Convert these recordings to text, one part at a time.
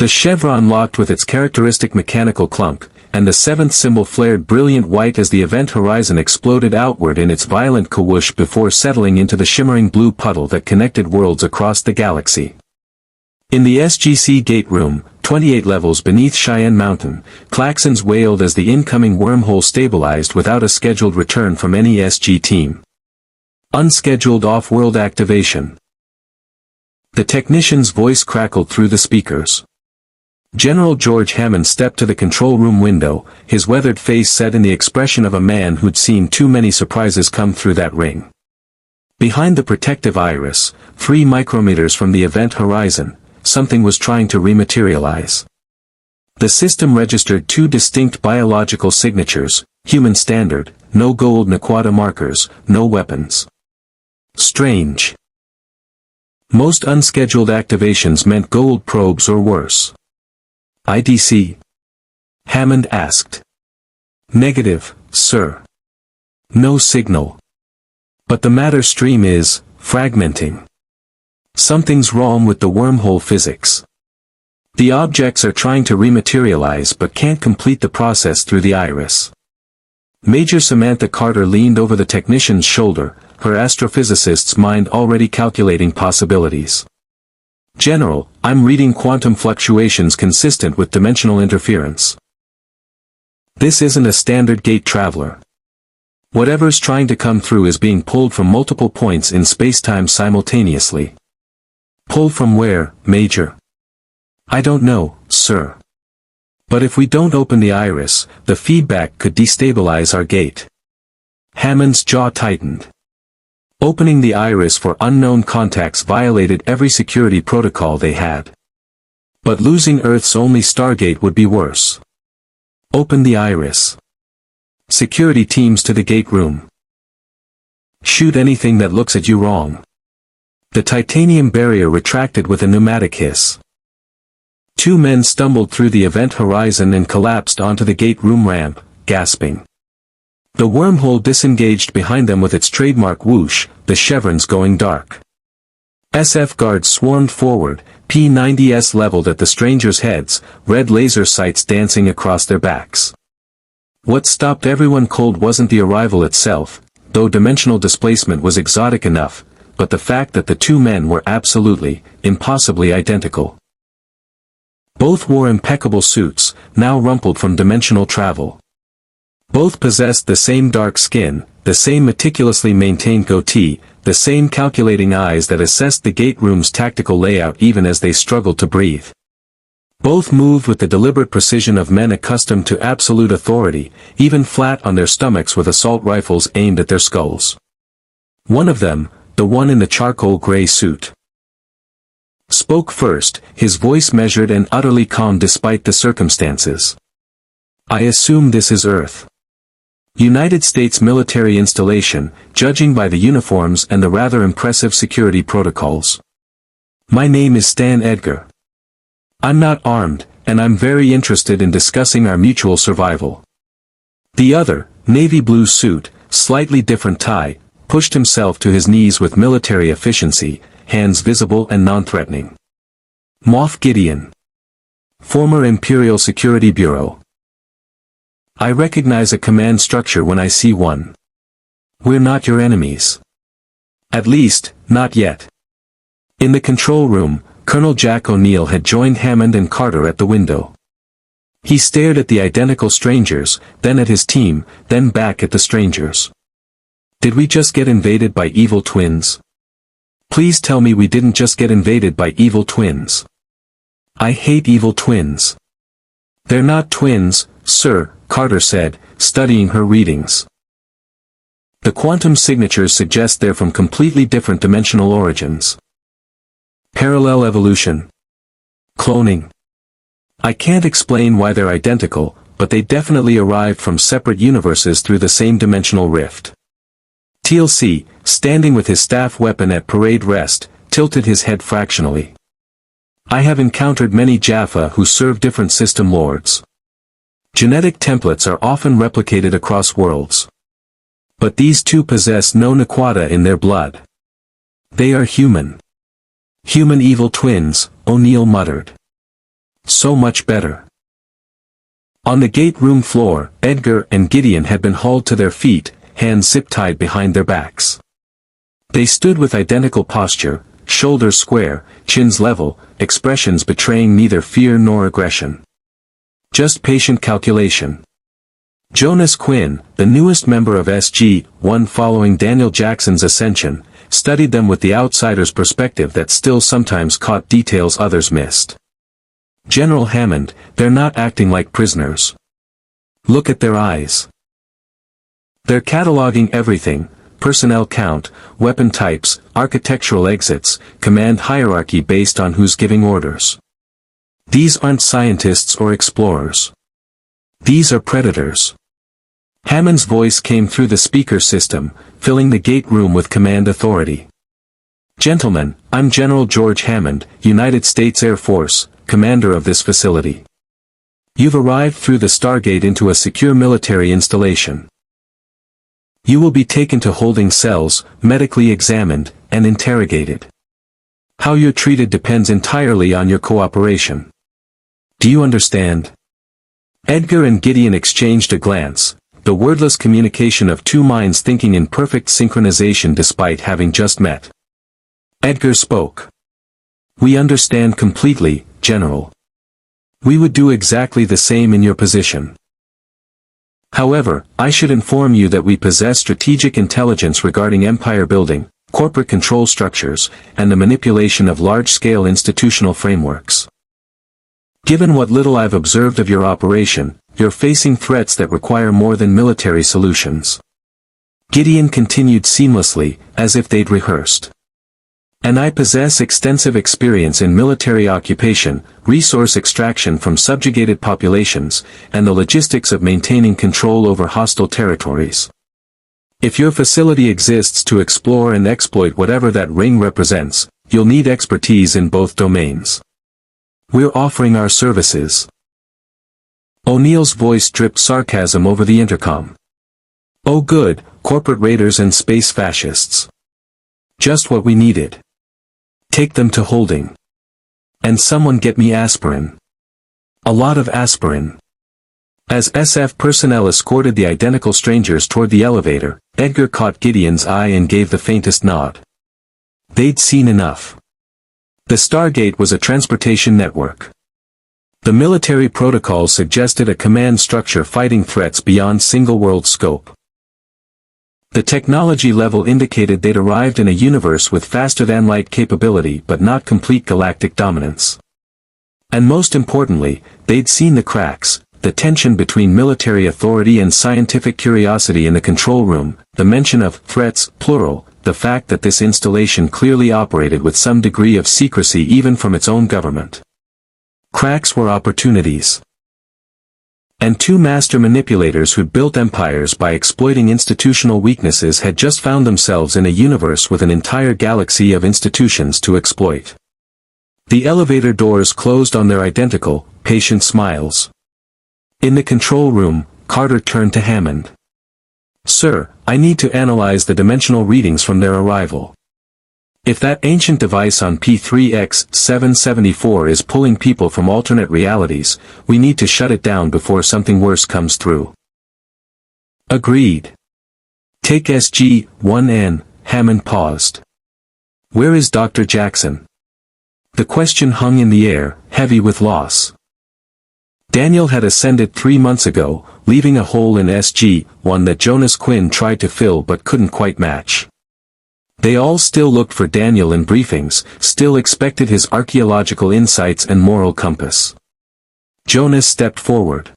The chevron locked with its characteristic mechanical clunk, and the seventh symbol flared brilliant white as the event horizon exploded outward in its violent whoosh before settling into the shimmering blue puddle that connected worlds across the galaxy. In the SGC gate room, 28 levels beneath Cheyenne Mountain, klaxons wailed as the incoming wormhole stabilized without a scheduled return from any SG team. Unscheduled off-world activation. The technician's voice crackled through the speakers. General George Hammond stepped to the control room window, his weathered face set in the expression of a man who'd seen too many surprises come through that ring. Behind the protective iris, 3 micrometers from the event horizon, something was trying to rematerialize. The system registered 2 distinct biological signatures: human standard, no gold Naquata markers, no weapons. Strange. Most unscheduled activations meant gold probes or worse. IDC? Hammond asked. Negative, sir. No signal. But the matter stream is fragmenting. Something's wrong with the wormhole physics. The objects are trying to rematerialize but can't complete the process through the iris. Major Samantha Carter leaned over the technician's shoulder, her astrophysicist's mind already calculating possibilities. General, I'm reading quantum fluctuations consistent with dimensional interference. This isn't a standard gate traveler. Whatever's trying to come through is being pulled from multiple points in spacetime simultaneously. Pulled from where, Major? I don't know, sir. But if we don't open the iris, the feedback could destabilize our gate. Hammond's jaw tightened. Opening the iris for unknown contacts violated every security protocol they had. But losing Earth's only Stargate would be worse. Open the iris. Security teams to the gate room. Shoot anything that looks at you wrong. The titanium barrier retracted with a pneumatic hiss. 2 men stumbled through the event horizon and collapsed onto the gate room ramp, gasping. The wormhole disengaged behind them with its trademark whoosh, the chevrons going dark. SF guards swarmed forward, P-90s leveled at the strangers' heads, red laser sights dancing across their backs. What stopped everyone cold wasn't the arrival itself, though dimensional displacement was exotic enough, but the fact that the 2 men were absolutely, impossibly identical. Both wore impeccable suits, now rumpled from dimensional travel. Both possessed the same dark skin, the same meticulously maintained goatee, the same calculating eyes that assessed the gate room's tactical layout even as they struggled to breathe. Both moved with the deliberate precision of men accustomed to absolute authority, even flat on their stomachs with assault rifles aimed at their skulls. One of them, the one in the charcoal gray suit, spoke first, his voice measured and utterly calm despite the circumstances. I assume this is Earth. United States military installation, judging by the uniforms and the rather impressive security protocols. My name is Stan Edgar. I'm not armed, and I'm very interested in discussing our mutual survival. The other, navy blue suit, slightly different tie, pushed himself to his knees with military efficiency, hands visible and non-threatening. Moff Gideon. Former Imperial Security Bureau. I recognize a command structure when I see one. We're not your enemies. At least, not yet. In the control room, Colonel Jack O'Neill had joined Hammond and Carter at the window. He stared at the identical strangers, then at his team, then back at the strangers. Did we just get invaded by evil twins? Please tell me we didn't just get invaded by evil twins. I hate evil twins. They're not twins, sir, Carter said, studying her readings. The quantum signatures suggest they're from completely different dimensional origins. Parallel evolution. Cloning. I can't explain why they're identical, but they definitely arrived from separate universes through the same dimensional rift. TLC, standing with his staff weapon at parade rest, tilted his head fractionally. I have encountered many Jaffa who serve different system lords. Genetic templates are often replicated across worlds. But these 2 possess no Naquata in their blood. They are human. Human evil twins, O'Neill muttered. So much better. On the gate room floor, Edgar and Gideon had been hauled to their feet, hands zip-tied behind their backs. They stood with identical posture, shoulders square, chins level, expressions betraying neither fear nor aggression. Just patient calculation. Jonas Quinn, the newest member of SG-1 following Daniel Jackson's ascension, studied them with the outsider's perspective that still sometimes caught details others missed. General Hammond, they're not acting like prisoners. Look at their eyes. They're cataloging everything: personnel count, weapon types, architectural exits, command hierarchy based on who's giving orders. These aren't scientists or explorers. These are predators. Hammond's voice came through the speaker system, filling the gate room with command authority. Gentlemen, I'm General George Hammond, United States Air Force, commander of this facility. You've arrived through the Stargate into a secure military installation. You will be taken to holding cells, medically examined, and interrogated. How you're treated depends entirely on your cooperation. Do you understand? Edgar and Gideon exchanged a glance, the wordless communication of two minds thinking in perfect synchronization despite having just met. Edgar spoke. We understand completely, General. We would do exactly the same in your position. However, I should inform you that we possess strategic intelligence regarding empire building, corporate control structures, and the manipulation of large-scale institutional frameworks. Given what little I've observed of your operation, you're facing threats that require more than military solutions. Gideon continued seamlessly, as if they'd rehearsed. And I possess extensive experience in military occupation, resource extraction from subjugated populations, and the logistics of maintaining control over hostile territories. If your facility exists to explore and exploit whatever that ring represents, you'll need expertise in both domains. We're offering our services. O'Neill's voice dripped sarcasm over the intercom. Oh good, corporate raiders and space fascists. Just what we needed. Take them to holding. And someone get me aspirin. A lot of aspirin. As SF personnel escorted the identical strangers toward the elevator, Edgar caught Gideon's eye and gave the faintest nod. They'd seen enough. The Stargate was a transportation network. The military protocol suggested a command structure fighting threats beyond single-world scope. The technology level indicated they'd arrived in a universe with faster-than-light capability but not complete galactic dominance. And most importantly, they'd seen the cracks, the tension between military authority and scientific curiosity in the control room, the mention of threats, plural, the fact that this installation clearly operated with some degree of secrecy even from its own government. Cracks were opportunities. And two master manipulators who'd built empires by exploiting institutional weaknesses had just found themselves in a universe with an entire galaxy of institutions to exploit. The elevator doors closed on their identical, patient smiles. In the control room, Carter turned to Hammond. Sir, I need to analyze the dimensional readings from their arrival. If that ancient device on P3X774 is pulling people from alternate realities, we need to shut it down before something worse comes through. Agreed. Take SG-1N, Hammond paused. Where is Dr. Jackson? The question hung in the air, heavy with loss. Daniel had ascended 3 months ago, leaving a hole in SG-1 that Jonas Quinn tried to fill but couldn't quite match. They all still looked for Daniel in briefings, still expected his archaeological insights and moral compass. Jonas stepped forward.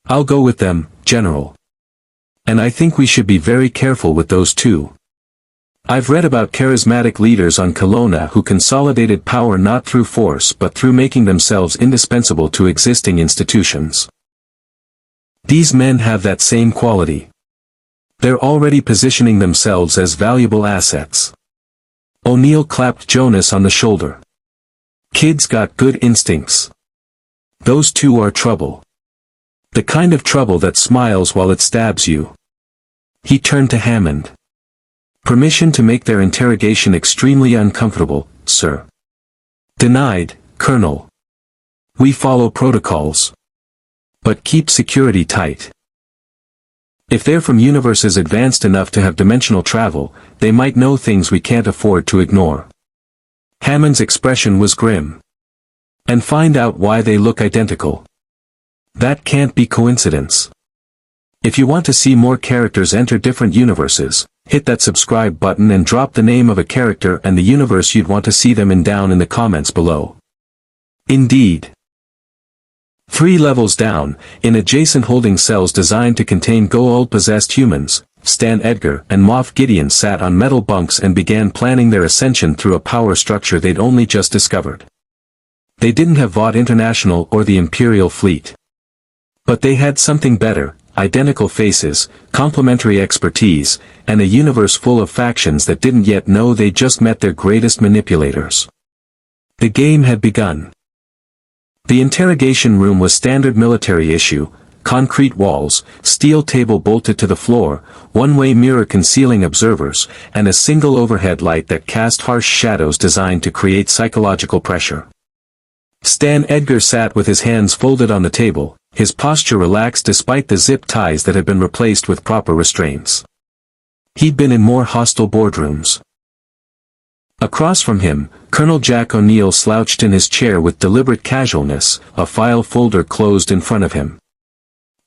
I'll go with them, General. And I think we should be very careful with those two. I've read about charismatic leaders on Kelowna who consolidated power not through force but through making themselves indispensable to existing institutions. These men have that same quality. They're already positioning themselves as valuable assets. O'Neill clapped Jonas on the shoulder. Kid's got good instincts. Those two are trouble. The kind of trouble that smiles while it stabs you. He turned to Hammond. Permission to make their interrogation extremely uncomfortable, sir. Denied, Colonel. We follow protocols. But keep security tight. If they're from universes advanced enough to have dimensional travel, they might know things we can't afford to ignore. Hammond's expression was grim. And find out why they look identical. That can't be coincidence. If you want to see more characters enter different universes, hit that subscribe button and drop the name of a character and the universe you'd want to see them in down in the comments below. Indeed. 3 levels down, in adjacent holding cells designed to contain goa'uld-possessed humans, Stan Edgar and Moff Gideon sat on metal bunks and began planning their ascension through a power structure they'd only just discovered. They didn't have Vought International or the Imperial fleet. But they had something better: identical faces, complementary expertise, and a universe full of factions that didn't yet know they just met their greatest manipulators. The game had begun. The interrogation room was standard military issue: concrete walls, steel table bolted to the floor, one-way mirror concealing observers, and a single overhead light that cast harsh shadows designed to create psychological pressure. Stan Edgar sat with his hands folded on the table, his posture relaxed despite the zip ties that had been replaced with proper restraints. He'd been in more hostile boardrooms. Across from him, Colonel Jack O'Neill slouched in his chair with deliberate casualness, a file folder closed in front of him.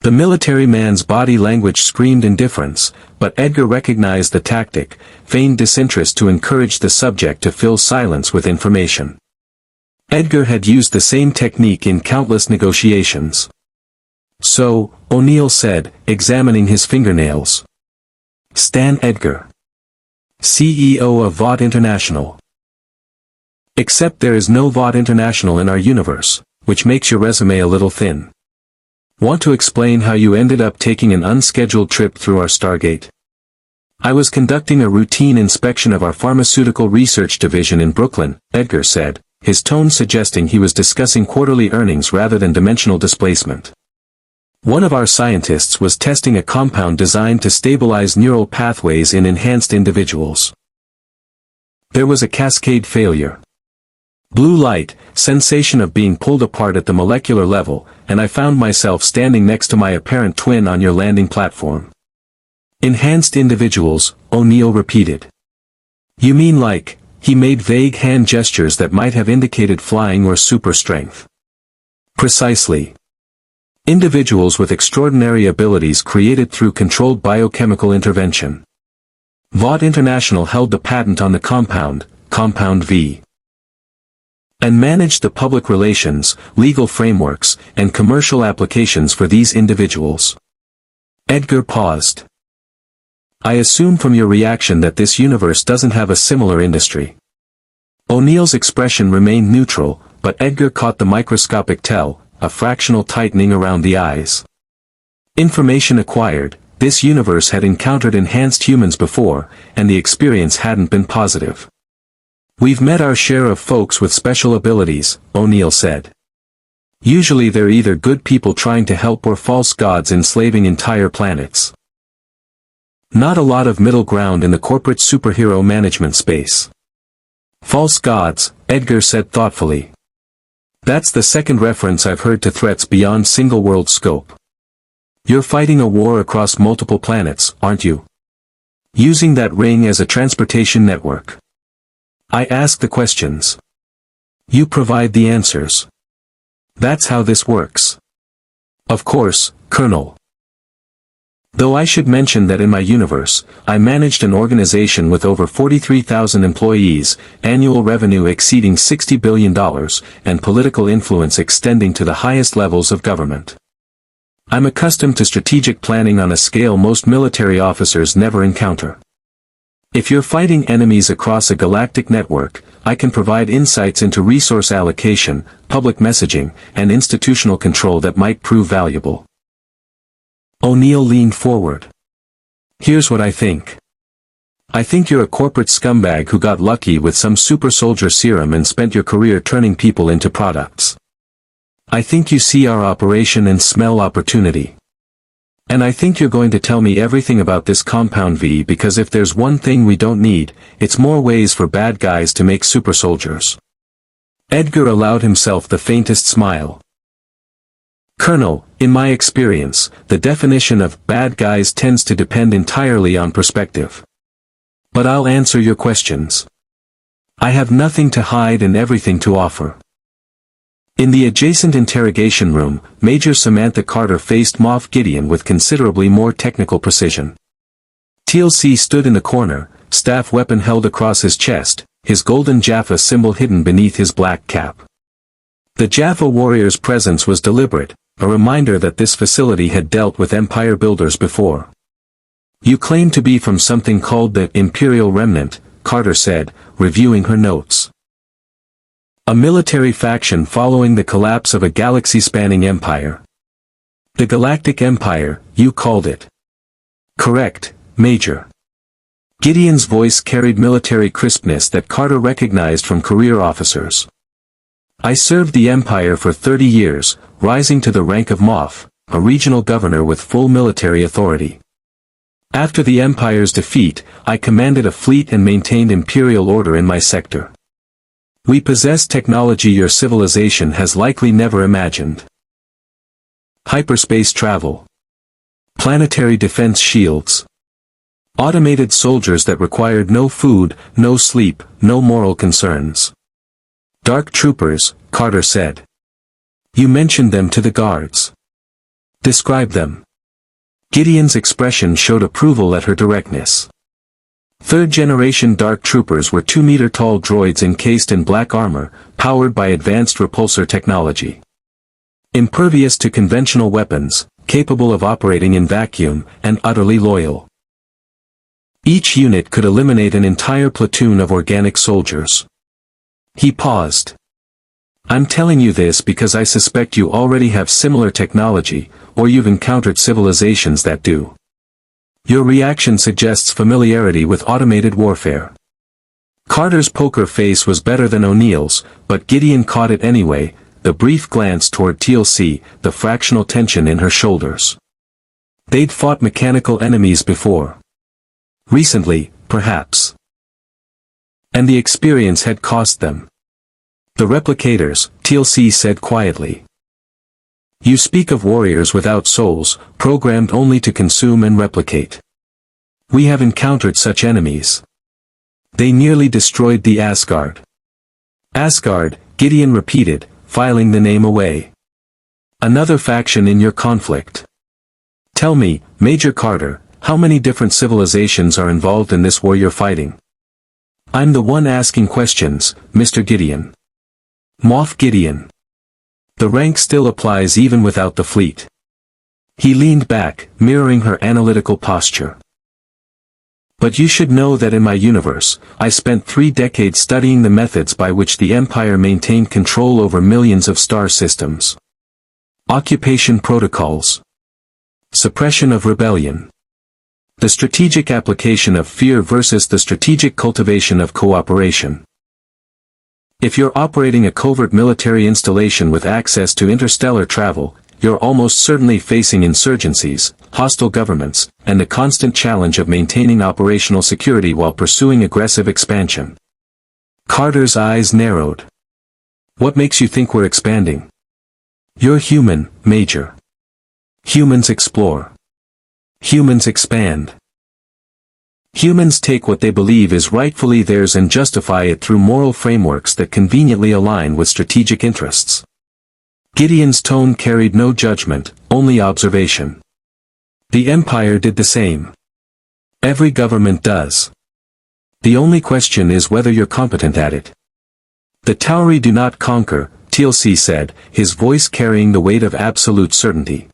The military man's body language screamed indifference, but Edgar recognized the tactic, feigned disinterest to encourage the subject to fill silence with information. Edgar had used the same technique in countless negotiations. So, O'Neill said, examining his fingernails. Stan Edgar, CEO of Vought International. Except there is no Vought International in our universe, which makes your resume a little thin. Want to explain how you ended up taking an unscheduled trip through our Stargate? I was conducting a routine inspection of our pharmaceutical research division in Brooklyn, Edgar said, his tone suggesting he was discussing quarterly earnings rather than dimensional displacement. One of our scientists was testing a compound designed to stabilize neural pathways in enhanced individuals. There was a cascade failure. Blue light, sensation of being pulled apart at the molecular level, and I found myself standing next to my apparent twin on your landing platform. Enhanced individuals, O'Neill repeated. You mean like, he made vague hand gestures that might have indicated flying or super strength. Precisely. Individuals with extraordinary abilities created through controlled biochemical intervention. Vought International held the patent on the compound, Compound V. And managed the public relations, legal frameworks, and commercial applications for these individuals. Edgar paused. I assume from your reaction that this universe doesn't have a similar industry. O'Neill's expression remained neutral, but Edgar caught the microscopic tell, a fractional tightening around the eyes. Information acquired: this universe had encountered enhanced humans before, and the experience hadn't been positive. We've met our share of folks with special abilities, O'Neill said. Usually they're either good people trying to help or false gods enslaving entire planets. Not a lot of middle ground in the corporate superhero management space. False gods, Edgar said thoughtfully. That's the second reference I've heard to threats beyond single-world scope. You're fighting a war across multiple planets, aren't you? Using that ring as a transportation network. I ask the questions. You provide the answers. That's how this works. Of course, Colonel. Though I should mention that in my universe, I managed an organization with over 43,000 employees, annual revenue exceeding $60 billion, and political influence extending to the highest levels of government. I'm accustomed to strategic planning on a scale most military officers never encounter. If you're fighting enemies across a galactic network, I can provide insights into resource allocation, public messaging, and institutional control that might prove valuable. O'Neill leaned forward. Here's what I think. I think you're a corporate scumbag who got lucky with some super soldier serum and spent your career turning people into products. I think you see our operation and smell opportunity. And I think you're going to tell me everything about this Compound V, because if there's one thing we don't need, it's more ways for bad guys to make super soldiers. Edgar allowed himself the faintest smile. Colonel, in my experience, the definition of bad guys tends to depend entirely on perspective. But I'll answer your questions. I have nothing to hide and everything to offer. In the adjacent interrogation room, Major Samantha Carter faced Moff Gideon with considerably more technical precision. TLC stood in the corner, staff weapon held across his chest, his golden Jaffa symbol hidden beneath his black cap. The Jaffa warrior's presence was deliberate, a reminder that this facility had dealt with empire builders before. You claim to be from something called the Imperial Remnant, Carter said, reviewing her notes. A military faction following the collapse of a galaxy-spanning empire. The Galactic Empire, you called it. Correct, Major. Gideon's voice carried military crispness that Carter recognized from career officers. I served the Empire for 30 years, rising to the rank of Moff, a regional governor with full military authority. After the Empire's defeat, I commanded a fleet and maintained Imperial order in my sector. We possess technology your civilization has likely never imagined. Hyperspace travel. Planetary defense shields. Automated soldiers that required no food, no sleep, no moral concerns. Dark troopers, Carter said. You mentioned them to the guards. Describe them. Gideon's expression showed approval at her directness. Third-generation Dark Troopers were 2-meter-tall droids encased in black armor, powered by advanced repulsor technology. Impervious to conventional weapons, capable of operating in vacuum, and utterly loyal. Each unit could eliminate an entire platoon of organic soldiers. He paused. I'm telling you this because I suspect you already have similar technology, or you've encountered civilizations that do. Your reaction suggests familiarity with automated warfare. Carter's poker face was better than O'Neill's, but Gideon caught it anyway, the brief glance toward TLC, the fractional tension in her shoulders. They'd fought mechanical enemies before. Recently, perhaps. And the experience had cost them. The replicators, TLC said quietly. You speak of warriors without souls, programmed only to consume and replicate. We have encountered such enemies. They nearly destroyed the Asgard. Asgard, Gideon repeated, filing the name away. Another faction in your conflict. Tell me, Major Carter, how many different civilizations are involved in this war you're fighting? I'm the one asking questions, Mr. Gideon. Moff Gideon. The rank still applies even without the fleet. He leaned back, mirroring her analytical posture. But you should know that in my universe, I spent 3 decades studying the methods by which the Empire maintained control over millions of star systems. Occupation protocols. Suppression of rebellion. The strategic application of fear versus the strategic cultivation of cooperation. If you're operating a covert military installation with access to interstellar travel, you're almost certainly facing insurgencies, hostile governments, and the constant challenge of maintaining operational security while pursuing aggressive expansion. Carter's eyes narrowed. What makes you think we're expanding? You're human, Major. Humans explore. Humans expand. Humans take what they believe is rightfully theirs and justify it through moral frameworks that conveniently align with strategic interests. Gideon's tone carried no judgment, only observation. The Empire did the same. Every government does. The only question is whether you're competent at it. The Tauri do not conquer, TLC said, his voice carrying the weight of absolute certainty.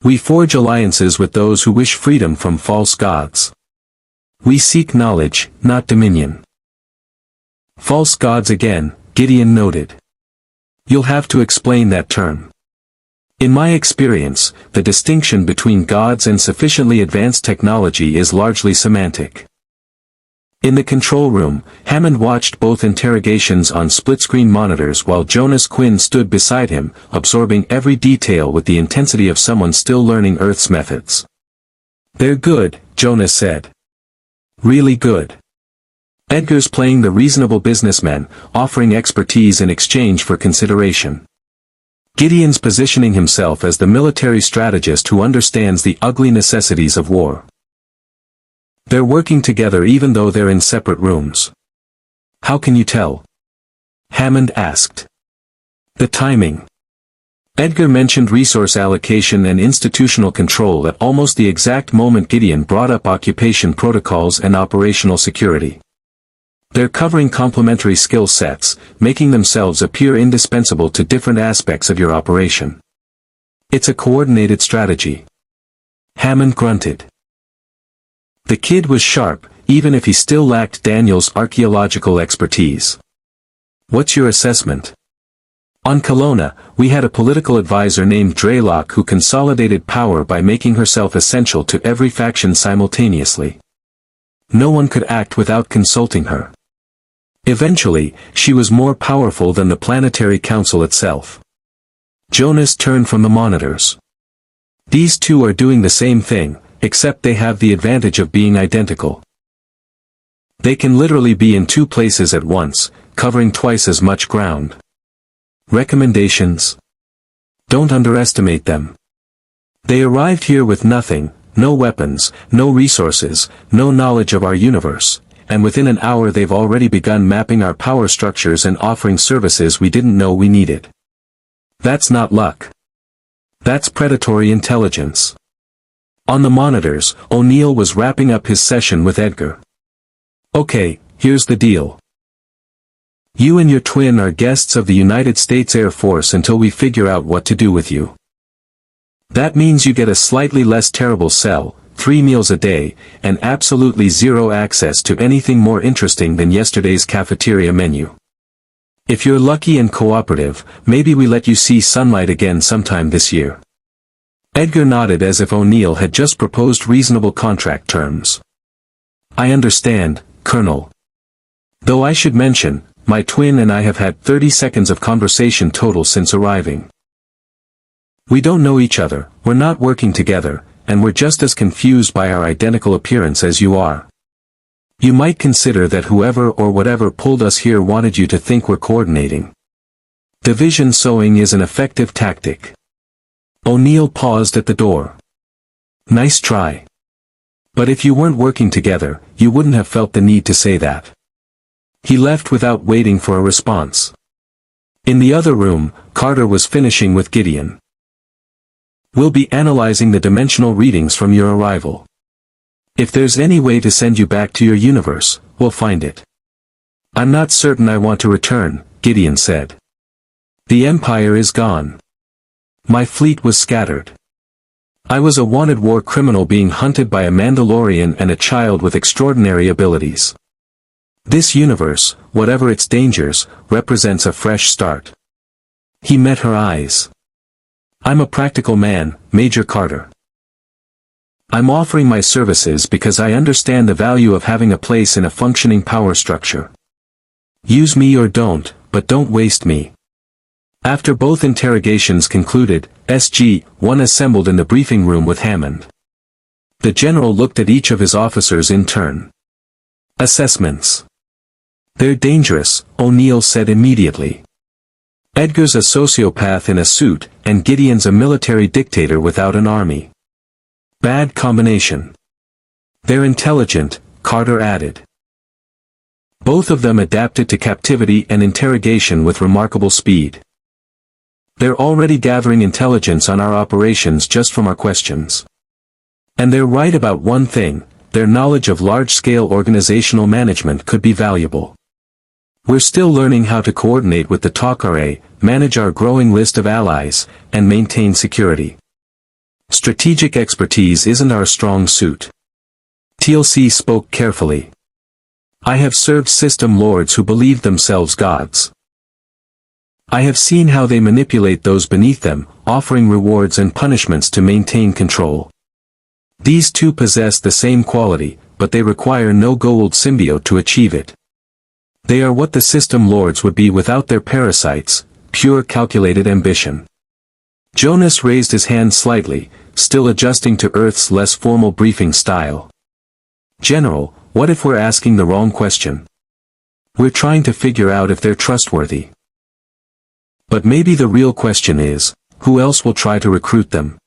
We forge alliances with those who wish freedom from false gods. We seek knowledge, not dominion. False gods again, Gideon noted. You'll have to explain that term. In my experience, the distinction between gods and sufficiently advanced technology is largely semantic. In the control room, Hammond watched both interrogations on split-screen monitors while Jonas Quinn stood beside him, absorbing every detail with the intensity of someone still learning Earth's methods. They're good, Jonas said. Really good. Edgar's playing the reasonable businessman, offering expertise in exchange for consideration. Gideon's positioning himself as the military strategist who understands the ugly necessities of war. They're working together even though they're in separate rooms. How can you tell? Hammond asked. The timing. Edgar mentioned resource allocation and institutional control at almost the exact moment Gideon brought up occupation protocols and operational security. They're covering complementary skill sets, making themselves appear indispensable to different aspects of your operation. It's a coordinated strategy. Hammond grunted. The kid was sharp, even if he still lacked Daniel's archaeological expertise. What's your assessment? On Kelowna, we had a political advisor named Draylock who consolidated power by making herself essential to every faction simultaneously. No one could act without consulting her. Eventually, she was more powerful than the Planetary Council itself. Jonas turned from the monitors. These two are doing the same thing, except they have the advantage of being identical. They can literally be in two places at once, covering twice as much ground. Recommendations? Don't underestimate them. They arrived here with nothing, no weapons, no resources, no knowledge of our universe, and within an hour they've already begun mapping our power structures and offering services we didn't know we needed. That's not luck. That's predatory intelligence. On the monitors, O'Neill was wrapping up his session with Edgar. Okay, here's the deal. You and your twin are guests of the United States Air Force until we figure out what to do with you. That means you get a slightly less terrible cell, 3 meals a day, and absolutely zero access to anything more interesting than yesterday's cafeteria menu. If you're lucky and cooperative, maybe we let you see sunlight again sometime this year. Edgar nodded as if O'Neill had just proposed reasonable contract terms. I understand, Colonel. Though I should mention, my twin and I have had 30 seconds of conversation total since arriving. We don't know each other, we're not working together, and we're just as confused by our identical appearance as you are. You might consider that whoever or whatever pulled us here wanted you to think we're coordinating. Division sewing is an effective tactic. O'Neill paused at the door. Nice try. But if you weren't working together, you wouldn't have felt the need to say that. He left without waiting for a response. In the other room, Carter was finishing with Gideon. We'll be analyzing the dimensional readings from your arrival. If there's any way to send you back to your universe, we'll find it. I'm not certain I want to return, Gideon said. The Empire is gone. My fleet was scattered. I was a wanted war criminal being hunted by a Mandalorian and a child with extraordinary abilities. This universe, whatever its dangers, represents a fresh start. He met her eyes. I'm a practical man, Major Carter. I'm offering my services because I understand the value of having a place in a functioning power structure. Use me or don't, but don't waste me. After both interrogations concluded, SG-1 assembled in the briefing room with Hammond. The general looked at each of his officers in turn. Assessments. They're dangerous, O'Neill said immediately. Edgar's a sociopath in a suit, and Gideon's a military dictator without an army. Bad combination. They're intelligent, Carter added. Both of them adapted to captivity and interrogation with remarkable speed. They're already gathering intelligence on our operations just from our questions. And they're right about one thing, their knowledge of large-scale organizational management could be valuable. We're still learning how to coordinate with the Tok'ra, manage our growing list of allies, and maintain security. Strategic expertise isn't our strong suit. TLC spoke carefully. I have served system lords who believed themselves gods. I have seen how they manipulate those beneath them, offering rewards and punishments to maintain control. These two possess the same quality, but they require no gold symbiote to achieve it. They are what the system lords would be without their parasites, pure calculated ambition. Jonas raised his hand slightly, still adjusting to Earth's less formal briefing style. General, what if we're asking the wrong question? We're trying to figure out if they're trustworthy. But maybe the real question is, who else will try to recruit them?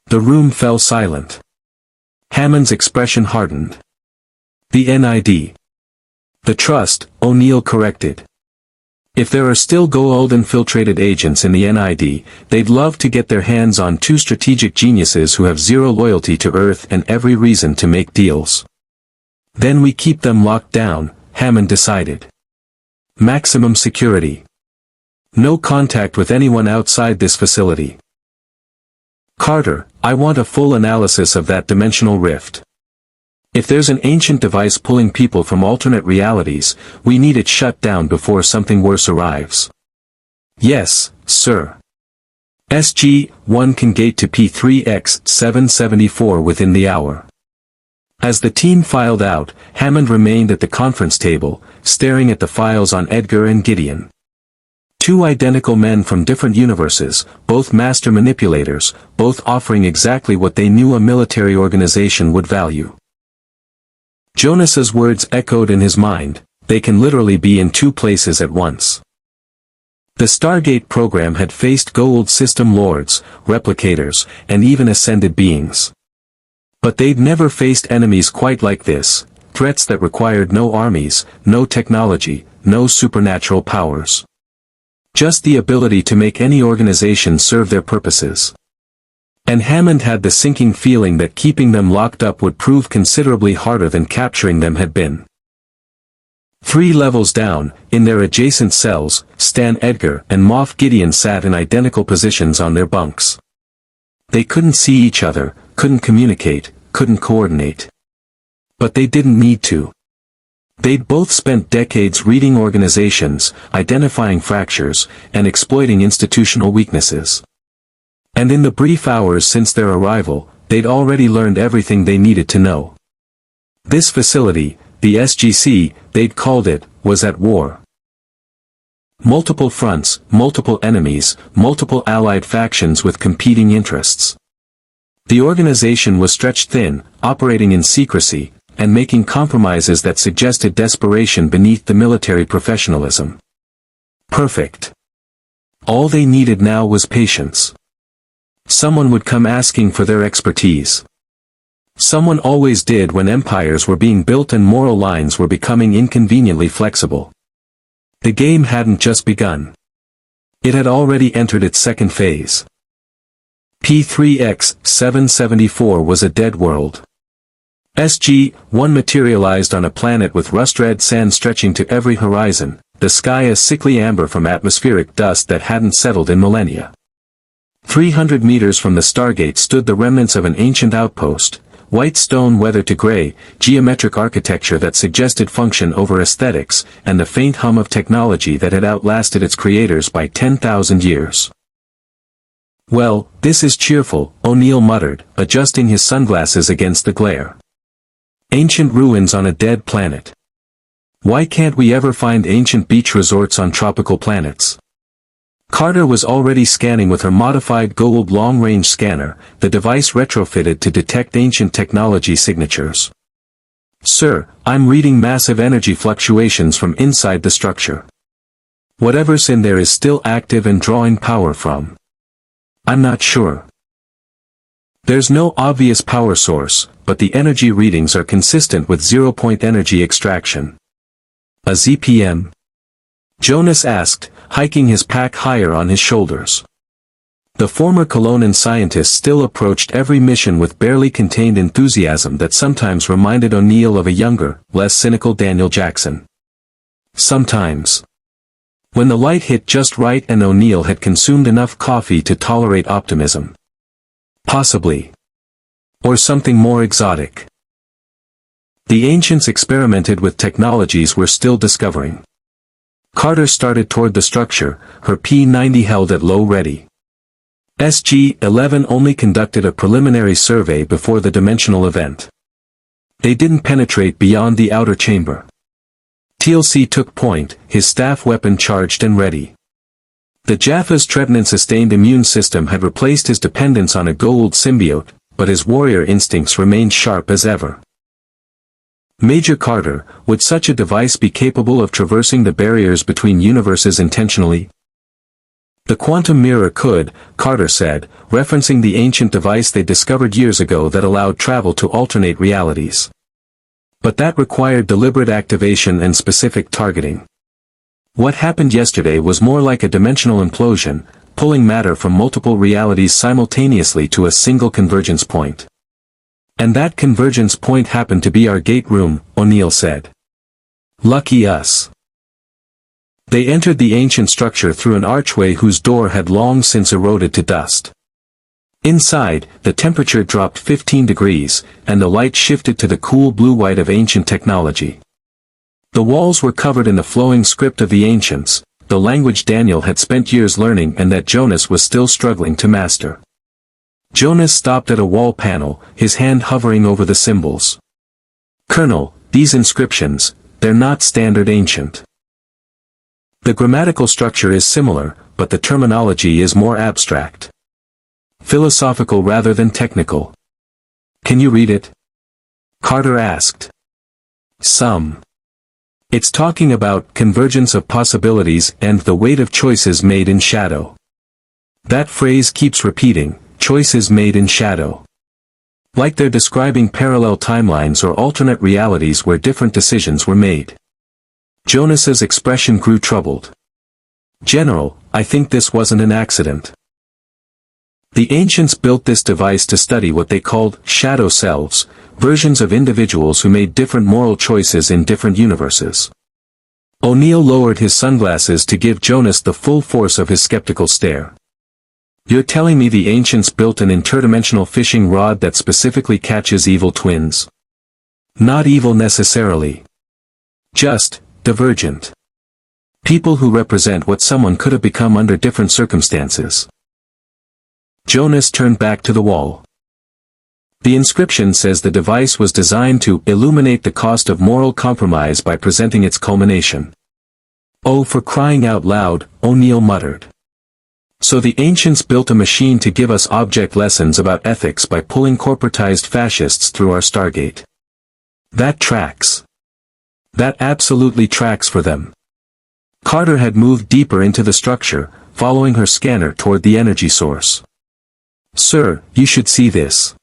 The room fell silent. Hammond's expression hardened. The NID. The Trust, O'Neill corrected. If there are still Goa'uld-infiltrated agents in the NID, they'd love to get their hands on two strategic geniuses who have zero loyalty to Earth and every reason to make deals. Then we keep them locked down, Hammond decided. Maximum security. No contact with anyone outside this facility. Carter, I want a full analysis of that dimensional rift. If there's an ancient device pulling people from alternate realities, we need it shut down before something worse arrives. Yes, sir. SG-1 can gate to P3X-774 within the hour. As the team filed out, Hammond remained at the conference table, staring at the files on Edgar and Gideon. Two identical men from different universes, both master manipulators, both offering exactly what they knew a military organization would value. Jonas's words echoed in his mind, they can literally be in two places at once. The Stargate program had faced Goa'uld system lords, replicators, and even ascended beings. But they'd never faced enemies quite like this, threats that required no armies, no technology, no supernatural powers. Just the ability to make any organization serve their purposes. And Hammond had the sinking feeling that keeping them locked up would prove considerably harder than capturing them had been. 3 levels down, in their adjacent cells, Stan Edgar and Moff Gideon sat in identical positions on their bunks. They couldn't see each other, couldn't communicate, couldn't coordinate. But they didn't need to. They'd both spent decades reading organizations, identifying fractures, and exploiting institutional weaknesses. And in the brief hours since their arrival, they'd already learned everything they needed to know. This facility, the SGC, they'd called it, was at war. Multiple fronts, multiple enemies, multiple allied factions with competing interests. The organization was stretched thin, operating in secrecy, and making compromises that suggested desperation beneath the military professionalism. Perfect. All they needed now was patience. Someone would come asking for their expertise. Someone always did when empires were being built and moral lines were becoming inconveniently flexible. The game hadn't just begun. It had already entered its second phase. P3X-774 was a dead world. SG-1 materialized on a planet with rust-red sand stretching to every horizon, the sky a sickly amber from atmospheric dust that hadn't settled in millennia. 300 meters from the Stargate stood the remnants of an ancient outpost, white stone weathered to gray, geometric architecture that suggested function over aesthetics, and the faint hum of technology that had outlasted its creators by 10,000 years. Well, this is cheerful, O'Neill muttered, adjusting his sunglasses against the glare. Ancient ruins on a dead planet. Why can't we ever find ancient beach resorts on tropical planets? Carter was already scanning with her modified Goa'uld long-range scanner, the device retrofitted to detect ancient technology signatures. Sir, I'm reading massive energy fluctuations from inside the structure. Whatever's in there is still active and drawing power from. I'm not sure. There's no obvious power source, but the energy readings are consistent with zero-point energy extraction. A ZPM? Jonas asked, hiking his pack higher on his shoulders. The former Colonan scientist still approached every mission with barely contained enthusiasm that sometimes reminded O'Neill of a younger, less cynical Daniel Jackson. Sometimes. When the light hit just right and O'Neill had consumed enough coffee to tolerate optimism. Possibly. Or something more exotic. The ancients experimented with technologies we're still discovering. Carter started toward the structure, her P-90 held at low ready. SG-11 only conducted a preliminary survey before the dimensional event. They didn't penetrate beyond the outer chamber. TLC took point, his staff weapon charged and ready. The Jaffa's treponin-sustained immune system had replaced his dependence on a Goa'uld symbiote, but his warrior instincts remained sharp as ever. Major Carter, would such a device be capable of traversing the barriers between universes intentionally? The quantum mirror could, Carter said, referencing the ancient device they discovered years ago that allowed travel to alternate realities. But that required deliberate activation and specific targeting. What happened yesterday was more like a dimensional implosion, pulling matter from multiple realities simultaneously to a single convergence point. And that convergence point happened to be our gate room, O'Neill said. Lucky us. They entered the ancient structure through an archway whose door had long since eroded to dust. Inside, the temperature dropped 15 degrees, and the light shifted to the cool blue-white of ancient technology. The walls were covered in the flowing script of the ancients, the language Daniel had spent years learning and that Jonas was still struggling to master. Jonas stopped at a wall panel, his hand hovering over the symbols. Colonel, these inscriptions, they're not standard ancient. The grammatical structure is similar, but the terminology is more abstract. Philosophical rather than technical. Can you read it? Carter asked. Some. It's talking about convergence of possibilities and the weight of choices made in shadow. That phrase keeps repeating, choices made in shadow. Like they're describing parallel timelines or alternate realities where different decisions were made. Jonas's expression grew troubled. General, I think this wasn't an accident. The ancients built this device to study what they called shadow selves, versions of individuals who made different moral choices in different universes. O'Neill lowered his sunglasses to give Jonas the full force of his skeptical stare. You're telling me the ancients built an interdimensional fishing rod that specifically catches evil twins? Not evil necessarily. Just divergent. People who represent what someone could have become under different circumstances. Jonas turned back to the wall. The inscription says the device was designed to illuminate the cost of moral compromise by presenting its culmination. Oh, for crying out loud, O'Neill muttered. So the ancients built a machine to give us object lessons about ethics by pulling corporatized fascists through our Stargate. That tracks. That absolutely tracks for them. Carter had moved deeper into the structure, following her scanner toward the energy source. Sir, you should see this.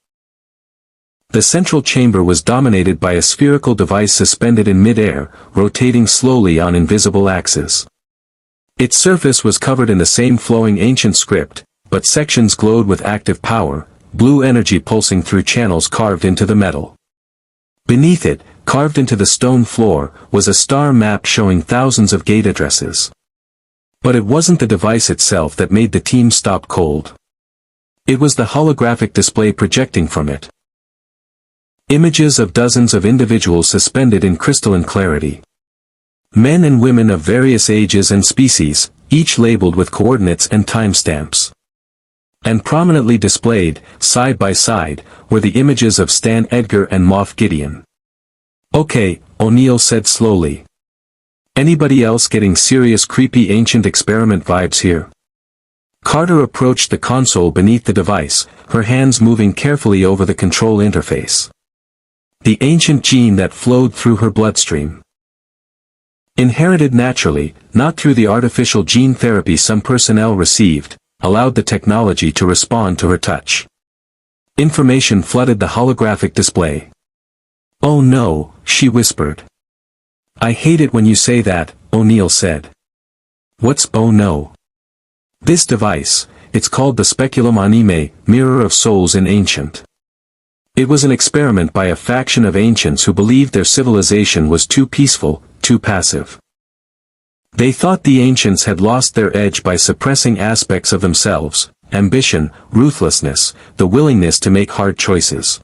The central chamber was dominated by a spherical device suspended in mid-air, rotating slowly on invisible axes. Its surface was covered in the same flowing ancient script, but sections glowed with active power, blue energy pulsing through channels carved into the metal. Beneath it, carved into the stone floor, was a star map showing thousands of gate addresses. But it wasn't the device itself that made the team stop cold. It was the holographic display projecting from it. Images of dozens of individuals suspended in crystalline clarity. Men and women of various ages and species, each labeled with coordinates and timestamps. And prominently displayed, side by side, were the images of Stan Edgar and Moff Gideon. Okay, O'Neill said slowly. Anybody else getting serious creepy ancient experiment vibes here? Carter approached the console beneath the device, her hands moving carefully over the control interface. The ancient gene that flowed through her bloodstream. Inherited naturally, not through the artificial gene therapy some personnel received, allowed the technology to respond to her touch. Information flooded the holographic display. Oh no, she whispered. I hate it when you say that, O'Neill said. What's oh no? This device, it's called the Speculum Anime, Mirror of Souls in Ancient. It was an experiment by a faction of ancients who believed their civilization was too peaceful, too passive. They thought the ancients had lost their edge by suppressing aspects of themselves, ambition, ruthlessness, the willingness to make hard choices.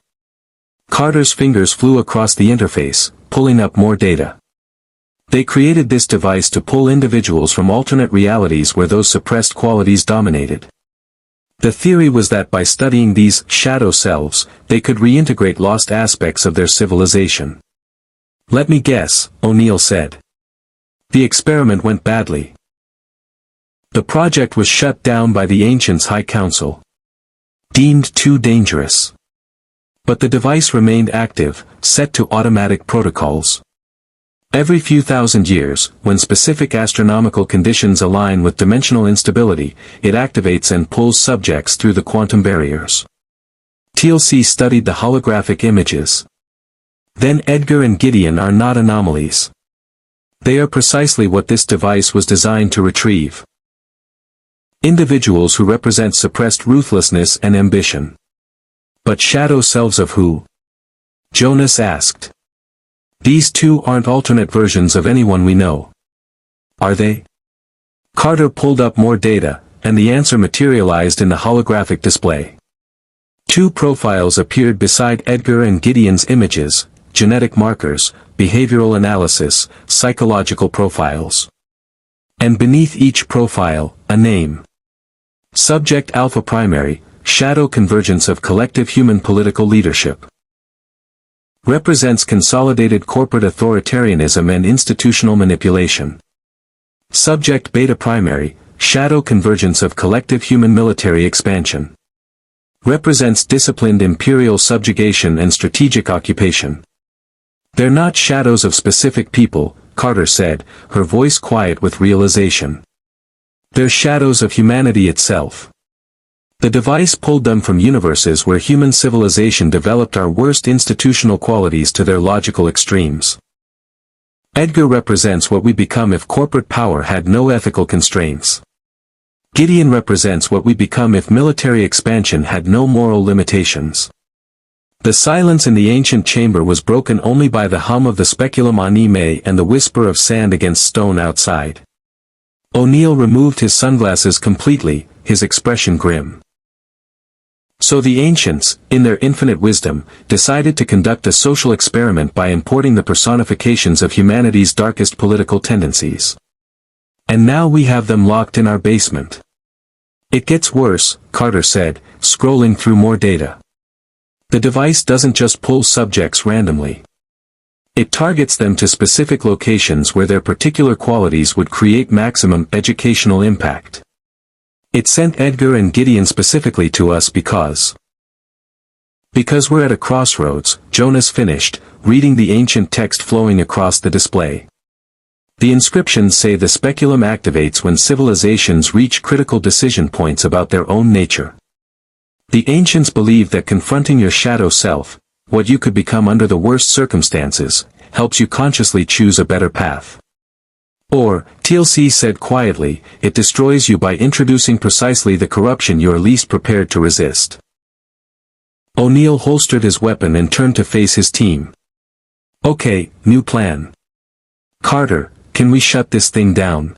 Carter's fingers flew across the interface, pulling up more data. They created this device to pull individuals from alternate realities where those suppressed qualities dominated. The theory was that by studying these shadow selves, they could reintegrate lost aspects of their civilization. Let me guess, O'Neill said. The experiment went badly. The project was shut down by the Ancients' High Council. Deemed too dangerous. But the device remained active, set to automatic protocols. Every few thousand years, when specific astronomical conditions align with dimensional instability, it activates and pulls subjects through the quantum barriers. TLC studied the holographic images. Then Edgar and Gideon are not anomalies. They are precisely what this device was designed to retrieve. Individuals who represent suppressed ruthlessness and ambition. But shadow selves of who? Jonas asked. These two aren't alternate versions of anyone we know. Are they? Carter pulled up more data, and the answer materialized in the holographic display. Two profiles appeared beside Edgar and Gideon's images: genetic markers, behavioral analysis, psychological profiles. And beneath each profile, a name. Subject Alpha Primary, shadow convergence of collective human political leadership. Represents consolidated corporate authoritarianism and institutional manipulation. Subject Beta Primary, shadow convergence of collective human military expansion. Represents disciplined imperial subjugation and strategic occupation. They're not shadows of specific people, Carter said, her voice quiet with realization. They're shadows of humanity itself. The device pulled them from universes where human civilization developed our worst institutional qualities to their logical extremes. Edgar represents what we become if corporate power had no ethical constraints. Gideon represents what we become if military expansion had no moral limitations. The silence in the ancient chamber was broken only by the hum of the speculum anime and the whisper of sand against stone outside. O'Neill removed his sunglasses completely, his expression grim. So the ancients, in their infinite wisdom, decided to conduct a social experiment by importing the personifications of humanity's darkest political tendencies. And now we have them locked in our basement. It gets worse, Carter said, scrolling through more data. The device doesn't just pull subjects randomly. It targets them to specific locations where their particular qualities would create maximum educational impact. It sent Edgar and Gideon specifically to us because we're at a crossroads, Jonas finished, reading the ancient text flowing across the display. The inscriptions say the speculum activates when civilizations reach critical decision points about their own nature. The ancients believe that confronting your shadow self, what you could become under the worst circumstances, helps you consciously choose a better path. Or, TLC said quietly, it destroys you by introducing precisely the corruption you are least prepared to resist. O'Neill holstered his weapon and turned to face his team. Okay, new plan. Carter, can we shut this thing down?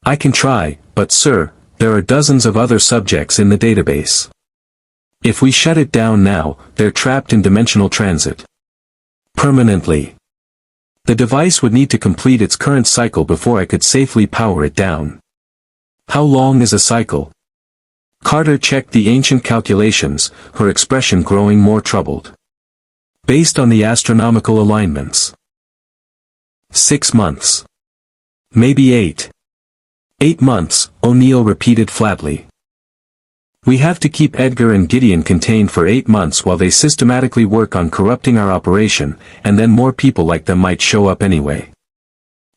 I can try, but sir, there are dozens of other subjects in the database. If we shut it down now, they're trapped in dimensional transit. Permanently. The device would need to complete its current cycle before I could safely power it down. How long is a cycle? Carter checked the ancient calculations, her expression growing more troubled. Based on the astronomical alignments. 6 months. Maybe 8. 8 months, O'Neill repeated flatly. We have to keep Edgar and Gideon contained for 8 months while they systematically work on corrupting our operation, and then more people like them might show up anyway.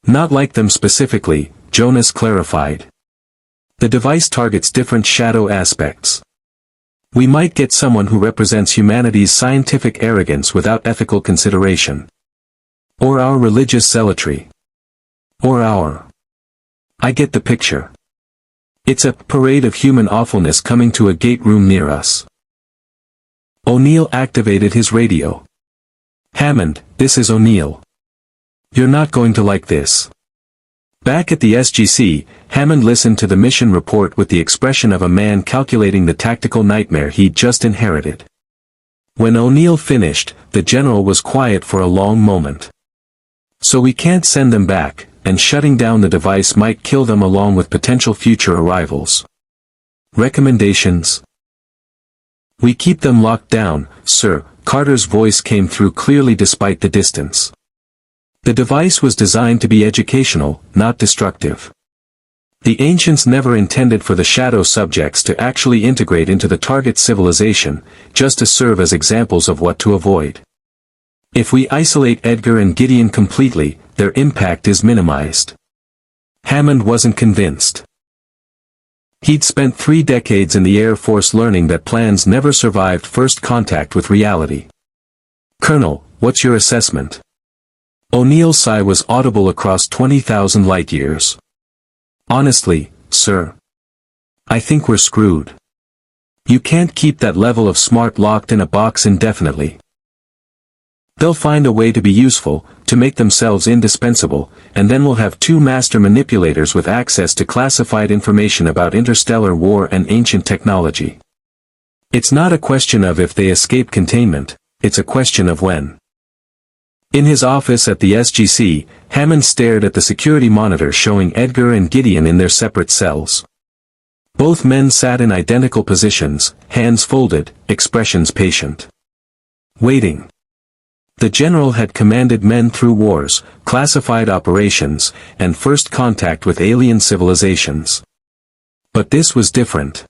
Not like them specifically, Jonas clarified. The device targets different shadow aspects. We might get someone who represents humanity's scientific arrogance without ethical consideration. Or our religious zealotry. Or our... I get the picture. It's a parade of human awfulness coming to a gate room near us. O'Neill activated his radio. Hammond, this is O'Neill. You're not going to like this. Back at the SGC, Hammond listened to the mission report with the expression of a man calculating the tactical nightmare he'd just inherited. When O'Neill finished, the general was quiet for a long moment. So we can't send them back, and shutting down the device might kill them along with potential future arrivals. Recommendations? We keep them locked down, sir, Carter's voice came through clearly despite the distance. The device was designed to be educational, not destructive. The ancients never intended for the shadow subjects to actually integrate into the target civilization, just to serve as examples of what to avoid. If we isolate Edgar and Gideon completely, their impact is minimized. Hammond wasn't convinced. He'd spent 3 decades in the Air Force learning that plans never survived first contact with reality. "Colonel, what's your assessment?" O'Neill's sigh was audible across 20,000 light-years. "Honestly, sir. I think we're screwed. You can't keep that level of smart locked in a box indefinitely. They'll find a way to be useful, to make themselves indispensable, and then we'll have 2 master manipulators with access to classified information about interstellar war and ancient technology. It's not a question of if they escape containment, it's a question of when." In his office at the SGC, Hammond stared at the security monitor showing Edgar and Gideon in their separate cells. Both men sat in identical positions, hands folded, expressions patient. Waiting. The general had commanded men through wars, classified operations, and first contact with alien civilizations. But this was different.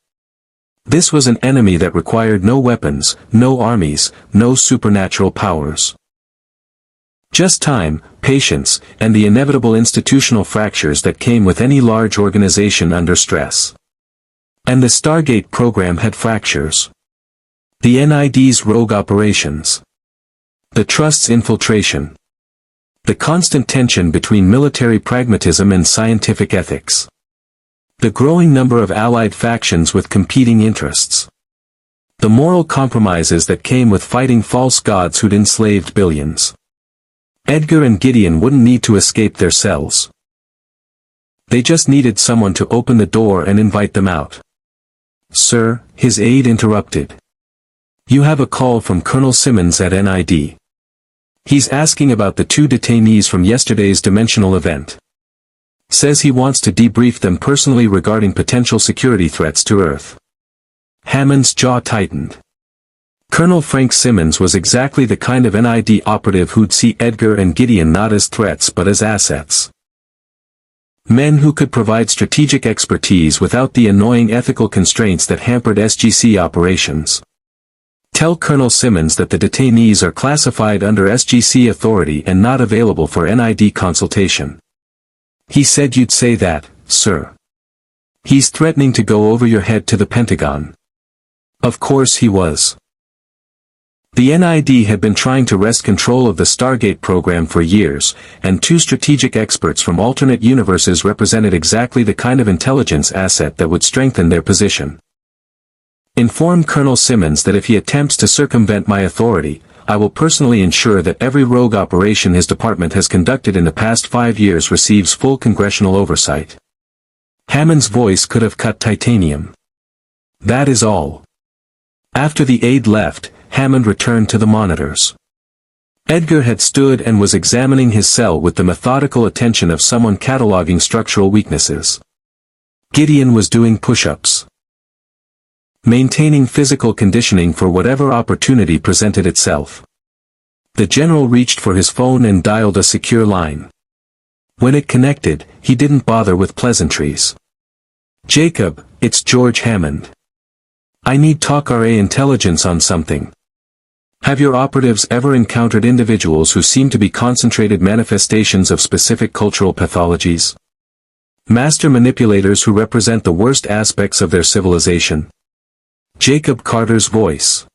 This was an enemy that required no weapons, no armies, no supernatural powers. Just time, patience, and the inevitable institutional fractures that came with any large organization under stress. And the Stargate program had fractures. The NID's rogue operations. The Trust's infiltration. The constant tension between military pragmatism and scientific ethics. The growing number of allied factions with competing interests. The moral compromises that came with fighting false gods who'd enslaved billions. Edgar and Gideon wouldn't need to escape their cells. They just needed someone to open the door and invite them out. "Sir," his aide interrupted. "You have a call from Colonel Simmons at NID. He's asking about the 2 detainees from yesterday's dimensional event. Says he wants to debrief them personally regarding potential security threats to Earth." Hammond's jaw tightened. Colonel Frank Simmons was exactly the kind of NID operative who'd see Edgar and Gideon not as threats but as assets. Men who could provide strategic expertise without the annoying ethical constraints that hampered SGC operations. "Tell Colonel Simmons that the detainees are classified under SGC authority and not available for NID consultation." "He said you'd say that, sir. He's threatening to go over your head to the Pentagon." Of course he was. The NID had been trying to wrest control of the Stargate program for years, and 2 strategic experts from alternate universes represented exactly the kind of intelligence asset that would strengthen their position. "Inform Colonel Simmons that if he attempts to circumvent my authority, I will personally ensure that every rogue operation his department has conducted in the past 5 years receives full congressional oversight." Hammond's voice could have cut titanium. "That is all." After the aide left, Hammond returned to the monitors. Edgar had stood and was examining his cell with the methodical attention of someone cataloging structural weaknesses. Gideon was doing push-ups. Maintaining physical conditioning for whatever opportunity presented itself. The general reached for his phone and dialed a secure line. When it connected, he didn't bother with pleasantries. "Jacob, it's George Hammond. I need talk RA intelligence on something. Have your operatives ever encountered individuals who seem to be concentrated manifestations of specific cultural pathologies? Master manipulators who represent the worst aspects of their civilization?" Jacob Carter's voice.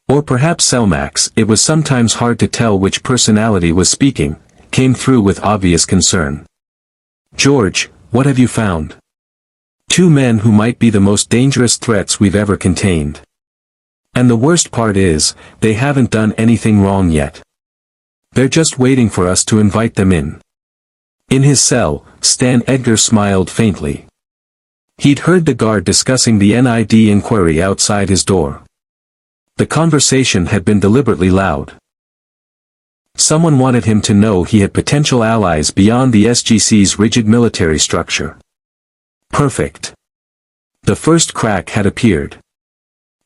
Or perhaps Selmax, it was sometimes hard to tell which personality was speaking, came through with obvious concern. "George, what have you found?" "2 men who might be the most dangerous threats we've ever contained. And the worst part is, they haven't done anything wrong yet. They're just waiting for us to invite them in." In his cell, Stan Edgar smiled faintly. He'd heard the guard discussing the NID inquiry outside his door. The conversation had been deliberately loud. Someone wanted him to know he had potential allies beyond the SGC's rigid military structure. Perfect. The first crack had appeared.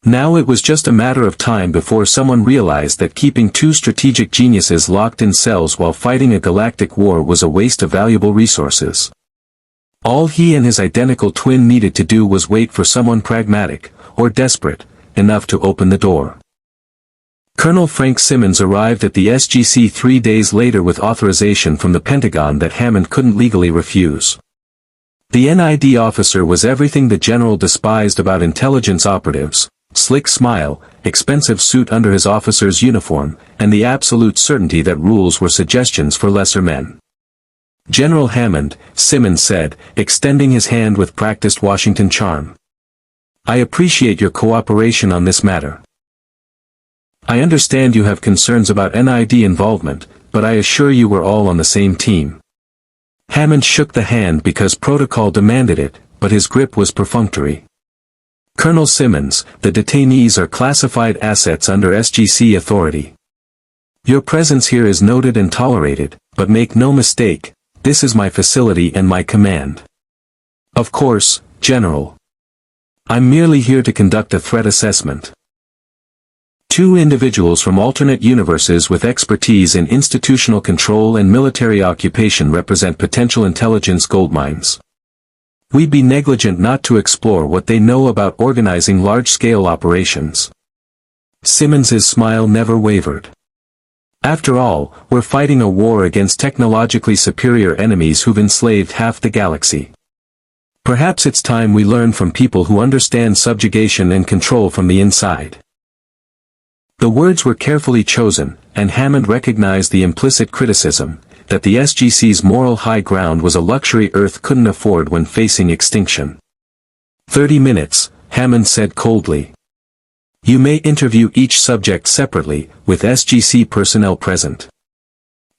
Now it was just a matter of time before someone realized that keeping 2 strategic geniuses locked in cells while fighting a galactic war was a waste of valuable resources. All he and his identical twin needed to do was wait for someone pragmatic, or desperate, enough to open the door. Colonel Frank Simmons arrived at the SGC 3 days later with authorization from the Pentagon that Hammond couldn't legally refuse. The NID officer was everything the general despised about intelligence operatives: slick smile, expensive suit under his officer's uniform, and the absolute certainty that rules were suggestions for lesser men. "General Hammond," Simmons said, extending his hand with practiced Washington charm. "I appreciate your cooperation on this matter. I understand you have concerns about NID involvement, but I assure you we're all on the same team." Hammond shook the hand because protocol demanded it, but his grip was perfunctory. "Colonel Simmons, the detainees are classified assets under SGC authority. Your presence here is noted and tolerated, but make no mistake, this is my facility and my command." "Of course, General. I'm merely here to conduct a threat assessment." Two individuals from alternate universes with expertise in institutional control and military occupation represent potential intelligence goldmines. We'd be negligent not to explore what they know about organizing large-scale operations. Simmons's smile never wavered. "After all, we're fighting a war against technologically superior enemies who've enslaved half the galaxy. Perhaps it's time we learn from people who understand subjugation and control from the inside." The words were carefully chosen, and Hammond recognized the implicit criticism, that the SGC's moral high ground was a luxury Earth couldn't afford when facing extinction. 30 minutes, Hammond said coldly. "You may interview each subject separately, with SGC personnel present.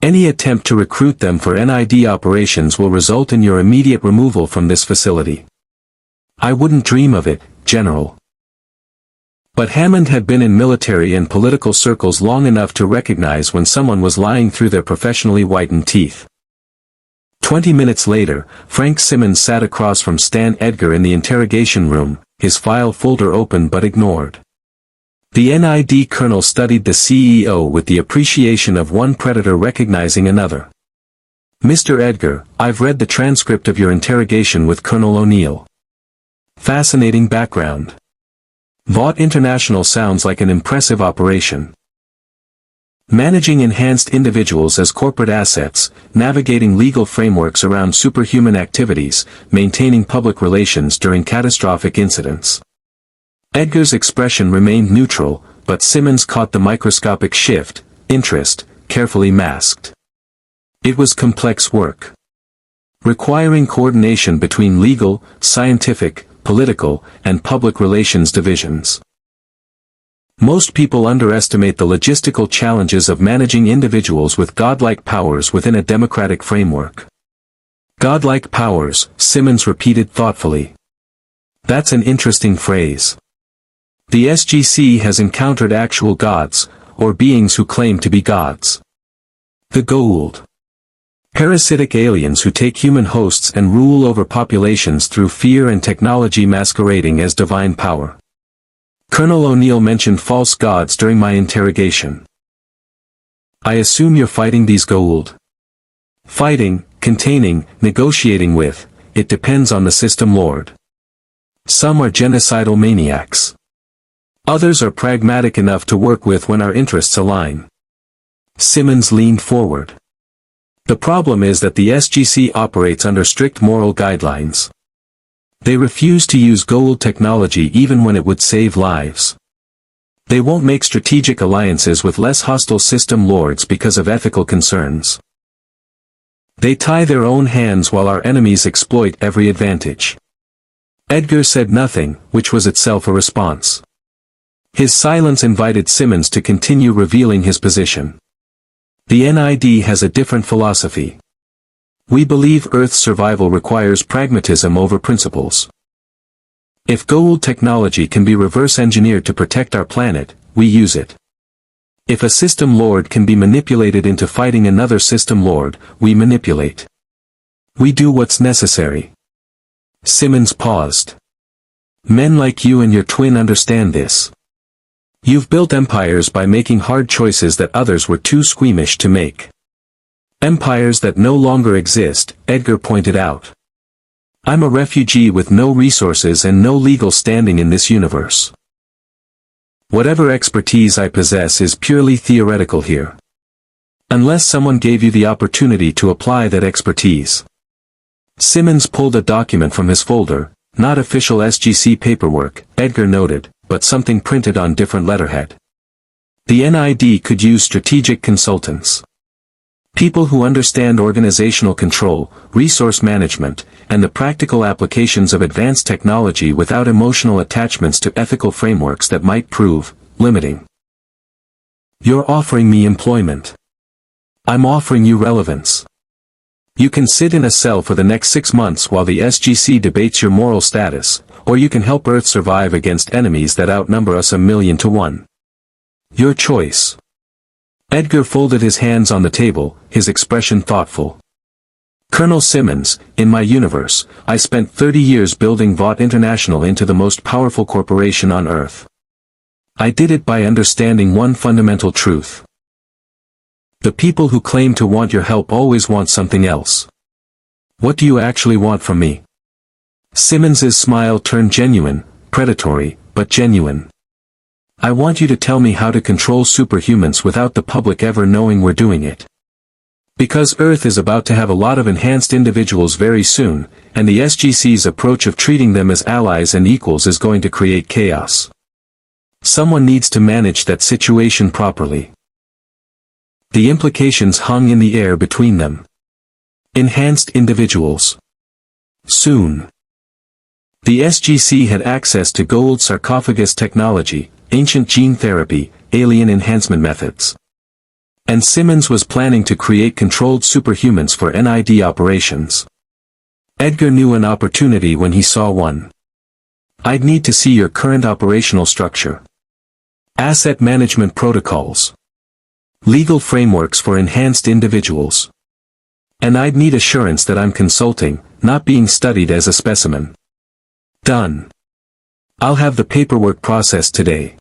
Any attempt to recruit them for NID operations will result in your immediate removal from this facility." "I wouldn't dream of it, General." But Hammond had been in military and political circles long enough to recognize when someone was lying through their professionally whitened teeth. 20 minutes later, Frank Simmons sat across from Stan Edgar in the interrogation room, his file folder open but ignored. The NID colonel studied the CEO with the appreciation of one predator recognizing another. "Mr. Edgar, I've read the transcript of your interrogation with Colonel O'Neill. Fascinating background. Vought International sounds like an impressive operation. Managing enhanced individuals as corporate assets, navigating legal frameworks around superhuman activities, maintaining public relations during catastrophic incidents." Edgar's expression remained neutral, but Simmons caught the microscopic shift, interest, carefully masked. It was complex work, requiring coordination between legal, scientific, political, and public relations divisions. Most people underestimate the logistical challenges of managing individuals with godlike powers within a democratic framework. "Godlike powers," Simmons repeated thoughtfully. "That's an interesting phrase. The SGC has encountered actual gods, or beings who claim to be gods. The Goa'uld. Parasitic aliens who take human hosts and rule over populations through fear and technology masquerading as divine power. Colonel O'Neill mentioned false gods during my interrogation. I assume you're fighting these Goa'uld?" "Fighting, containing, negotiating with, it depends on the system lord. Some are genocidal maniacs. Others are pragmatic enough to work with when our interests align." Simmons leaned forward. "The problem is that the SGC operates under strict moral guidelines. They refuse to use Goa'uld technology even when it would save lives. They won't make strategic alliances with less hostile system lords because of ethical concerns. They tie their own hands while our enemies exploit every advantage." Edgar said nothing, which was itself a response. His silence invited Simmons to continue revealing his position. "The NID has a different philosophy. We believe Earth's survival requires pragmatism over principles. If Goa'uld technology can be reverse-engineered to protect our planet, we use it. If a system lord can be manipulated into fighting another system lord, we manipulate. We do what's necessary." Simmons paused. "Men like you and your twin understand this. You've built empires by making hard choices that others were too squeamish to make. Empires that no longer exist," Edgar pointed out. I'm a refugee with no resources and no legal standing in this universe. Whatever expertise I possess is purely theoretical here. Unless someone gave you the opportunity to apply that expertise. Simmons pulled a document from his folder, not official SGC paperwork, Edgar noted, but something printed on different letterhead. The NID could use strategic consultants. People who understand organizational control, resource management, and the practical applications of advanced technology without emotional attachments to ethical frameworks that might prove limiting. You're offering me employment. I'm offering you relevance. You can sit in a cell for the next 6 months while the SGC debates your moral status, or you can help Earth survive against enemies that outnumber us 1,000,000 to 1. Your choice. Edgar folded his hands on the table, his expression thoughtful. Colonel Simmons, in my universe, I spent 30 years building Vought International into the most powerful corporation on Earth. I did it by understanding one fundamental truth. The people who claim to want your help always want something else. What do you actually want from me? Simmons's smile turned genuine, predatory, but genuine. I want you to tell me how to control superhumans without the public ever knowing we're doing it. Because Earth is about to have a lot of enhanced individuals very soon, and the SGC's approach of treating them as allies and equals is going to create chaos. Someone needs to manage that situation properly. The implications hung in the air between them. Enhanced individuals. Soon. The SGC had access to gold sarcophagus technology, ancient gene therapy, alien enhancement methods. And Simmons was planning to create controlled superhumans for NID operations. Edgar knew an opportunity when he saw one. I'd need to see your current operational structure. Asset management protocols. Legal frameworks for enhanced individuals. And I'd need assurance that I'm consulting, not being studied as a specimen. Done. I'll have the paperwork processed today.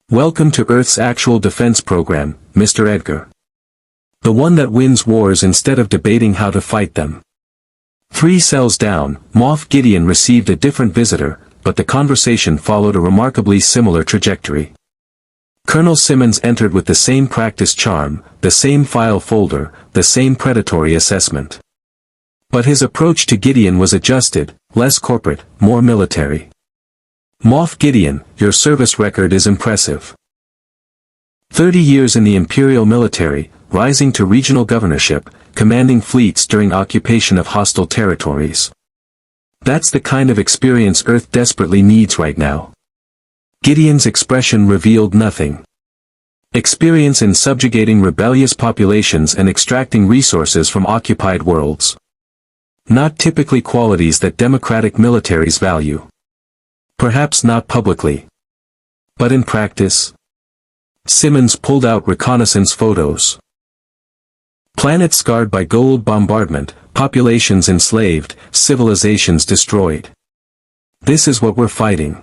Welcome to Earth's actual defense program, Mr. Edgar. The one that wins wars instead of debating how to fight them. 3 cells down, Moff Gideon received a different visitor, but the conversation followed a remarkably similar trajectory. Colonel Simmons entered with the same practice charm, the same file folder, the same predatory assessment. But his approach to Gideon was adjusted, less corporate, more military. Moff Gideon, your service record is impressive. 30 years in the Imperial military, rising to regional governorship, commanding fleets during occupation of hostile territories. That's the kind of experience Earth desperately needs right now. Gideon's expression revealed nothing. Experience in subjugating rebellious populations and extracting resources from occupied worlds. Not typically qualities that democratic militaries value. Perhaps not publicly. But in practice. Simmons pulled out reconnaissance photos. Planets scarred by gold bombardment, populations enslaved, civilizations destroyed. This is what we're fighting.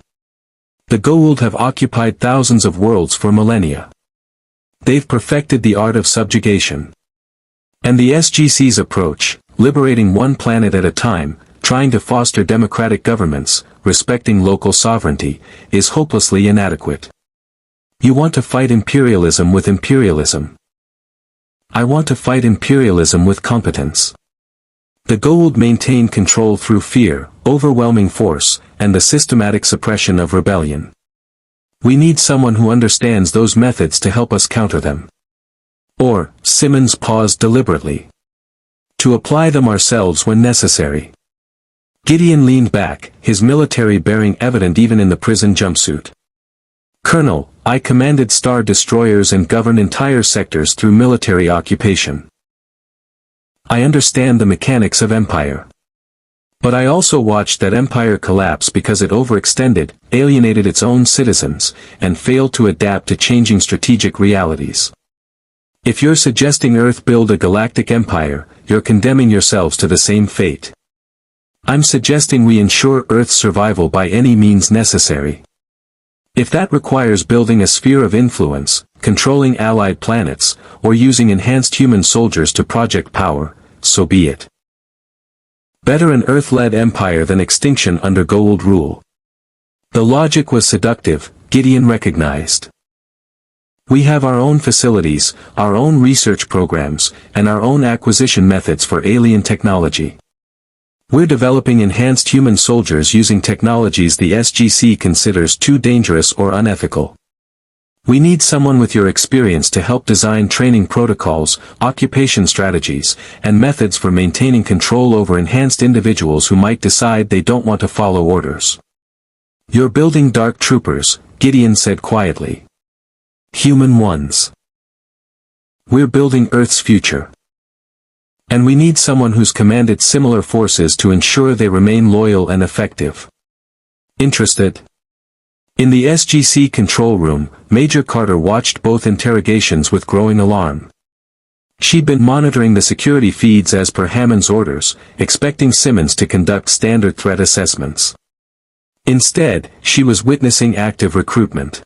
The Goa'uld have occupied thousands of worlds for millennia. They've perfected the art of subjugation. And the SGC's approach, liberating one planet at a time, trying to foster democratic governments, respecting local sovereignty, is hopelessly inadequate. You want to fight imperialism with imperialism. I want to fight imperialism with competence. The Goa'uld maintain control through fear, overwhelming force, and the systematic suppression of rebellion. We need someone who understands those methods to help us counter them. Or, Simmons paused deliberately. To apply them ourselves when necessary. Gideon leaned back, his military bearing evident even in the prison jumpsuit. Colonel, I commanded star destroyers and governed entire sectors through military occupation. I understand the mechanics of empire. But I also watched that empire collapse because it overextended, alienated its own citizens, and failed to adapt to changing strategic realities. If you're suggesting Earth build a galactic empire, you're condemning yourselves to the same fate. I'm suggesting we ensure Earth's survival by any means necessary. If that requires building a sphere of influence, controlling allied planets, or using enhanced human soldiers to project power, so be it. Better an Earth-led empire than extinction under Goa'uld rule. The logic was seductive, Gideon recognized. We have our own facilities, our own research programs, and our own acquisition methods for alien technology. We're developing enhanced human soldiers using technologies the SGC considers too dangerous or unethical. We need someone with your experience to help design training protocols, occupation strategies, and methods for maintaining control over enhanced individuals who might decide they don't want to follow orders. You're building dark troopers, Gideon said quietly. Human ones. We're building Earth's future. And we need someone who's commanded similar forces to ensure they remain loyal and effective. Interested? In the SGC control room, Major Carter watched both interrogations with growing alarm. She'd been monitoring the security feeds as per Hammond's orders, expecting Simmons to conduct standard threat assessments. Instead, she was witnessing active recruitment.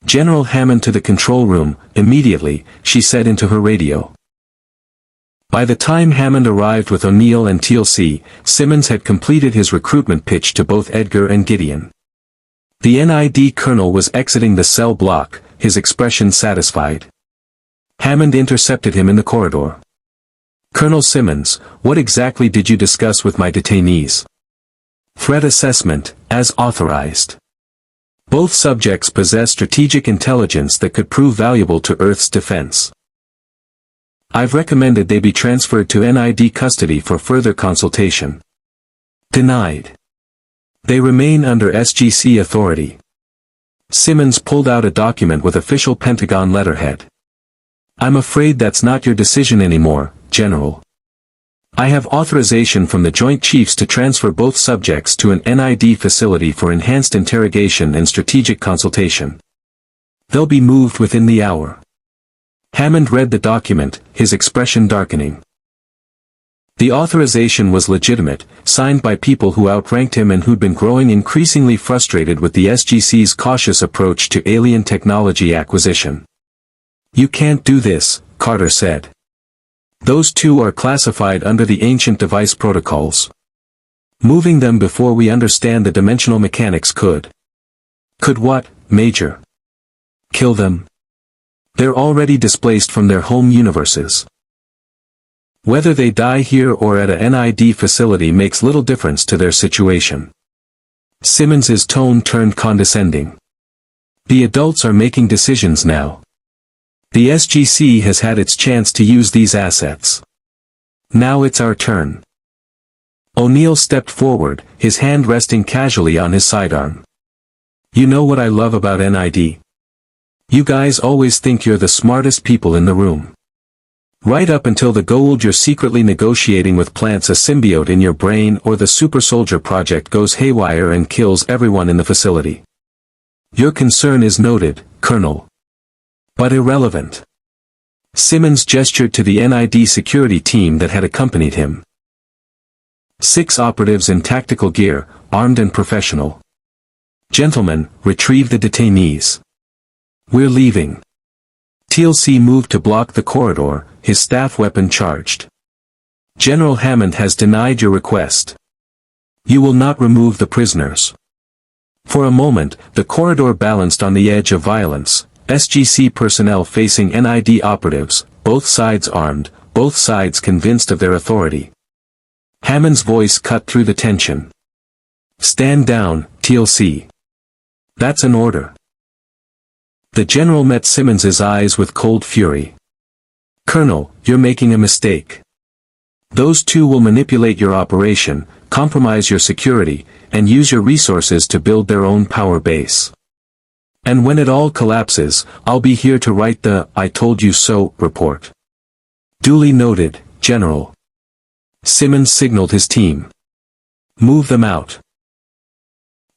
General Hammond to the control room, immediately, she said into her radio. By the time Hammond arrived with O'Neill and TLC, Simmons had completed his recruitment pitch to both Edgar and Gideon. The NID colonel was exiting the cell block, his expression satisfied. Hammond intercepted him in the corridor. Colonel Simmons, what exactly did you discuss with my detainees? Threat assessment, as authorized. Both subjects possess strategic intelligence that could prove valuable to Earth's defense. I've recommended they be transferred to NID custody for further consultation. Denied. They remain under SGC authority. Simmons pulled out a document with official Pentagon letterhead. I'm afraid that's not your decision anymore, General. I have authorization from the Joint Chiefs to transfer both subjects to an NID facility for enhanced interrogation and strategic consultation. They'll be moved within the hour. Hammond read the document, his expression darkening. The authorization was legitimate, signed by people who outranked him and who'd been growing increasingly frustrated with the SGC's cautious approach to alien technology acquisition. You can't do this, Carter said. Those two are classified under the ancient device protocols. Moving them before we understand the dimensional mechanics could. Could what, Major? Kill them? They're already displaced from their home universes. Whether they die here or at a NID facility makes little difference to their situation. Simmons's tone turned condescending. The adults are making decisions now. The SGC has had its chance to use these assets. Now it's our turn. O'Neill stepped forward, his hand resting casually on his sidearm. You know what I love about NID? You guys always think you're the smartest people in the room. Right up until the Goa'uld you're secretly negotiating with plants a symbiote in your brain or the super soldier project goes haywire and kills everyone in the facility. Your concern is noted, Colonel. But irrelevant. Simmons gestured to the NID security team that had accompanied him. 6 operatives in tactical gear, armed and professional. Gentlemen, retrieve the detainees. We're leaving. TLC moved to block the corridor, his staff weapon charged. General Hammond has denied your request. You will not remove the prisoners. For a moment, the corridor balanced on the edge of violence, SGC personnel facing NID operatives, both sides armed, both sides convinced of their authority. Hammond's voice cut through the tension. Stand down, TLC. That's an order. The general met Simmons's eyes with cold fury. Colonel, you're making a mistake. Those two will manipulate your operation, compromise your security, and use your resources to build their own power base. And when it all collapses, I'll be here to write the "I told you so" report. Duly noted, General. Simmons signaled his team. Move them out.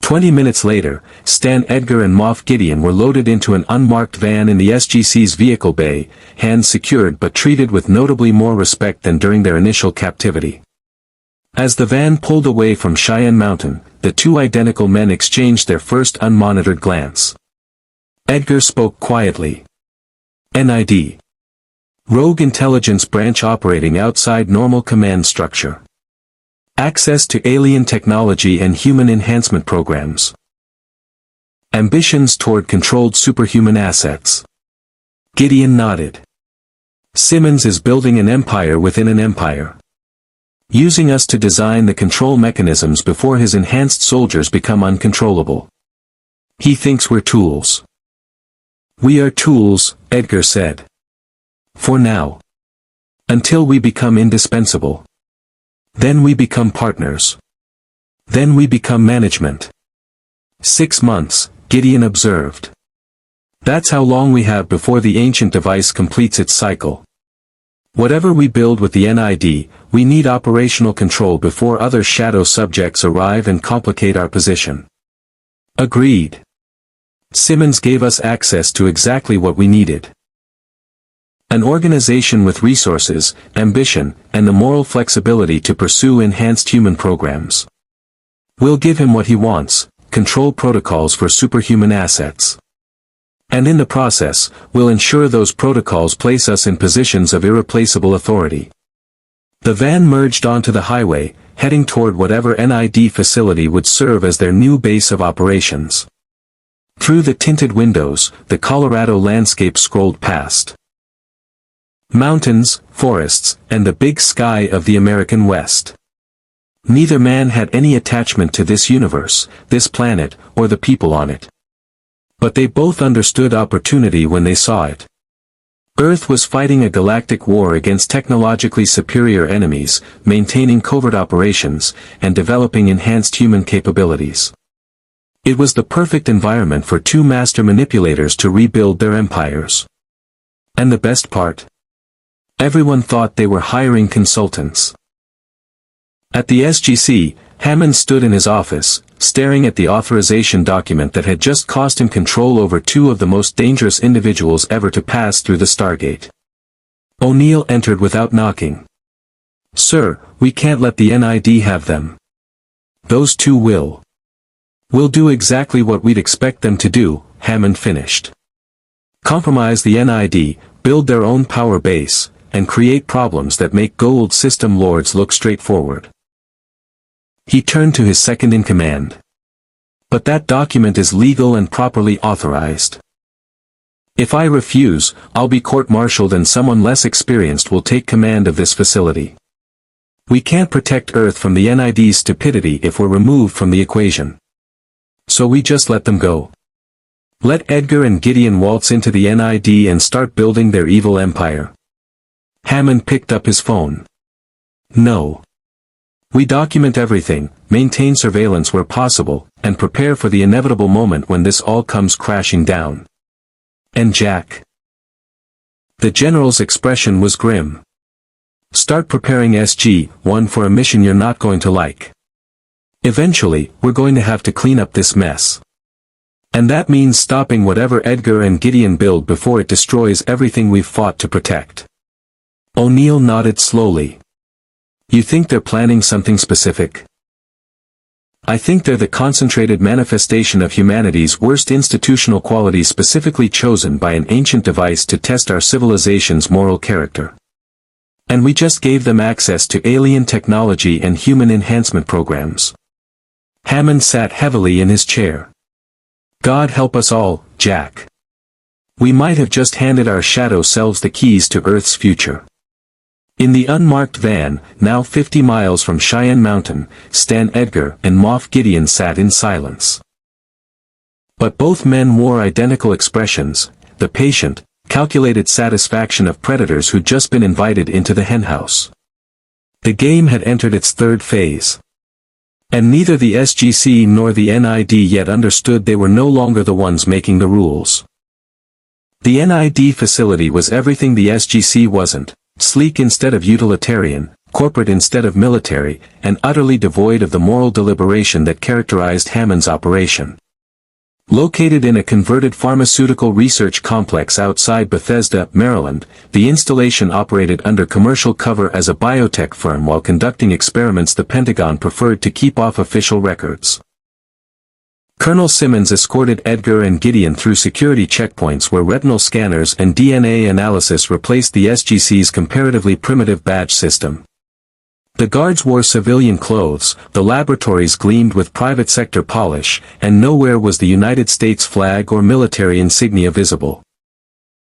20 minutes later, Stan Edgar and Moff Gideon were loaded into an unmarked van in the SGC's vehicle bay, hands secured but treated with notably more respect than during their initial captivity. As the van pulled away from Cheyenne Mountain, the two identical men exchanged their first unmonitored glance. Edgar spoke quietly. NID. Rogue Intelligence Branch operating outside normal command structure. Access to alien technology and human enhancement programs. Ambitions toward controlled superhuman assets. Gideon nodded. Simmons is building an empire within an empire. Using us to design the control mechanisms before his enhanced soldiers become uncontrollable. He thinks we're tools. We are tools, Edgar said. For now. Until we become indispensable. Then we become partners. Then we become management. 6 months, Gideon observed. That's how long we have before the ancient device completes its cycle. Whatever we build with the NID, we need operational control before other shadow subjects arrive and complicate our position. Agreed. Simmons gave us access to exactly what we needed. An organization with resources, ambition, and the moral flexibility to pursue enhanced human programs. We'll give him what he wants, control protocols for superhuman assets. And in the process, we'll ensure those protocols place us in positions of irreplaceable authority. The van merged onto the highway, heading toward whatever NID facility would serve as their new base of operations. Through the tinted windows, the Colorado landscape scrolled past. Mountains, forests, and the big sky of the American West. Neither man had any attachment to this universe, this planet, or the people on it. But they both understood opportunity when they saw it. Earth was fighting a galactic war against technologically superior enemies, maintaining covert operations, and developing enhanced human capabilities. It was the perfect environment for two master manipulators to rebuild their empires. And the best part? Everyone thought they were hiring consultants. At the SGC, Hammond stood in his office, staring at the authorization document that had just cost him control over two of the most dangerous individuals ever to pass through the Stargate. O'Neill entered without knocking. "Sir, we can't let the NID have them. Those two will. We'll do exactly what we'd expect them to do," Hammond finished. "Compromise the NID, build their own power base, and create problems that make Gold System lords look straightforward." He turned to his second-in-command. "But that document is legal and properly authorized. If I refuse, I'll be court-martialed and someone less experienced will take command of this facility. We can't protect Earth from the NID's stupidity if we're removed from the equation. So we just let them go. Let Edgar and Gideon waltz into the NID and start building their evil empire." Hammond picked up his phone. "No. We document everything, maintain surveillance where possible, and prepare for the inevitable moment when this all comes crashing down. And Jack?" The general's expression was grim. "Start preparing SG-1 for a mission you're not going to like. Eventually, we're going to have to clean up this mess. And that means stopping whatever Edgar and Gideon build before it destroys everything we've fought to protect." O'Neill nodded slowly. "You think they're planning something specific?" "I think they're the concentrated manifestation of humanity's worst institutional qualities specifically chosen by an ancient device to test our civilization's moral character. And we just gave them access to alien technology and human enhancement programs." Hammond sat heavily in his chair. "God help us all, Jack. We might have just handed our shadow selves the keys to Earth's future." In the unmarked van, now 50 miles from Cheyenne Mountain, Stan Edgar and Moff Gideon sat in silence. But both men wore identical expressions, the patient, calculated satisfaction of predators who'd just been invited into the henhouse. The game had entered its third phase. And neither the SGC nor the NID yet understood they were no longer the ones making the rules. The NID facility was everything the SGC wasn't. Sleek instead of utilitarian, corporate instead of military, and utterly devoid of the moral deliberation that characterized Hammond's operation. Located in a converted pharmaceutical research complex outside Bethesda, Maryland, the installation operated under commercial cover as a biotech firm while conducting experiments the Pentagon preferred to keep off official records. Colonel Simmons escorted Edgar and Gideon through security checkpoints where retinal scanners and DNA analysis replaced the SGC's comparatively primitive badge system. The guards wore civilian clothes, the laboratories gleamed with private sector polish, and nowhere was the United States flag or military insignia visible.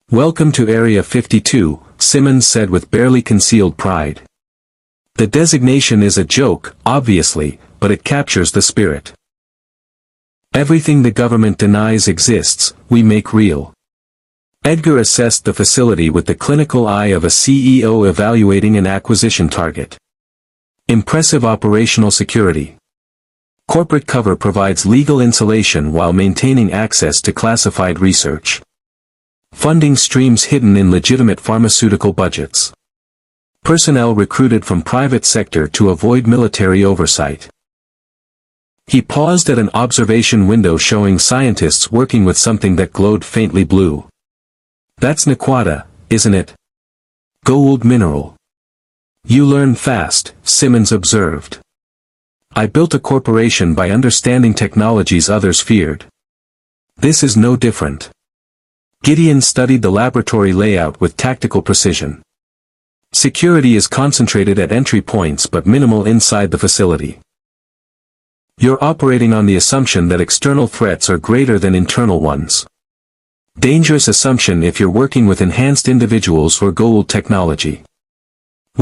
"Welcome to Area 52, Simmons said with barely concealed pride. "The designation is a joke, obviously, but it captures the spirit. Everything the government denies exists, we make real." Edgar assessed the facility with the clinical eye of a CEO evaluating an acquisition target. Impressive operational security. Corporate cover provides legal insulation while maintaining access to classified research. Funding streams hidden in legitimate pharmaceutical budgets. Personnel recruited from private sector to avoid military oversight. He paused at an observation window showing scientists working with something that glowed faintly blue. "That's Naquata, isn't it? Gold mineral." "You learn fast," Simmons observed. "I built a corporation by understanding technologies others feared. This is no different." Gideon studied the laboratory layout with tactical precision. Security is concentrated at entry points but minimal inside the facility. You're operating on the assumption that external threats are greater than internal ones. Dangerous assumption if you're working with enhanced individuals or gold technology.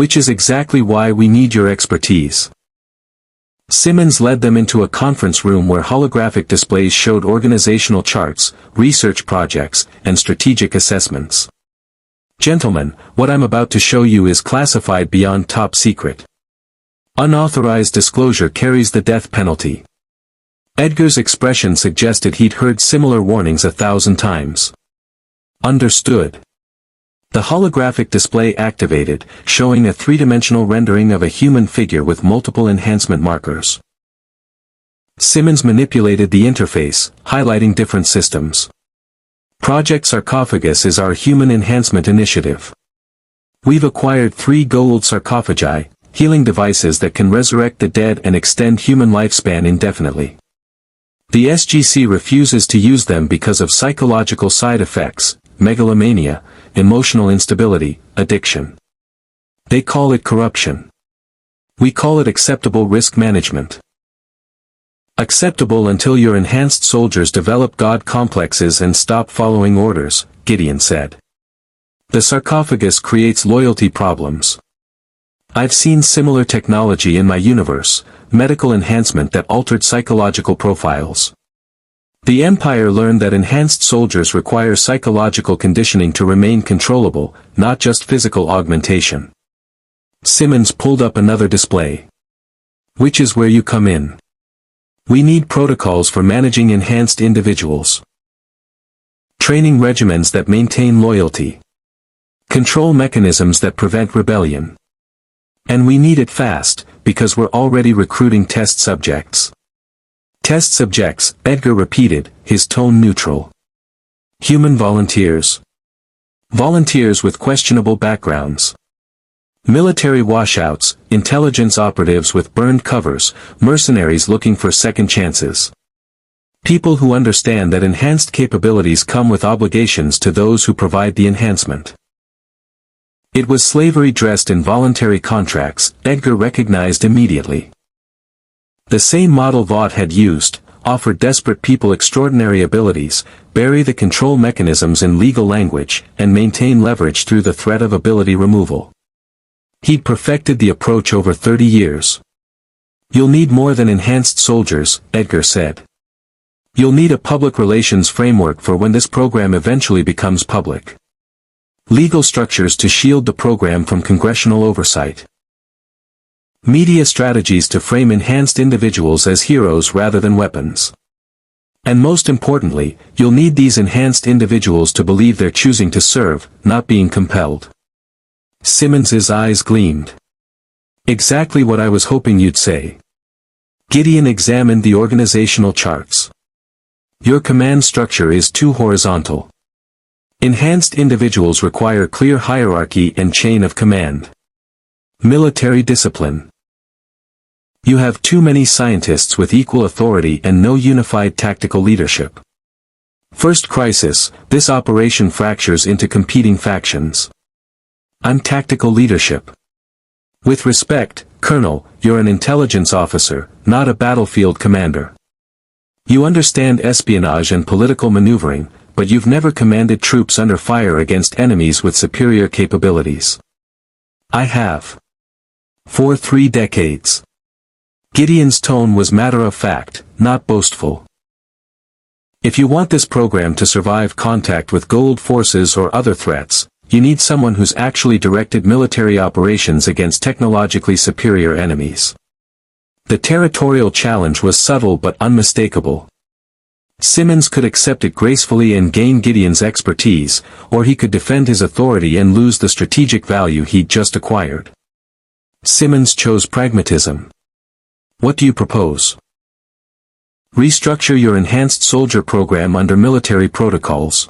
Which is exactly why we need your expertise. Simmons led them into a conference room where holographic displays showed organizational charts, research projects, and strategic assessments. "Gentlemen, what I'm about to show you is classified beyond top secret. Unauthorized disclosure carries the death penalty." Edgar's expression suggested he'd heard similar warnings 1,000 times. "Understood." The holographic display activated, showing a three-dimensional rendering of a human figure with multiple enhancement markers. Simmons manipulated the interface, highlighting different systems. "Project Sarcophagus is our human enhancement initiative. We've acquired 3 gold sarcophagi, healing devices that can resurrect the dead and extend human lifespan indefinitely. The SGC refuses to use them because of psychological side effects, megalomania, emotional instability, addiction. They call it corruption. We call it acceptable risk management." "Acceptable until your enhanced soldiers develop god complexes and stop following orders," Gideon said. "The sarcophagus creates loyalty problems. I've seen similar technology in my universe, medical enhancement that altered psychological profiles. The Empire learned that enhanced soldiers require psychological conditioning to remain controllable, not just physical augmentation." Simmons pulled up another display. "Which is where you come in. We need protocols for managing enhanced individuals. Training regimens that maintain loyalty. Control mechanisms that prevent rebellion. And we need it fast, because we're already recruiting test subjects." "Test subjects," Edgar repeated, his tone neutral. "Human volunteers. Volunteers with questionable backgrounds. Military washouts, intelligence operatives with burned covers, mercenaries looking for second chances. People who understand that enhanced capabilities come with obligations to those who provide the enhancement." It was slavery dressed in voluntary contracts, Edgar recognized immediately. The same model Vought had used, offer desperate people extraordinary abilities, bury the control mechanisms in legal language, and maintain leverage through the threat of ability removal. He'd perfected the approach over 30 years. "You'll need more than enhanced soldiers," Edgar said. "You'll need a public relations framework for when this program eventually becomes public. Legal structures to shield the program from congressional oversight. Media strategies to frame enhanced individuals as heroes rather than weapons. And most importantly, you'll need these enhanced individuals to believe they're choosing to serve, not being compelled." Simmons's eyes gleamed. "Exactly what I was hoping you'd say." Gideon examined the organizational charts. "Your command structure is too horizontal. Enhanced individuals require clear hierarchy and chain of command. Military discipline. You have too many scientists with equal authority and no unified tactical leadership. First crisis, this operation fractures into competing factions. I'm tactical leadership. With respect, Colonel, you're an intelligence officer, not a battlefield commander. You understand espionage and political maneuvering, but you've never commanded troops under fire against enemies with superior capabilities. I have. For 3 decades. Gideon's tone was matter-of-fact, not boastful. If you want this program to survive contact with Gold forces or other threats, you need someone who's actually directed military operations against technologically superior enemies. The territorial challenge was subtle but unmistakable. Simmons could accept it gracefully and gain Gideon's expertise, or he could defend his authority and lose the strategic value he'd just acquired. Simmons chose pragmatism. What do you propose? Restructure your enhanced soldier program under military protocols.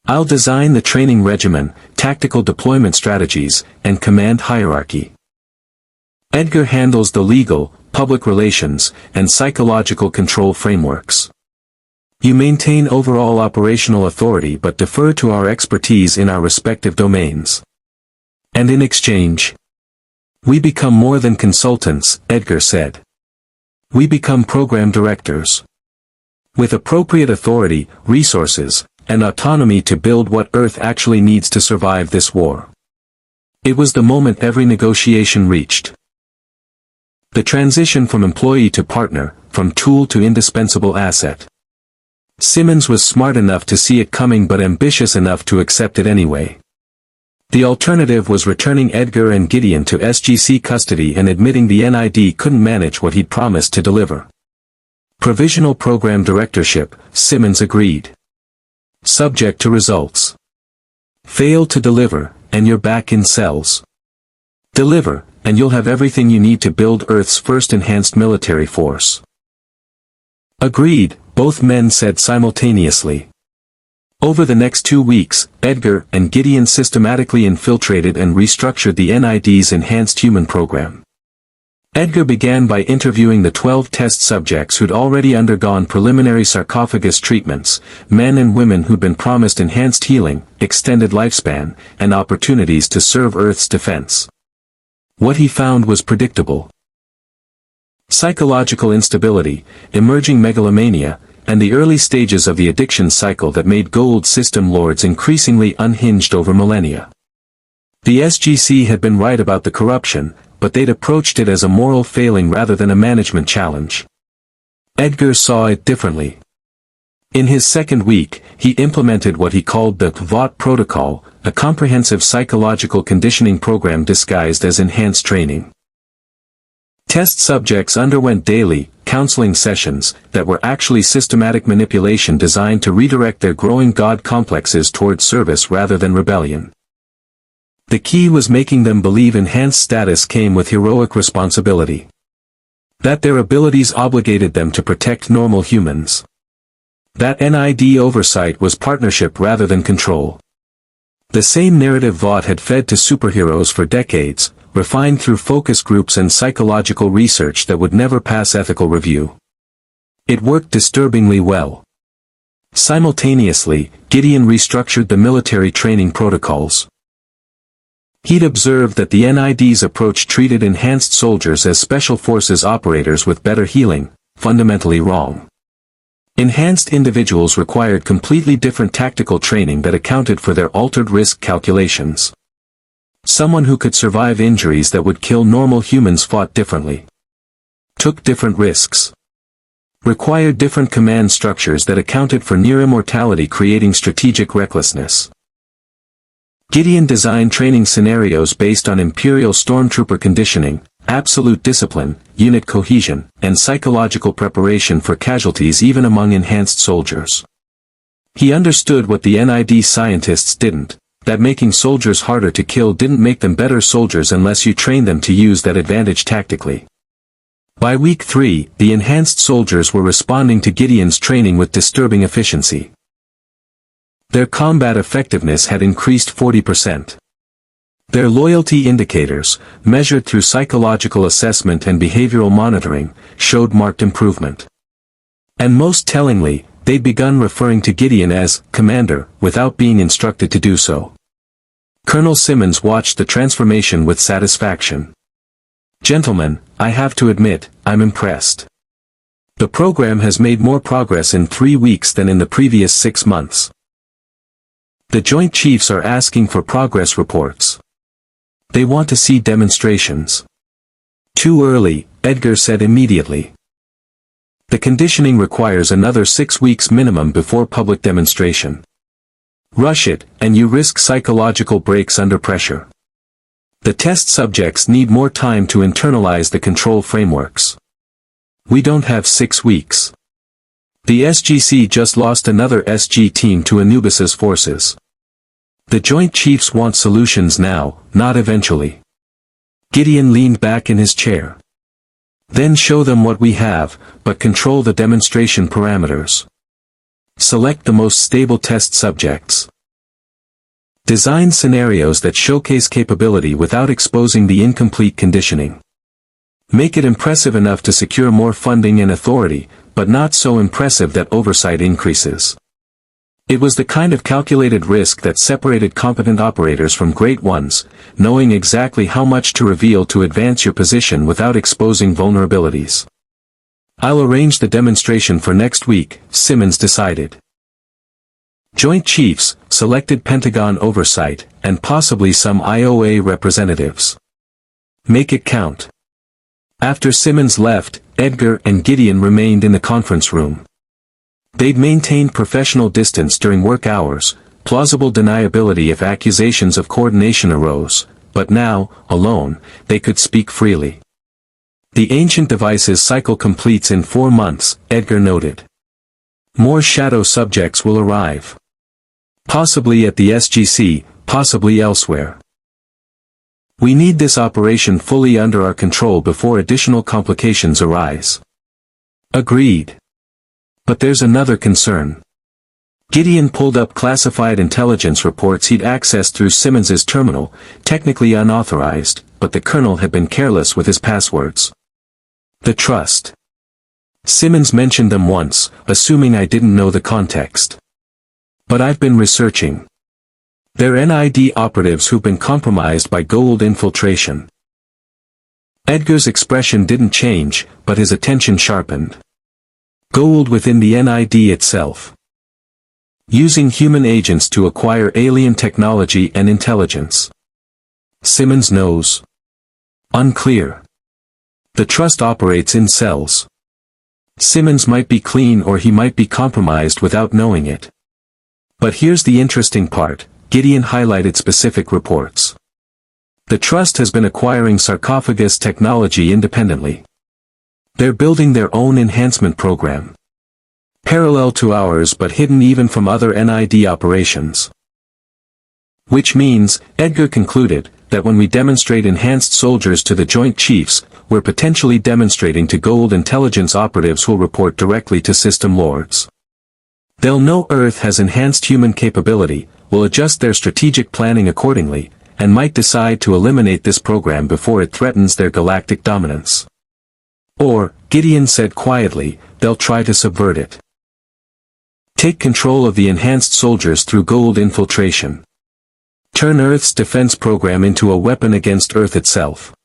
I'll design the training regimen, tactical deployment strategies, and command hierarchy. Edgar handles the legal, public relations, and psychological control frameworks. You maintain overall operational authority but defer to our expertise in our respective domains. And in exchange, we become more than consultants, Edgar said. We become program directors. With appropriate authority, resources, and autonomy to build what Earth actually needs to survive this war. It was the moment every negotiation reached. The transition from employee to partner, from tool to indispensable asset. Simmons was smart enough to see it coming but ambitious enough to accept it anyway. The alternative was returning Edgar and Gideon to SGC custody and admitting the NID couldn't manage what he'd promised to deliver. Provisional program directorship, Simmons agreed. Subject to results. Fail to deliver, and you're back in cells. Deliver, and you'll have everything you need to build Earth's first enhanced military force. Agreed, both men said simultaneously. Over the next 2 weeks, Edgar and Gideon systematically infiltrated and restructured the NID's enhanced human program. Edgar began by interviewing the 12 test subjects who'd already undergone preliminary sarcophagus treatments, men and women who'd been promised enhanced healing, extended lifespan, and opportunities to serve Earth's defense. What he found was predictable. Psychological instability, emerging megalomania, and the early stages of the addiction cycle that made Gold system lords increasingly unhinged over millennia. The SGC had been right about the corruption, but they'd approached it as a moral failing rather than a management challenge. Edgar saw it differently. In his second week, he implemented what he called the Vought protocol, a comprehensive psychological conditioning program disguised as enhanced training. Test subjects underwent daily, counseling sessions that were actually systematic manipulation designed to redirect their growing god complexes toward service rather than rebellion. The key was making them believe enhanced status came with heroic responsibility. That their abilities obligated them to protect normal humans. That NID oversight was partnership rather than control. The same narrative Vought had fed to superheroes for decades, refined through focus groups and psychological research that would never pass ethical review. It worked disturbingly well. Simultaneously, Gideon restructured the military training protocols. He'd observed that the NID's approach treated enhanced soldiers as special forces operators with better healing, fundamentally wrong. Enhanced individuals required completely different tactical training that accounted for their altered risk calculations. Someone who could survive injuries that would kill normal humans fought differently. Took different risks. Required different command structures that accounted for near immortality, creating strategic recklessness. Gideon designed training scenarios based on Imperial stormtrooper conditioning, absolute discipline, unit cohesion, and psychological preparation for casualties even among enhanced soldiers. He understood what the NID scientists didn't, that making soldiers harder to kill didn't make them better soldiers unless you trained them to use that advantage tactically. By week 3, the enhanced soldiers were responding to Gideon's training with disturbing efficiency. Their combat effectiveness had increased 40%. Their loyalty indicators, measured through psychological assessment and behavioral monitoring, showed marked improvement. And most tellingly, they'd begun referring to Gideon as "Commander" without being instructed to do so. Colonel Simmons watched the transformation with satisfaction. Gentlemen, I have to admit, I'm impressed. The program has made more progress in 3 weeks than in the previous 6 months. The Joint Chiefs are asking for progress reports. They want to see demonstrations. Too early, Edgar said immediately. The conditioning requires another 6 weeks minimum before public demonstration. Rush it, and you risk psychological breaks under pressure. The test subjects need more time to internalize the control frameworks. We don't have 6 weeks. The SGC just lost another SG team to Anubis's forces. The Joint Chiefs want solutions now, not eventually. Gideon leaned back in his chair. Then show them what we have, but control the demonstration parameters. Select the most stable test subjects. Design scenarios that showcase capability without exposing the incomplete conditioning. Make it impressive enough to secure more funding and authority, but not so impressive that oversight increases. It was the kind of calculated risk that separated competent operators from great ones, knowing exactly how much to reveal to advance your position without exposing vulnerabilities. I'll arrange the demonstration for next week, Simmons decided. Joint Chiefs, selected Pentagon oversight, and possibly some IOA representatives. Make it count. After Simmons left, Edgar and Gideon remained in the conference room. They'd maintained professional distance during work hours, plausible deniability if accusations of coordination arose, but now, alone, they could speak freely. The ancient device's cycle completes in 4 months, Edgar noted. More shadow subjects will arrive. Possibly at the SGC, possibly elsewhere. We need this operation fully under our control before additional complications arise. Agreed. But there's another concern. Gideon pulled up classified intelligence reports he'd accessed through Simmons's terminal, technically unauthorized, but the colonel had been careless with his passwords. The trust. Simmons mentioned them once, assuming I didn't know the context. But I've been researching. They're NID operatives who've been compromised by gold infiltration. Edgar's expression didn't change, but his attention sharpened. Gold within the NID itself. Using human agents to acquire alien technology and intelligence. Simmons knows. Unclear. The trust operates in cells. Simmons might be clean or he might be compromised without knowing it. But here's the interesting part, Gideon highlighted specific reports. The trust has been acquiring sarcophagus technology independently. They're building their own enhancement program. Parallel to ours but hidden even from other NID operations. Which means, Edgar concluded, that when we demonstrate enhanced soldiers to the Joint Chiefs, we're potentially demonstrating to gold intelligence operatives who'll report directly to system lords. They'll know Earth has enhanced human capability, will adjust their strategic planning accordingly, and might decide to eliminate this program before it threatens their galactic dominance. Or, Gideon said quietly, they'll try to subvert it. Take control of the enhanced soldiers through gold infiltration. Turn Earth's defense program into a weapon against Earth itself.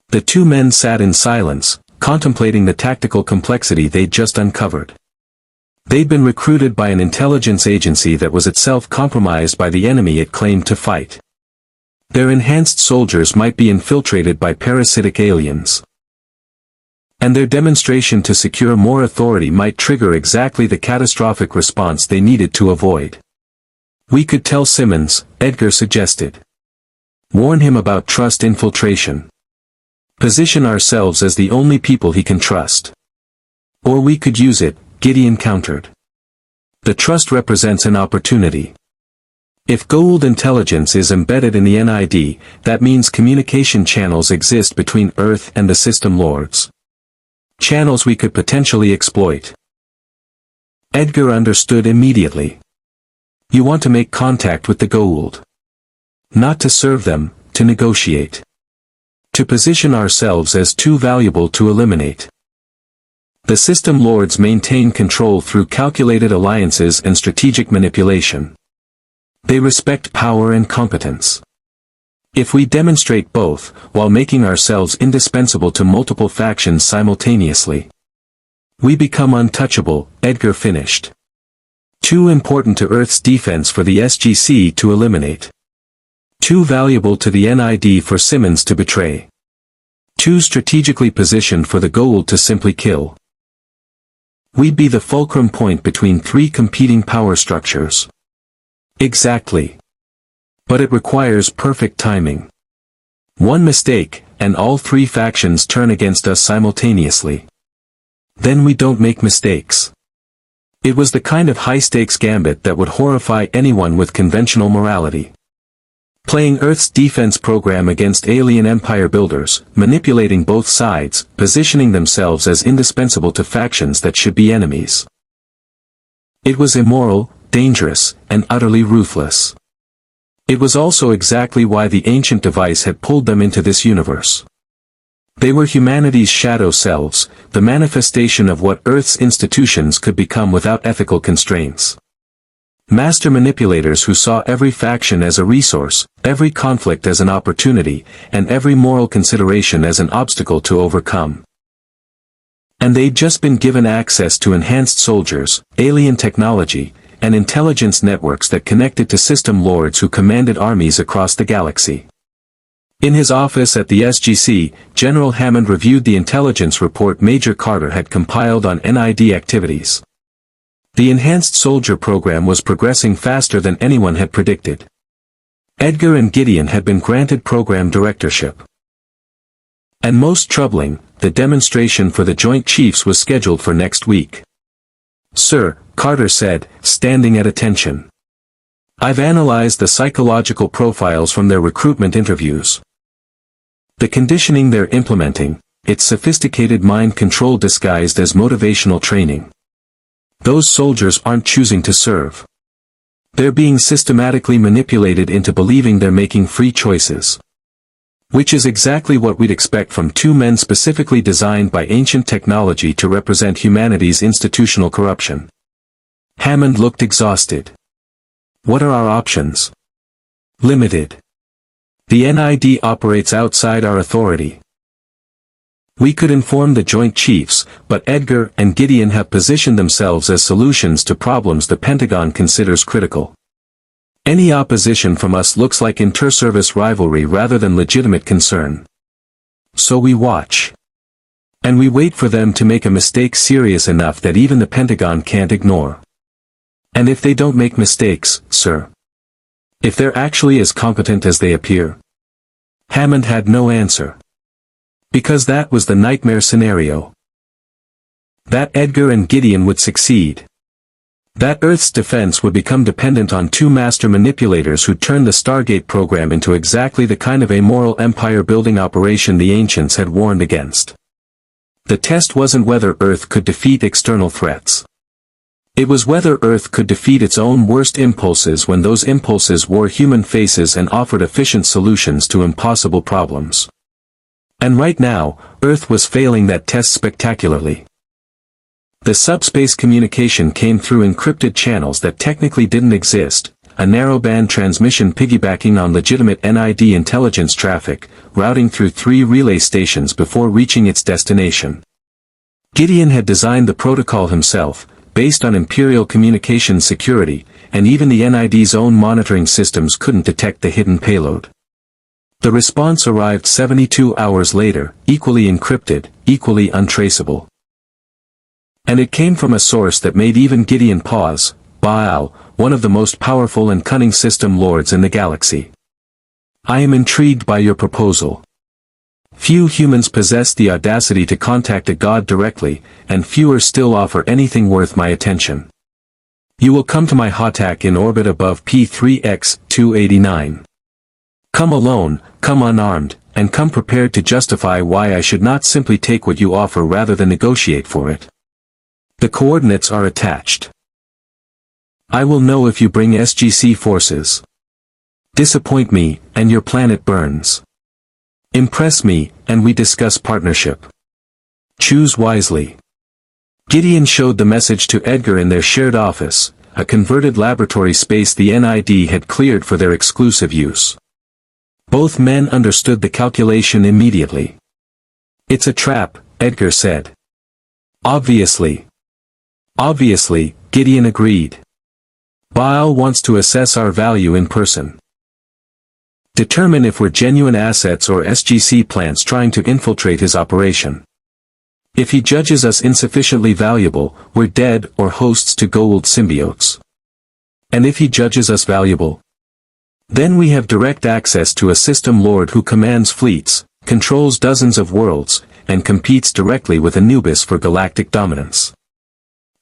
The 2 men sat in silence, contemplating the tactical complexity they'd just uncovered. They'd been recruited by an intelligence agency that was itself compromised by the enemy it claimed to fight. Their enhanced soldiers might be infiltrated by parasitic aliens. And their demonstration to secure more authority might trigger exactly the catastrophic response they needed to avoid. We could tell Simmons, Edgar suggested. Warn him about trust infiltration. Position ourselves as the only people he can trust. Or we could use it, Gideon countered. The trust represents an opportunity. If gold intelligence is embedded in the NID, that means communication channels exist between Earth and the system lords. Channels we could potentially exploit. Edgar understood immediately. You want to make contact with the gold. Not to serve them, to negotiate. To position ourselves as too valuable to eliminate. The system lords maintain control through calculated alliances and strategic manipulation. They respect power and competence. If we demonstrate both, while making ourselves indispensable to multiple factions simultaneously, we become untouchable, Edgar finished. Too important to Earth's defense for the SGC to eliminate. Too valuable to the NID for Simmons to betray. Too strategically positioned for the Goa'uld to simply kill. We'd be the fulcrum point between three competing power structures. Exactly. But it requires perfect timing. One mistake, and all three factions turn against us simultaneously. Then we don't make mistakes. It was the kind of high-stakes gambit that would horrify anyone with conventional morality. Playing Earth's defense program against alien empire builders, manipulating both sides, positioning themselves as indispensable to factions that should be enemies. It was immoral, dangerous, and utterly ruthless. It was also exactly why the ancient device had pulled them into this universe. They were humanity's shadow selves, the manifestation of what Earth's institutions could become without ethical constraints. Master manipulators who saw every faction as a resource, every conflict as an opportunity, and every moral consideration as an obstacle to overcome. And they'd just been given access to enhanced soldiers, alien technology, and intelligence networks that connected to system lords who commanded armies across the galaxy. In his office at the SGC, General Hammond reviewed the intelligence report Major Carter had compiled on NID activities. The enhanced soldier program was progressing faster than anyone had predicted. Edgar and Gideon had been granted program directorship. And most troubling, the demonstration for the Joint Chiefs was scheduled for next week. "Sir," Carter said, standing at attention. "I've analyzed the psychological profiles from their recruitment interviews. The conditioning they're implementing, it's sophisticated mind control disguised as motivational training. Those soldiers aren't choosing to serve. They're being systematically manipulated into believing they're making free choices. Which is exactly what we'd expect from two men specifically designed by ancient technology to represent humanity's institutional corruption." Hammond looked exhausted. "What are our options?" "Limited. The NID operates outside our authority. We could inform the Joint Chiefs, but Edgar and Gideon have positioned themselves as solutions to problems the Pentagon considers critical. Any opposition from us looks like inter-service rivalry rather than legitimate concern. So we watch. And we wait for them to make a mistake serious enough that even the Pentagon can't ignore. And if they don't make mistakes, sir? If they're actually as competent as they appear?" Hammond had no answer. Because that was the nightmare scenario. That Edgar and Gideon would succeed. That Earth's defense would become dependent on two master manipulators who turned the Stargate program into exactly the kind of amoral empire-building operation the ancients had warned against. The test wasn't whether Earth could defeat external threats. It was whether Earth could defeat its own worst impulses when those impulses wore human faces and offered efficient solutions to impossible problems. And right now, Earth was failing that test spectacularly. The subspace communication came through encrypted channels that technically didn't exist, a narrowband transmission piggybacking on legitimate NID intelligence traffic, routing through 3 relay stations before reaching its destination. Gideon had designed the protocol himself, based on Imperial communications security, and even the NID's own monitoring systems couldn't detect the hidden payload. The response arrived 72 hours later, equally encrypted, equally untraceable. And it came from a source that made even Gideon pause, Baal, one of the most powerful and cunning system lords in the galaxy. "I am intrigued by your proposal. Few humans possess the audacity to contact a god directly, and fewer still offer anything worth my attention. You will come to my Hatak in orbit above P3X-289. Come alone, come unarmed, and come prepared to justify why I should not simply take what you offer rather than negotiate for it. The coordinates are attached. I will know if you bring SGC forces. Disappoint me, and your planet burns. Impress me, and we discuss partnership. Choose wisely." Gideon showed the message to Edgar in their shared office, a converted laboratory space the NID had cleared for their exclusive use. Both men understood the calculation immediately. "It's a trap," Edgar said. "Obviously." "Obviously," Gideon agreed. "Baal wants to assess our value in person. Determine if we're genuine assets or SGC plants trying to infiltrate his operation. If he judges us insufficiently valuable, we're dead or hosts to Goa'uld symbiotes. And if he judges us valuable, then we have direct access to a system lord who commands fleets, controls dozens of worlds, and competes directly with Anubis for galactic dominance.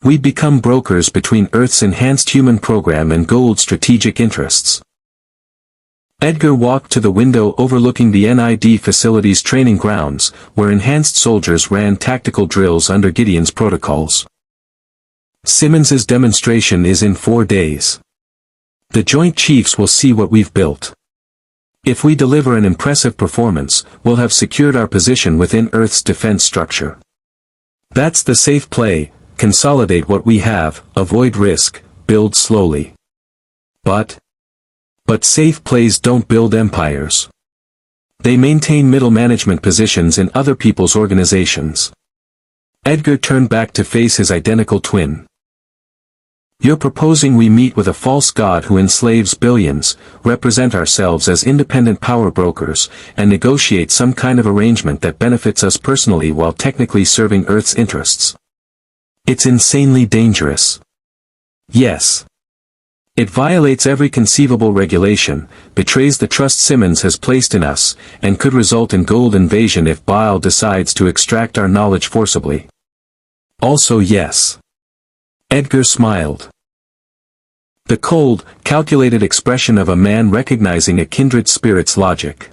We become brokers between Earth's enhanced human program and Goa'uld strategic interests." Edgar walked to the window overlooking the NID facility's training grounds, where enhanced soldiers ran tactical drills under Gideon's protocols. "Simmons's demonstration is in 4 days. The Joint Chiefs will see what we've built. If we deliver an impressive performance, we'll have secured our position within Earth's defense structure. That's the safe play: consolidate what we have, avoid risk, build slowly. But safe plays don't build empires. They maintain middle management positions in other people's organizations." Edgar turned back to face his identical twin. "You're proposing we meet with a false god who enslaves billions, represent ourselves as independent power brokers, and negotiate some kind of arrangement that benefits us personally while technically serving Earth's interests. It's insanely dangerous." "Yes. It violates every conceivable regulation, betrays the trust Simmons has placed in us, and could result in Goa'uld invasion if Baal decides to extract our knowledge forcibly." "Also yes." Edgar smiled. The cold, calculated expression of a man recognizing a kindred spirit's logic.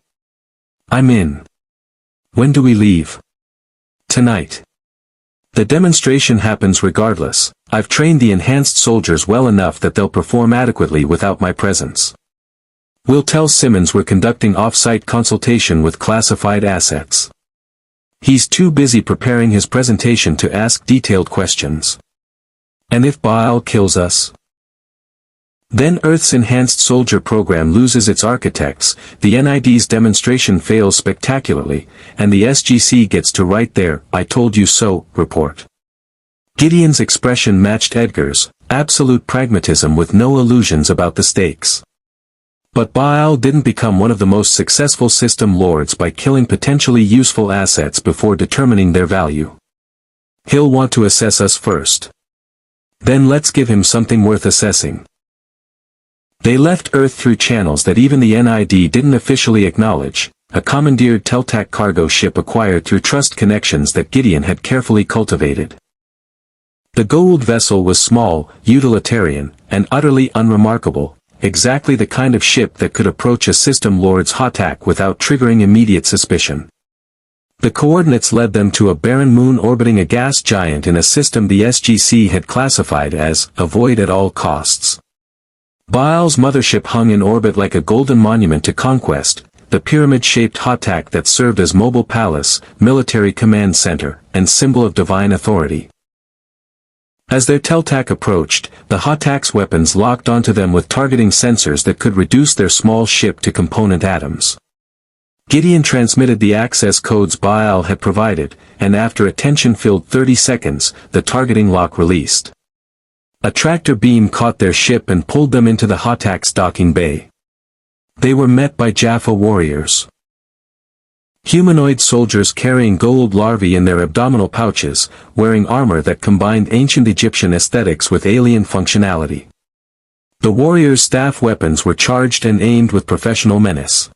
"I'm in. When do we leave?" "Tonight. The demonstration happens regardless. I've trained the enhanced soldiers well enough that they'll perform adequately without my presence. We'll tell Simmons we're conducting off-site consultation with classified assets. He's too busy preparing his presentation to ask detailed questions. And if Baal kills us? Then Earth's enhanced soldier program loses its architects, the NID's demonstration fails spectacularly, and the SGC gets to write their 'I told you so' report." Gideon's expression matched Edgar's, absolute pragmatism with no illusions about the stakes. But Baal didn't become one of the most successful system lords by killing potentially useful assets before determining their value. He'll want to assess us first. Then let's give him something worth assessing. They left Earth through channels that even the NID didn't officially acknowledge, a commandeered Teltac cargo ship acquired through trust connections that Gideon had carefully cultivated. The Goa'uld vessel was small, utilitarian, and utterly unremarkable, exactly the kind of ship that could approach a system lord's Hotak without triggering immediate suspicion. The coordinates led them to a barren moon orbiting a gas giant in a system the SGC had classified as "avoid at all costs." Baal's mothership hung in orbit like a golden monument to conquest, the pyramid-shaped Hotak that served as mobile palace, military command center, and symbol of divine authority. As their Teltac approached, the Hotak's weapons locked onto them with targeting sensors that could reduce their small ship to component atoms. Gideon transmitted the access codes Baal had provided, and after a tension-filled 30 seconds, the targeting lock released. A tractor beam caught their ship and pulled them into the Hotak's docking bay. They were met by Jaffa warriors. Humanoid soldiers carrying Goa'uld larvae in their abdominal pouches, wearing armor that combined ancient Egyptian aesthetics with alien functionality. The warriors' staff weapons were charged and aimed with professional menace.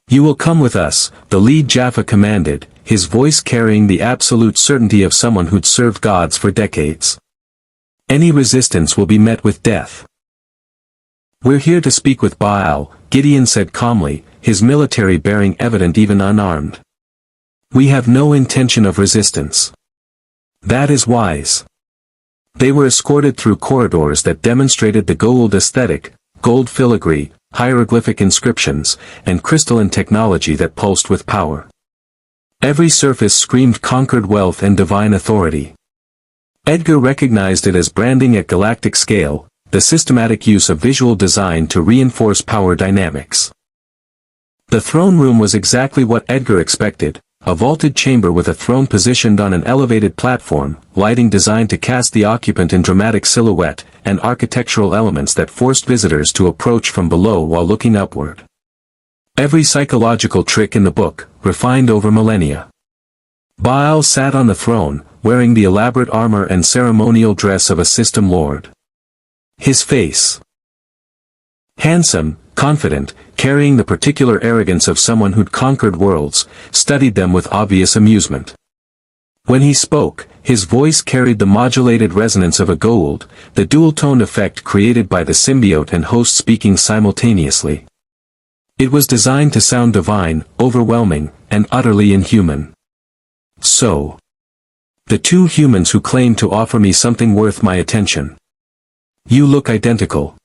"You will come with us," the lead Jaffa commanded, his voice carrying the absolute certainty of someone who'd served gods for decades. "Any resistance will be met with death." "We're here to speak with Baal," Gideon said calmly, his military bearing evident even unarmed. "We have no intention of resistance." "That is wise." They were escorted through corridors that demonstrated the Goa'uld aesthetic, gold filigree, hieroglyphic inscriptions, and crystalline technology that pulsed with power. Every surface screamed conquered wealth and divine authority. Edgar recognized it as branding at galactic scale, the systematic use of visual design to reinforce power dynamics. The throne room was exactly what Edgar expected, a vaulted chamber with a throne positioned on an elevated platform, lighting designed to cast the occupant in dramatic silhouette, and architectural elements that forced visitors to approach from below while looking upward. Every psychological trick in the book, refined over millennia. Baal sat on the throne, wearing the elaborate armor and ceremonial dress of a system lord. His face, handsome, confident, carrying the particular arrogance of someone who'd conquered worlds, studied them with obvious amusement. When he spoke, his voice carried the modulated resonance of a goa'uld, the dual-toned effect created by the symbiote and host speaking simultaneously. It was designed to sound divine, overwhelming, and utterly inhuman. So, the two humans who claim to offer me something worth my attention. You look identical.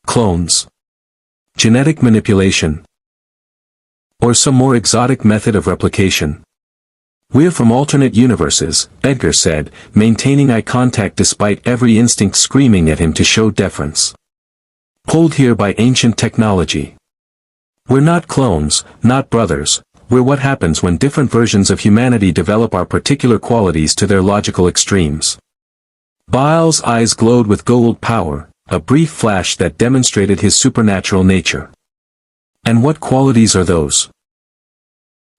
Clones. Genetic manipulation. Or some more exotic method of replication. We're from alternate universes, Edgar said, maintaining eye contact despite every instinct screaming at him to show deference. Pulled here by ancient technology. We're not clones, not brothers, we're what happens when different versions of humanity develop our particular qualities to their logical extremes. Baal's eyes glowed with goa'uld power, a brief flash that demonstrated his supernatural nature. And what qualities are those?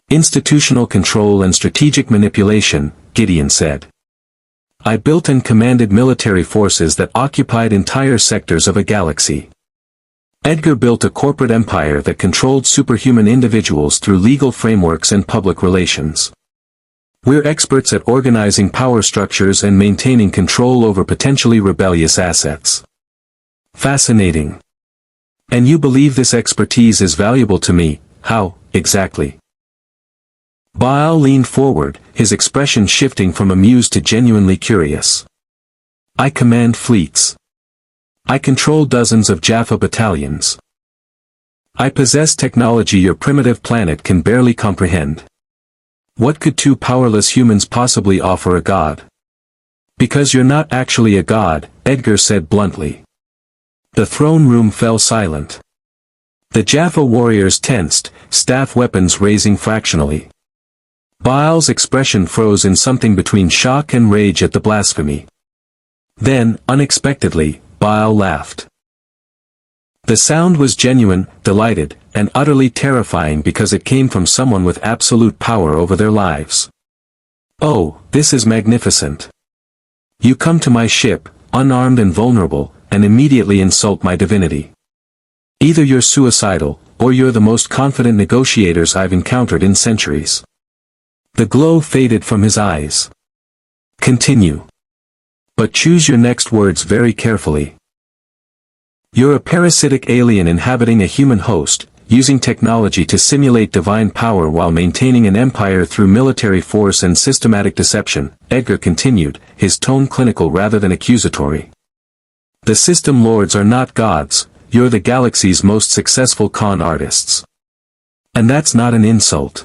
Institutional control and strategic manipulation, Gideon said. I built and commanded military forces that occupied entire sectors of a galaxy. Edgar built a corporate empire that controlled superhuman individuals through legal frameworks and public relations. We're experts at organizing power structures and maintaining control over potentially rebellious assets. Fascinating. And you believe this expertise is valuable to me, how, exactly? Baal leaned forward, his expression shifting from amused to genuinely curious. I command fleets. I control dozens of Jaffa battalions. I possess technology your primitive planet can barely comprehend. What could two powerless humans possibly offer a god? Because you're not actually a god, Edgar said bluntly. The throne room fell silent. The Jaffa warriors tensed, staff weapons raising fractionally. Baal's expression froze in something between shock and rage at the blasphemy. Then, unexpectedly, Baal laughed. The sound was genuine, delighted, and utterly terrifying because it came from someone with absolute power over their lives. Oh, this is magnificent. You come to my ship, unarmed and vulnerable, and immediately insult my divinity. Either you're suicidal, or you're the most confident negotiators I've encountered in centuries. The glow faded from his eyes. Continue. But choose your next words very carefully. You're a parasitic alien inhabiting a human host, using technology to simulate divine power while maintaining an empire through military force and systematic deception, Edgar continued, his tone clinical rather than accusatory. The system lords are not gods, you're the galaxy's most successful con artists. And that's not an insult.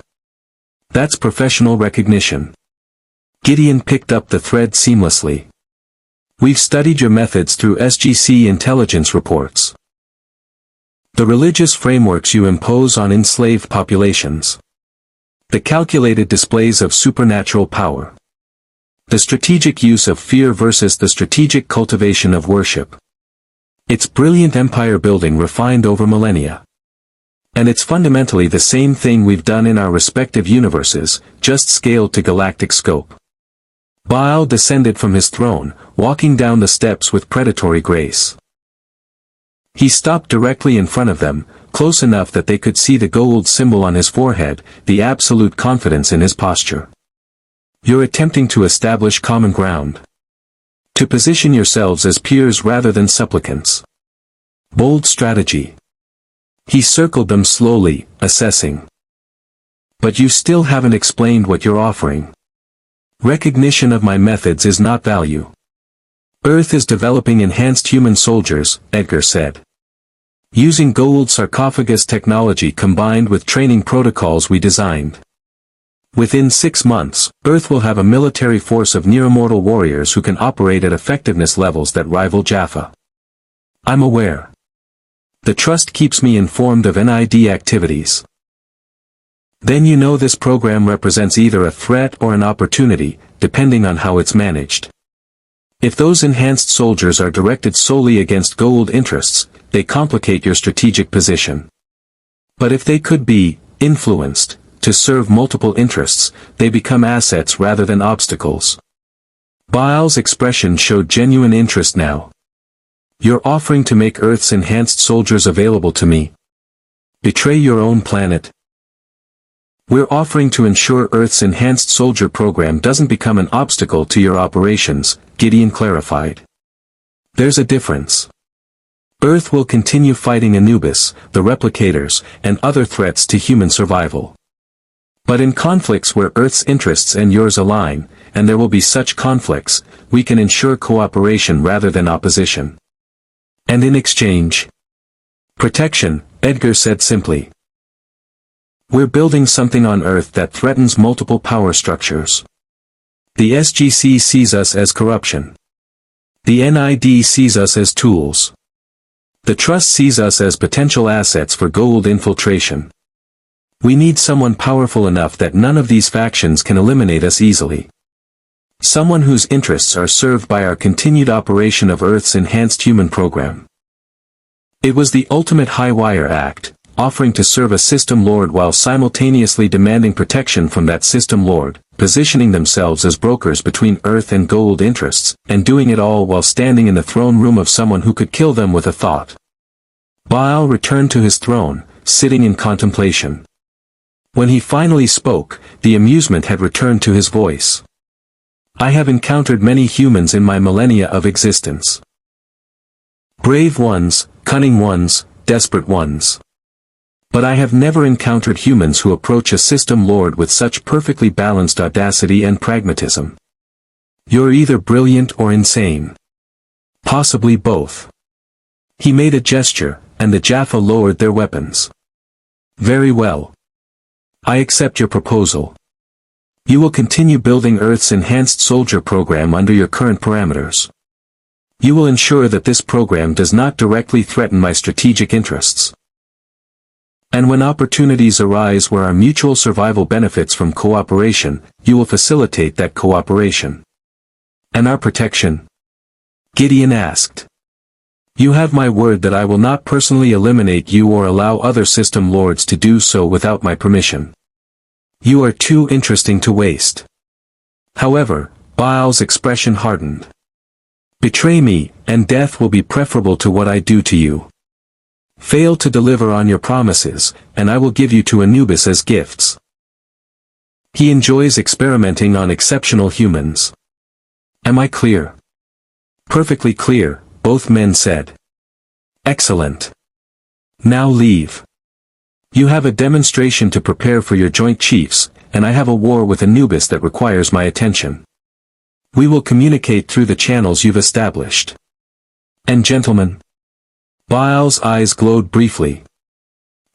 That's professional recognition. Gideon picked up the thread seamlessly. We've studied your methods through SGC intelligence reports. The religious frameworks you impose on enslaved populations. The calculated displays of supernatural power. The strategic use of fear versus the strategic cultivation of worship. It's brilliant empire building refined over millennia. And it's fundamentally the same thing we've done in our respective universes, just scaled to galactic scope. Baal descended from his throne, walking down the steps with predatory grace. He stopped directly in front of them, close enough that they could see the goa'uld symbol on his forehead, the absolute confidence in his posture. You're attempting to establish common ground. To position yourselves as peers rather than supplicants. Bold strategy. He circled them slowly, assessing. But you still haven't explained what you're offering. Recognition of my methods is not value. Earth is developing enhanced human soldiers, Edgar said. Using goa'uld sarcophagus technology combined with training protocols we designed. Within 6 months, Earth will have a military force of near-immortal warriors who can operate at effectiveness levels that rival Jaffa. I'm aware. The trust keeps me informed of NID activities. Then you know this program represents either a threat or an opportunity, depending on how it's managed. If those enhanced soldiers are directed solely against gold interests, they complicate your strategic position. But if they could be influenced to serve multiple interests, they become assets rather than obstacles. Baal's expression showed genuine interest now. You're offering to make Earth's enhanced soldiers available to me. Betray your own planet. We're offering to ensure Earth's enhanced soldier program doesn't become an obstacle to your operations, Gideon clarified. There's a difference. Earth will continue fighting Anubis, the replicators, and other threats to human survival. But in conflicts where Earth's interests and yours align, and there will be such conflicts, we can ensure cooperation rather than opposition. And in exchange, protection, Edgar said simply. We're building something on Earth that threatens multiple power structures. The SGC sees us as corruption. The NID sees us as tools. The Trust sees us as potential assets for gold infiltration. We need someone powerful enough that none of these factions can eliminate us easily. Someone whose interests are served by our continued operation of Earth's enhanced human program. It was the ultimate high-wire act, offering to serve a system lord while simultaneously demanding protection from that system lord, positioning themselves as brokers between Earth and gold interests, and doing it all while standing in the throne room of someone who could kill them with a thought. Baal returned to his throne, sitting in contemplation. When he finally spoke, the amusement had returned to his voice. I have encountered many humans in my millennia of existence. Brave ones, cunning ones, desperate ones. But I have never encountered humans who approach a system lord with such perfectly balanced audacity and pragmatism. You're either brilliant or insane. Possibly both. He made a gesture, and the Jaffa lowered their weapons. Very well. I accept your proposal. You will continue building Earth's enhanced soldier program under your current parameters. You will ensure that this program does not directly threaten my strategic interests. And when opportunities arise where our mutual survival benefits from cooperation, you will facilitate that cooperation. And our protection? Gideon asked. You have my word that I will not personally eliminate you or allow other system lords to do so without my permission. You are too interesting to waste. However, Baal's expression hardened. Betray me, and death will be preferable to what I do to you. Fail to deliver on your promises, and I will give you to Anubis as gifts. He enjoys experimenting on exceptional humans. Am I clear? Perfectly clear, both men said. Excellent. Now leave. You have a demonstration to prepare for your joint chiefs, and I have a war with Anubis that requires my attention. We will communicate through the channels you've established. And gentlemen? Baal's eyes glowed briefly.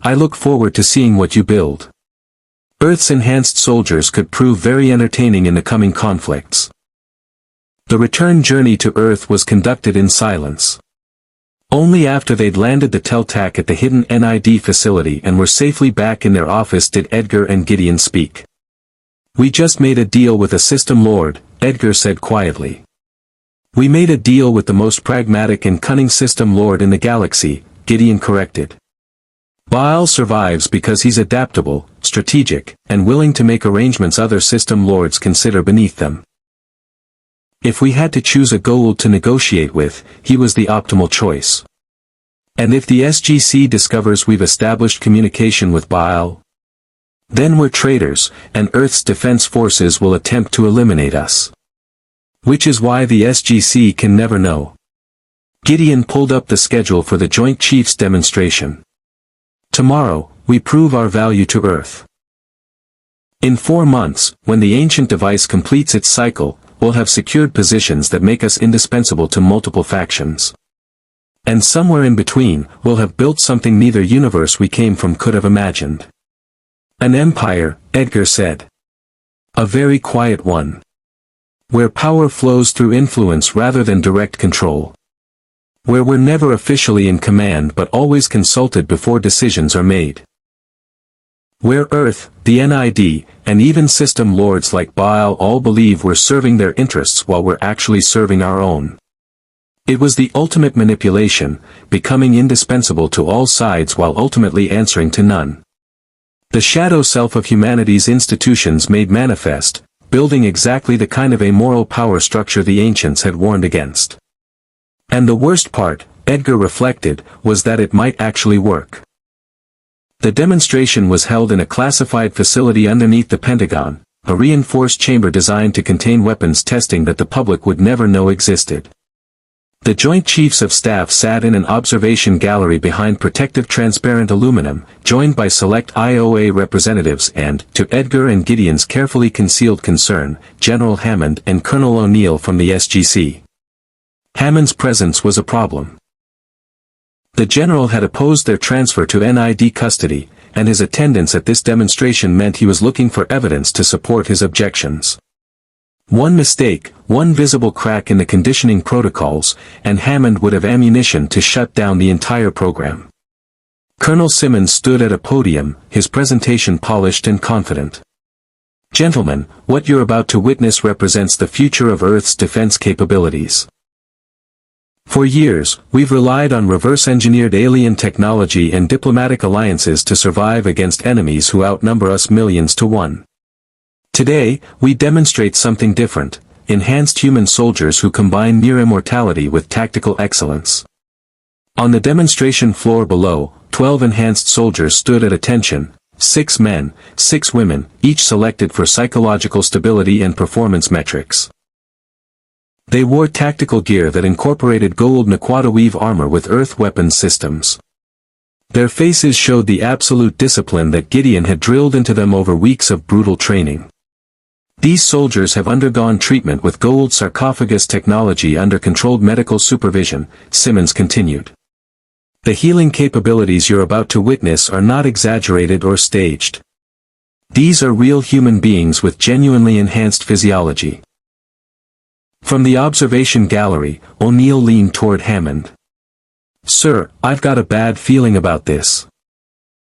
I look forward to seeing what you build. Earth's enhanced soldiers could prove very entertaining in the coming conflicts. The return journey to Earth was conducted in silence. Only after they'd landed the Teltac at the hidden NID facility and were safely back in their office did Edgar and Gideon speak. We just made a deal with a system lord, Edgar said quietly. We made a deal with the most pragmatic and cunning system lord in the galaxy, Gideon corrected. Baal survives because he's adaptable, strategic, and willing to make arrangements other system lords consider beneath them. If we had to choose a gold to negotiate with, he was the optimal choice. And if the SGC discovers we've established communication with Baal, then we're traitors, and Earth's defense forces will attempt to eliminate us. Which is why the SGC can never know. Gideon pulled up the schedule for the Joint Chiefs demonstration. Tomorrow, we prove our value to Earth. In 4 months, when the ancient device completes its cycle, we'll have secured positions that make us indispensable to multiple factions. And somewhere in between, we'll have built something neither universe we came from could have imagined. An empire, Edgar said. A very quiet one. Where power flows through influence rather than direct control. Where we're never officially in command but always consulted before decisions are made. Where Earth, the NID, and even system lords like Baal all believe we're serving their interests while we're actually serving our own. It was the ultimate manipulation, becoming indispensable to all sides while ultimately answering to none. The shadow self of humanity's institutions made manifest, building exactly the kind of amoral power structure the ancients had warned against. And the worst part, Edgar reflected, was that it might actually work. The demonstration was held in a classified facility underneath the Pentagon, a reinforced chamber designed to contain weapons testing that the public would never know existed. The Joint Chiefs of Staff sat in an observation gallery behind protective transparent aluminum, joined by select IOA representatives and, to Edgar and Gideon's carefully concealed concern, General Hammond and Colonel O'Neill from the SGC. Hammond's presence was a problem. The general had opposed their transfer to NID custody, and his attendance at this demonstration meant he was looking for evidence to support his objections. One mistake, one visible crack in the conditioning protocols, and Hammond would have ammunition to shut down the entire program. Colonel Simmons stood at a podium, his presentation polished and confident. "Gentlemen, what you're about to witness represents the future of Earth's defense capabilities. For years, we've relied on reverse-engineered alien technology and diplomatic alliances to survive against enemies who outnumber us millions to one. Today, we demonstrate something different, enhanced human soldiers who combine near immortality with tactical excellence." On the demonstration floor below, 12 enhanced soldiers stood at attention, 6 men, 6 women, each selected for psychological stability and performance metrics. They wore tactical gear that incorporated gold Naquata-weave armor with earth weapons systems. Their faces showed the absolute discipline that Gideon had drilled into them over weeks of brutal training. "These soldiers have undergone treatment with gold sarcophagus technology under controlled medical supervision," Simmons continued. "The healing capabilities you're about to witness are not exaggerated or staged. These are real human beings with genuinely enhanced physiology." From the observation gallery, O'Neill leaned toward Hammond. "Sir, I've got a bad feeling about this.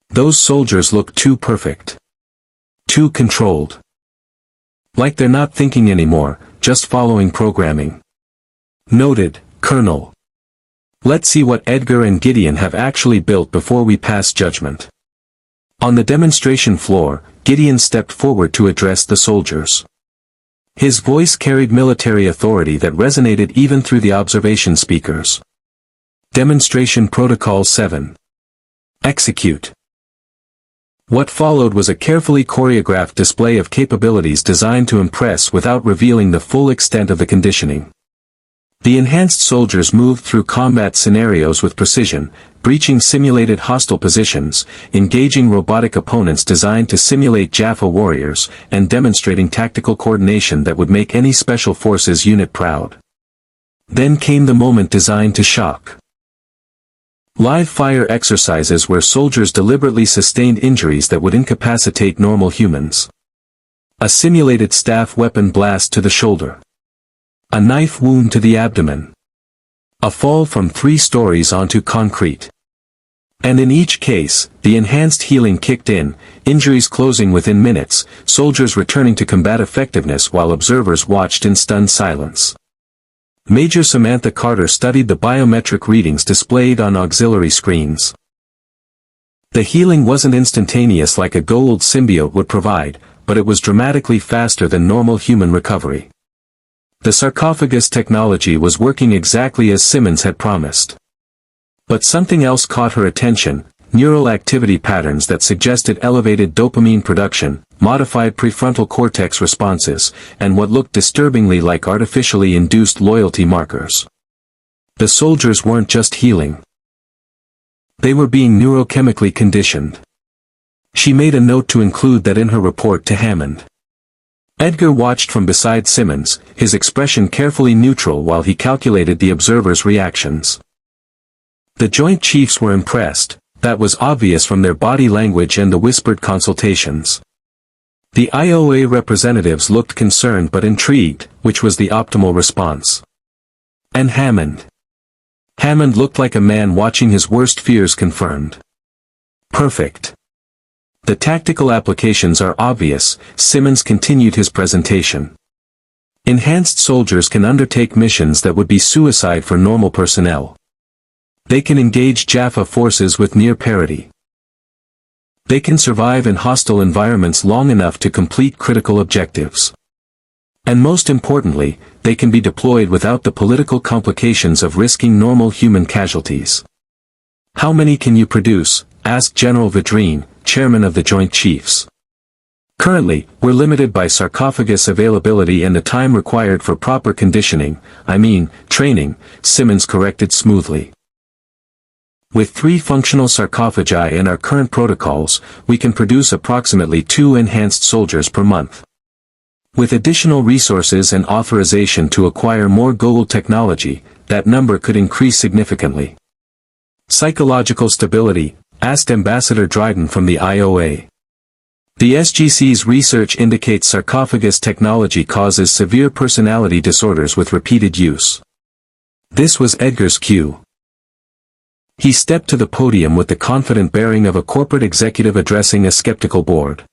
Those soldiers look too perfect. Too controlled. Like they're not thinking anymore, just following programming." "Noted, Colonel. Let's see what Edgar and Gideon have actually built before we pass judgment." On the demonstration floor, Gideon stepped forward to address the soldiers. His voice carried military authority that resonated even through the observation speakers. Demonstration Protocol 7. Execute. What followed was a carefully choreographed display of capabilities designed to impress without revealing the full extent of the conditioning. The enhanced soldiers moved through combat scenarios with precision, breaching simulated hostile positions, engaging robotic opponents designed to simulate Jaffa warriors, and demonstrating tactical coordination that would make any special forces unit proud. Then came the moment designed to shock. Live fire exercises where soldiers deliberately sustained injuries that would incapacitate normal humans. A simulated staff weapon blast to the shoulder. A knife wound to the abdomen. A fall from 3 stories onto concrete. And in each case, the enhanced healing kicked in, injuries closing within minutes, soldiers returning to combat effectiveness while observers watched in stunned silence. Major Samantha Carter studied the biometric readings displayed on auxiliary screens. The healing wasn't instantaneous like a gold symbiote would provide, but it was dramatically faster than normal human recovery. The sarcophagus technology was working exactly as Simmons had promised. But something else caught her attention: neural activity patterns that suggested elevated dopamine production, modified prefrontal cortex responses, and what looked disturbingly like artificially induced loyalty markers. The soldiers weren't just healing. They were being neurochemically conditioned. She made a note to include that in her report to Hammond. Edgar watched from beside Simmons, his expression carefully neutral while he calculated the observers' reactions. The Joint Chiefs were impressed, that was obvious from their body language and the whispered consultations. The IOA representatives looked concerned but intrigued, which was the optimal response. And Hammond. Hammond looked like a man watching his worst fears confirmed. Perfect. The tactical applications are obvious. Simmons continued his presentation. Enhanced soldiers can undertake missions that would be suicide for normal personnel. They can engage Jaffa forces with near parity. They can survive in hostile environments long enough to complete critical objectives. And most importantly, they can be deployed without the political complications of risking normal human casualties. "How many can you produce?" asked General Vidrine, chairman of the Joint Chiefs. "Currently, we're limited by sarcophagus availability and the time required for proper conditioning, training," Simmons corrected smoothly. "With 3 functional sarcophagi in our current protocols, we can produce approximately 2 enhanced soldiers per month. With additional resources and authorization to acquire more Goa'uld technology, that number could increase significantly." "Psychological stability?" asked Ambassador Dryden from the IOA. "The SGC's research indicates sarcophagus technology causes severe personality disorders with repeated use." This was Edgar's cue. He stepped to the podium with the confident bearing of a corporate executive addressing a skeptical board.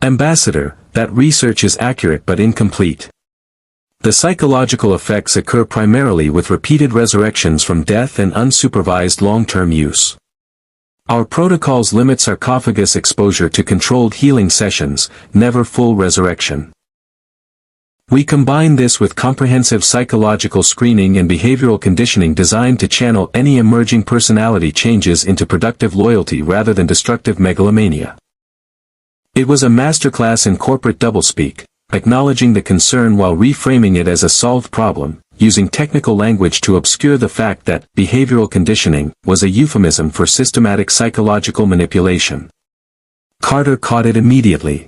"Ambassador, that research is accurate but incomplete. The psychological effects occur primarily with repeated resurrections from death and unsupervised long-term use. Our protocols limit sarcophagus exposure to controlled healing sessions, never full resurrection. We combine this with comprehensive psychological screening and behavioral conditioning designed to channel any emerging personality changes into productive loyalty rather than destructive megalomania." It was a masterclass in corporate doublespeak, acknowledging the concern while reframing it as a solved problem, using technical language to obscure the fact that behavioral conditioning was a euphemism for systematic psychological manipulation. Carter caught it immediately.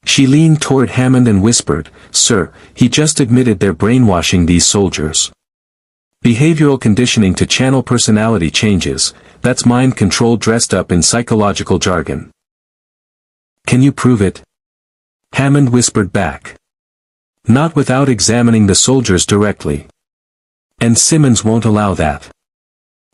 She leaned toward Hammond and whispered, "Sir, he just admitted they're brainwashing these soldiers. Behavioral conditioning to channel personality changes, that's mind control dressed up in psychological jargon." "Can you prove it?" Hammond whispered back. "Not without examining the soldiers directly. And Simmons won't allow that."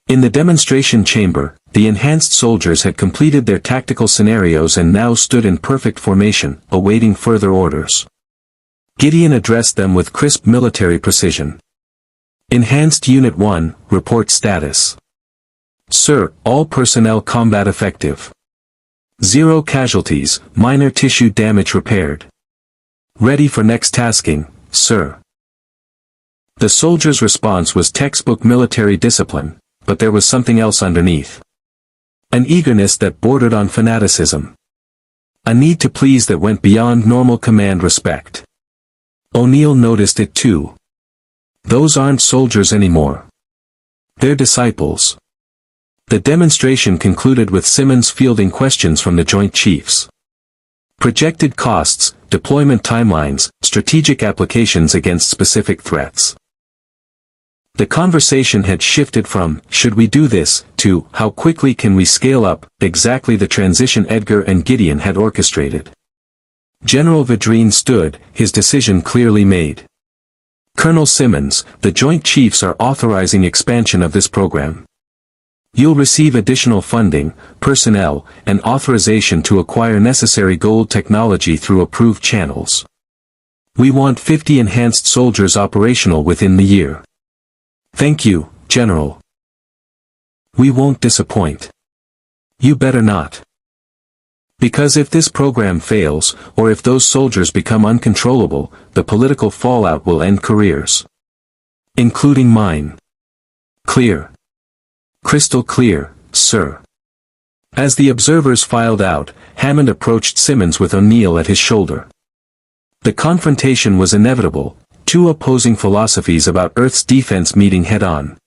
In the demonstration chamber, the enhanced soldiers had completed their tactical scenarios and now stood in perfect formation, awaiting further orders. Gideon addressed them with crisp military precision. "Enhanced Unit 1, report status." "Sir, all personnel combat effective. 0 casualties, minor tissue damage repaired. Ready for next tasking, sir." The soldiers' response was textbook military discipline, but there was something else underneath. An eagerness that bordered on fanaticism. A need to please that went beyond normal command respect. O'Neill noticed it too. Those aren't soldiers anymore. They're disciples. The demonstration concluded with Simmons fielding questions from the Joint Chiefs. Projected costs, deployment timelines, strategic applications against specific threats. The conversation had shifted from, "Should we do this?" to, "How quickly can we scale up?" exactly the transition Edgar and Gideon had orchestrated. General Vidrine stood, his decision clearly made. "Colonel Simmons, the Joint Chiefs are authorizing expansion of this program. You'll receive additional funding, personnel, and authorization to acquire necessary Goa'uld technology through approved channels. We want 50 enhanced soldiers operational within the year." "Thank you, General. We won't disappoint." "You better not. Because if this program fails, or if those soldiers become uncontrollable, the political fallout will end careers. Including mine." "Clear. Crystal clear, sir." As the observers filed out, Hammond approached Simmons with O'Neill at his shoulder. The confrontation was inevitable, 2 opposing philosophies about Earth's defense meeting head-on.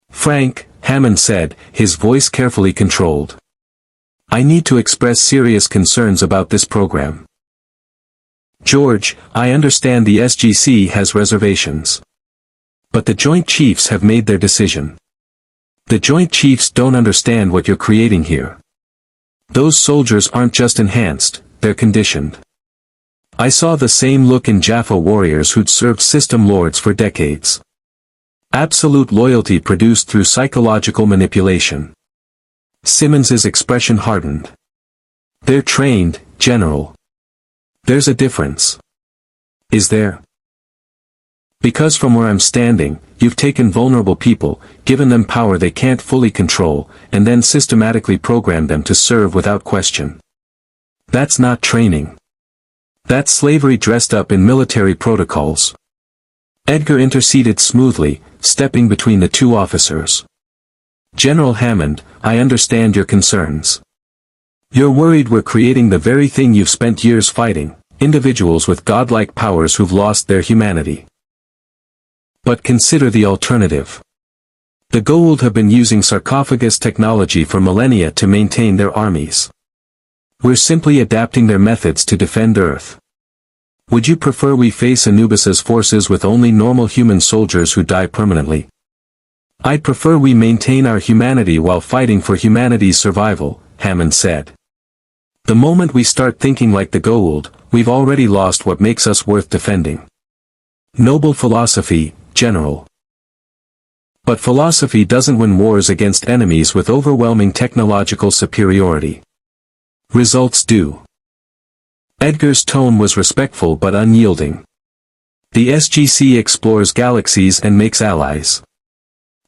"Frank," Hammond said, his voice carefully controlled. "I need to express serious concerns about this program. George, I understand the SGC has reservations. But the Joint Chiefs have made their decision. The Joint Chiefs don't understand what you're creating here. Those soldiers aren't just enhanced, they're conditioned. I saw the same look in Jaffa warriors who'd served system lords for decades. Absolute loyalty produced through psychological manipulation." Simmons's expression hardened. They're trained, General. There's a difference. Is there? Because from where I'm standing, you've taken vulnerable people, given them power they can't fully control, and then systematically programmed them to serve without question. That's not training. That's slavery dressed up in military protocols. Edgar interceded smoothly, stepping between the two officers. General Hammond, I understand your concerns. You're worried we're creating the very thing you've spent years fighting, individuals with godlike powers who've lost their humanity. But consider the alternative. The Goa'uld have been using sarcophagus technology for millennia to maintain their armies. We're simply adapting their methods to defend Earth. Would you prefer we face Anubis's forces with only normal human soldiers who die permanently? I'd prefer we maintain our humanity while fighting for humanity's survival, Hammond said. The moment we start thinking like the Goa'uld, we've already lost what makes us worth defending. Noble philosophy, General. But philosophy doesn't win wars against enemies with overwhelming technological superiority. Results do. Edgar's tone was respectful but unyielding. The SGC explores galaxies and makes allies.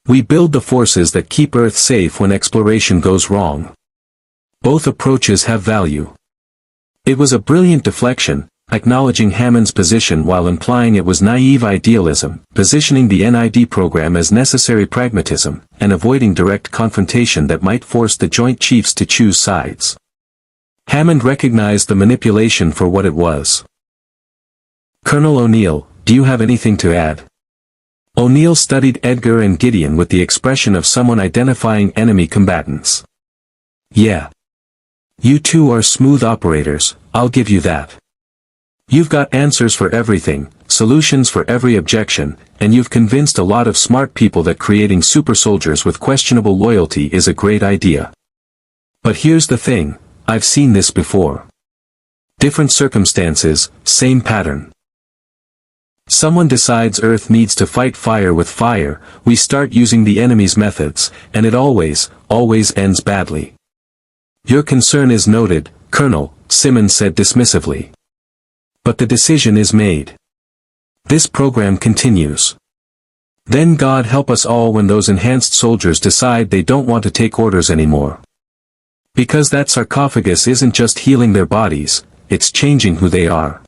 We build the forces that keep Earth safe when exploration goes wrong. Both approaches have value. It was a brilliant deflection, acknowledging Hammond's position while implying it was naive idealism, positioning the NID program as necessary pragmatism, and avoiding direct confrontation that might force the Joint Chiefs to choose sides. Hammond recognized the manipulation for what it was. Colonel O'Neill, do you have anything to add? O'Neill studied Edgar and Gideon with the expression of someone identifying enemy combatants. Yeah. You two are smooth operators, I'll give you that. You've got answers for everything, solutions for every objection, and you've convinced a lot of smart people that creating super soldiers with questionable loyalty is a great idea. But here's the thing, I've seen this before. Different circumstances, same pattern. Someone decides Earth needs to fight fire with fire, we start using the enemy's methods, and it always ends badly. Your concern is noted, Colonel, Simmons said dismissively. But the decision is made. This program continues. Then God help us all when those enhanced soldiers decide they don't want to take orders anymore. Because that sarcophagus isn't just healing their bodies, it's changing who they are.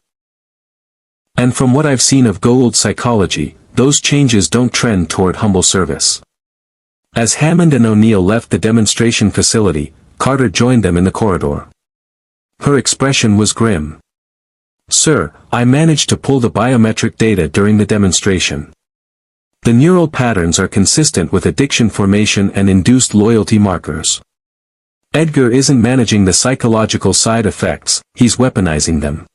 And from what I've seen of Goa'uld psychology, those changes don't trend toward humble service. As Hammond and O'Neill left the demonstration facility, Carter joined them in the corridor. Her expression was grim. Sir, I managed to pull the biometric data during the demonstration. The neural patterns are consistent with addiction formation and induced loyalty markers. Edgar isn't managing the psychological side effects, he's weaponizing them.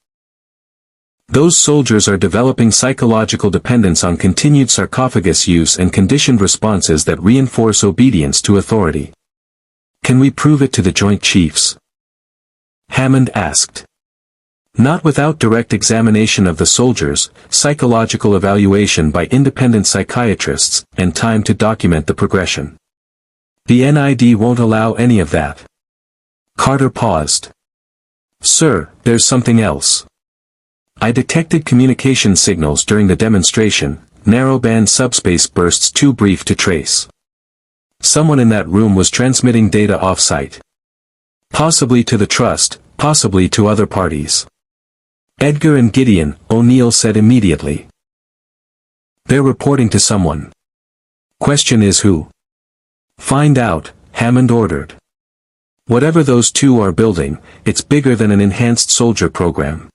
Those soldiers are developing psychological dependence on continued sarcophagus use and conditioned responses that reinforce obedience to authority. Can we prove it to the Joint Chiefs? Hammond asked. Not without direct examination of the soldiers, psychological evaluation by independent psychiatrists, and time to document the progression. The NID won't allow any of that. Carter paused. Sir, there's something else. I detected communication signals during the demonstration, narrowband subspace bursts too brief to trace. Someone in that room was transmitting data off-site. Possibly to the Trust, possibly to other parties. Edgar and Gideon, O'Neill said immediately. They're reporting to someone. Question is who? Find out, Hammond ordered. Whatever those two are building, it's bigger than an enhanced soldier program.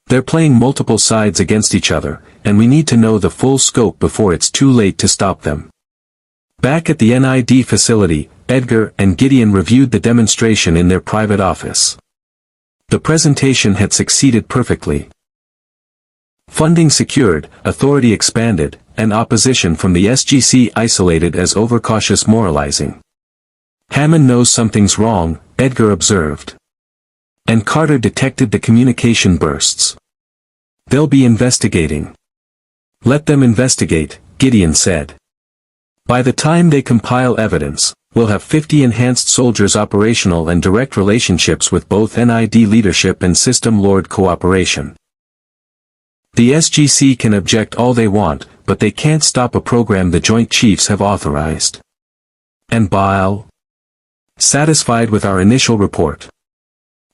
They're playing multiple sides against each other, and we need to know the full scope before it's too late to stop them. Back at the NID facility, Edgar and Gideon reviewed the demonstration in their private office. The presentation had succeeded perfectly. Funding secured, authority expanded, and opposition from the SGC isolated as overcautious moralizing. Hammond knows something's wrong, Edgar observed. And Carter detected the communication bursts. They'll be investigating. Let them investigate, Gideon said. By the time they compile evidence, we'll have 50 enhanced soldiers operational and direct relationships with both NID leadership and System Lord cooperation. The SGC can object all they want, but they can't stop a program the Joint Chiefs have authorized. And Baal? Satisfied with our initial report.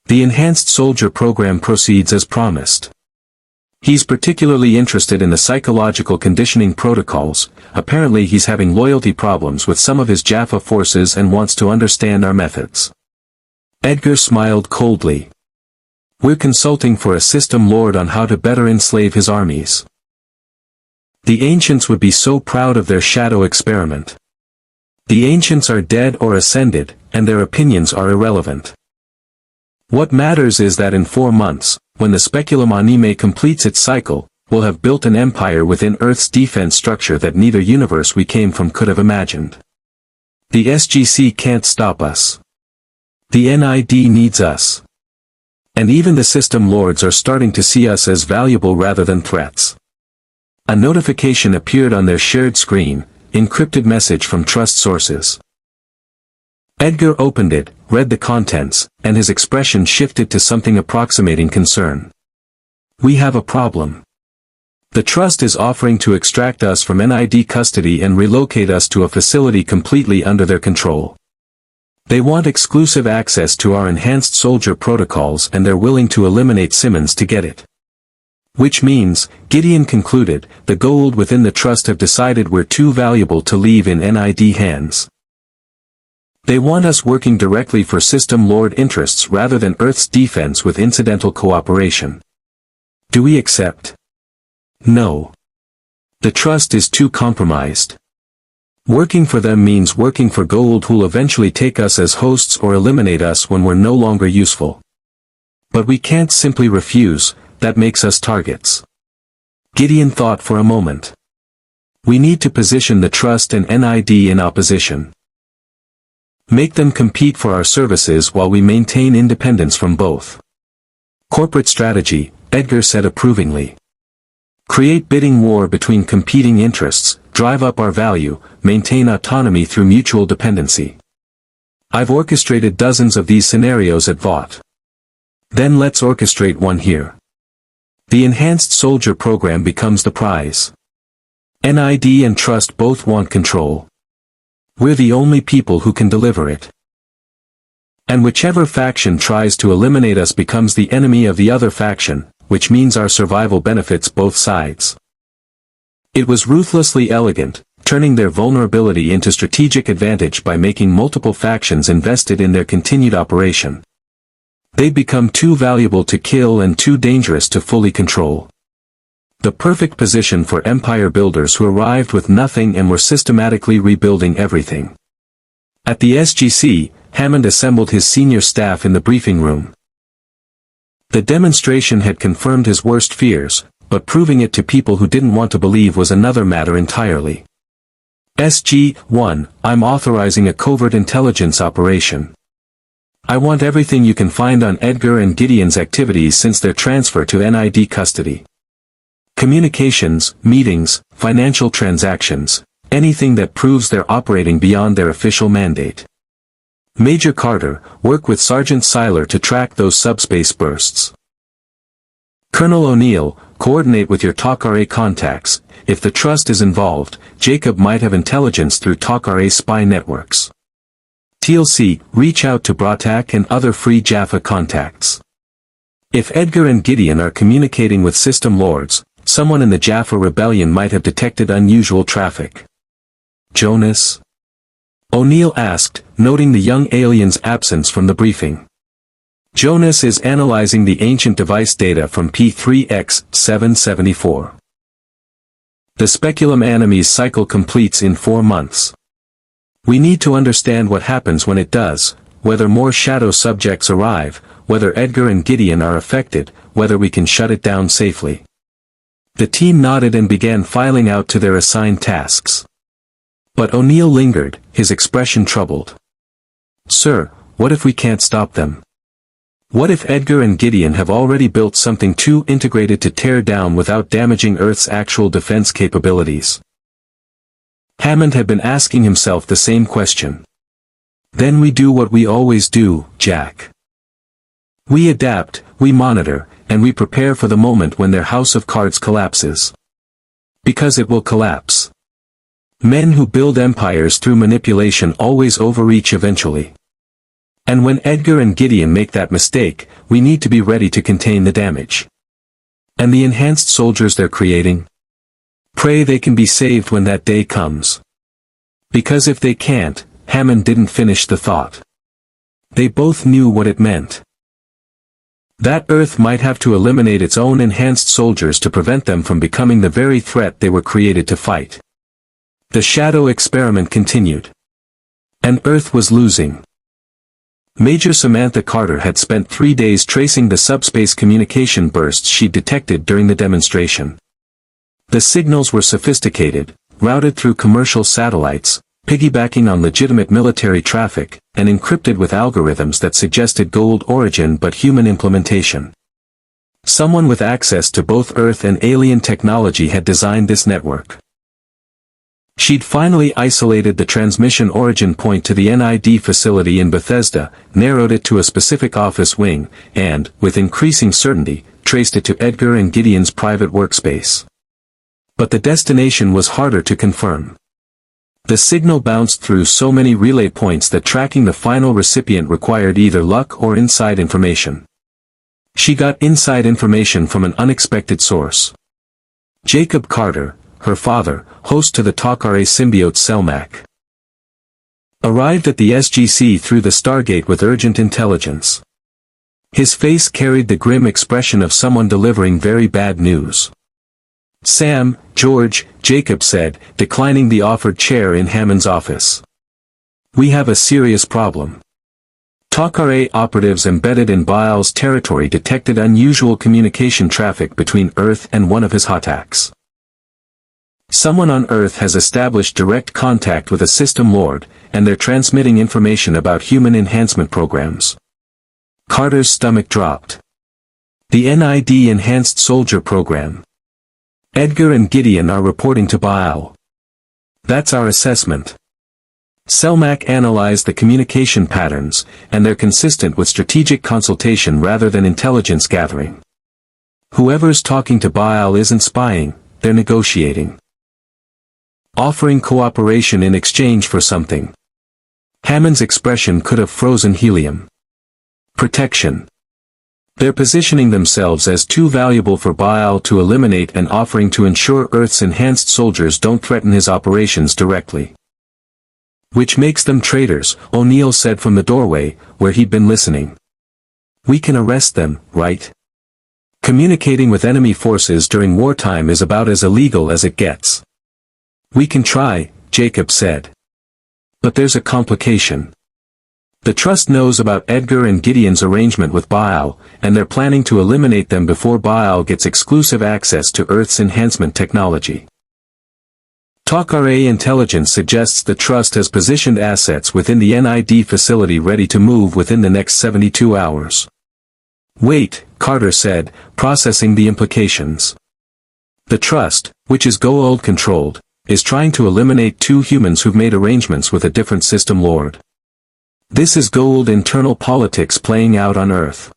The enhanced soldier program proceeds as promised. He's particularly interested in the psychological conditioning protocols. Apparently he's having loyalty problems with some of his Jaffa forces and wants to understand our methods. Edgar smiled coldly. We're consulting for a system lord on how to better enslave his armies. The ancients would be so proud of their shadow experiment. The ancients are dead or ascended, and their opinions are irrelevant. What matters is that in 4 months, when the speculum anime completes its cycle, we'll have built an empire within Earth's defense structure that neither universe we came from could have imagined. The SGC can't stop us. The NID needs us. And even the system lords are starting to see us as valuable rather than threats. A notification appeared on their shared screen, encrypted message from trust sources. Edgar opened it, read the contents, and his expression shifted to something approximating concern. We have a problem. The Trust is offering to extract us from NID custody and relocate us to a facility completely under their control. They want exclusive access to our enhanced soldier protocols and they're willing to eliminate Simmons to get it. Which means, Gideon concluded, the gold within the Trust have decided we're too valuable to leave in NID hands. They want us working directly for System Lord interests rather than Earth's defense with incidental cooperation. Do we accept? No. The Trust is too compromised. Working for them means working for gold who'll eventually take us as hosts or eliminate us when we're no longer useful. But we can't simply refuse, that makes us targets. Gideon thought for a moment. We need to position the Trust and NID in opposition. Make them compete for our services while we maintain independence from both. Corporate strategy, Edgar said approvingly. Create bidding war between competing interests, drive up our value, maintain autonomy through mutual dependency. I've orchestrated dozens of these scenarios at Vought. Then let's orchestrate one here. The enhanced soldier program becomes the prize. NID and Trust both want control. We're the only people who can deliver it. And whichever faction tries to eliminate us becomes the enemy of the other faction, which means our survival benefits both sides. It was ruthlessly elegant, turning their vulnerability into strategic advantage by making multiple factions invested in their continued operation. They'd become too valuable to kill and too dangerous to fully control. The perfect position for empire builders who arrived with nothing and were systematically rebuilding everything. At the SGC, Hammond assembled his senior staff in the briefing room. The demonstration had confirmed his worst fears, but proving it to people who didn't want to believe was another matter entirely. SG-1, I'm authorizing a covert intelligence operation. I want everything you can find on Edgar and Gideon's activities since their transfer to NID custody. Communications, meetings, financial transactions, anything that proves they're operating beyond their official mandate. Major Carter, work with Sergeant Seiler to track those subspace bursts. Colonel O'Neill, coordinate with your TOC-RA contacts. If the Trust is involved, Jacob might have intelligence through TOC-RA spy networks. TLC, reach out to Bratak and other Free Jaffa contacts. If Edgar and Gideon are communicating with System Lords, someone in the Jaffa Rebellion might have detected unusual traffic. Jonas? O'Neill asked, noting the young alien's absence from the briefing. Jonas is analyzing the ancient device data from P3X774. The speculum anime's cycle completes in 4 months. We need to understand what happens when it does, whether more shadow subjects arrive, whether Edgar and Gideon are affected, whether we can shut it down safely. The team nodded and began filing out to their assigned tasks. But O'Neill lingered, his expression troubled. Sir, what if we can't stop them? What if Edgar and Gideon have already built something too integrated to tear down without damaging Earth's actual defense capabilities? Hammond had been asking himself the same question. Then we do what we always do, Jack. We adapt, we monitor, and we prepare for the moment when their house of cards collapses. Because it will collapse. Men who build empires through manipulation always overreach eventually. And when Edgar and Gideon make that mistake, we need to be ready to contain the damage. And the enhanced soldiers they're creating? Pray they can be saved when that day comes. Because if they can't, Hammond didn't finish the thought. They both knew what it meant. That Earth might have to eliminate its own enhanced soldiers to prevent them from becoming the very threat they were created to fight. The shadow experiment continued. And Earth was losing. Major Samantha Carter had spent 3 days tracing the subspace communication bursts she'd detected during the demonstration. The signals were sophisticated, routed through commercial satellites, piggybacking on legitimate military traffic, and encrypted with algorithms that suggested gold origin but human implementation. Someone with access to both Earth and alien technology had designed this network. She'd finally isolated the transmission origin point to the NID facility in Bethesda, narrowed it to a specific office wing, and, with increasing certainty, traced it to Edgar and Gideon's private workspace. But the destination was harder to confirm. The signal bounced through so many relay points that tracking the final recipient required either luck or inside information. She got inside information from an unexpected source. Jacob Carter, her father, host to the Takare symbiote Selmac, arrived at the SGC through the Stargate with urgent intelligence. His face carried the grim expression of someone delivering very bad news. Sam, George, Jacob said, declining the offered chair in Hammond's office. We have a serious problem. Takare operatives embedded in Baal's territory detected unusual communication traffic between Earth and one of his Hataks. Someone on Earth has established direct contact with a system lord, and they're transmitting information about human enhancement programs. Carter's stomach dropped. The NID Enhanced Soldier Program. Edgar and Gideon are reporting to Baal. That's our assessment. Selmac analyzed the communication patterns, and they're consistent with strategic consultation rather than intelligence gathering. Whoever's talking to Baal isn't spying, they're negotiating. Offering cooperation in exchange for something. Hammond's expression could have frozen helium. Protection. They're positioning themselves as too valuable for Baal to eliminate and offering to ensure Earth's enhanced soldiers don't threaten his operations directly. Which makes them traitors, O'Neill said from the doorway, where he'd been listening. We can arrest them, right? Communicating with enemy forces during wartime is about as illegal as it gets. We can try, Jacob said. But there's a complication. The Trust knows about Edgar and Gideon's arrangement with Baal, and they're planning to eliminate them before Baal gets exclusive access to Earth's enhancement technology. Takare intelligence suggests the Trust has positioned assets within the NID facility ready to move within the next 72 hours. Wait, Carter said, processing the implications. The Trust, which is Goa'uld-controlled, is trying to eliminate 2 humans who've made arrangements with a different system lord. This is Goa'uld internal politics playing out on Earth.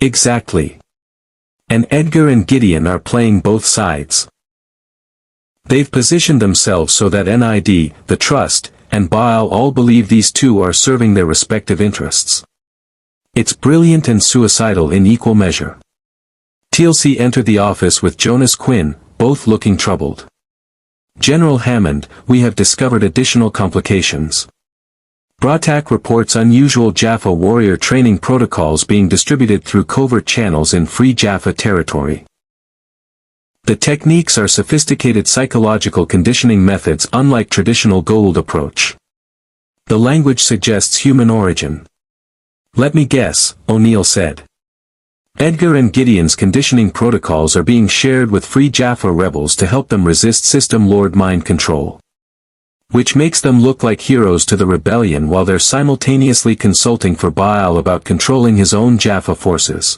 Exactly. And Edgar and Gideon are playing both sides. They've positioned themselves so that NID, the Trust, and Baal all believe these two are serving their respective interests. It's brilliant and suicidal in equal measure. TLC entered the office with Jonas Quinn, both looking troubled. General Hammond, we have discovered additional complications. Bratak reports unusual Jaffa warrior training protocols being distributed through covert channels in Free Jaffa territory. The techniques are sophisticated psychological conditioning methods unlike traditional Goa'uld approach. The language suggests human origin. Let me guess, O'Neill said. Edgar and Gideon's conditioning protocols are being shared with Free Jaffa rebels to help them resist System Lord mind control. Which makes them look like heroes to the rebellion while they're simultaneously consulting for Baal about controlling his own Jaffa forces.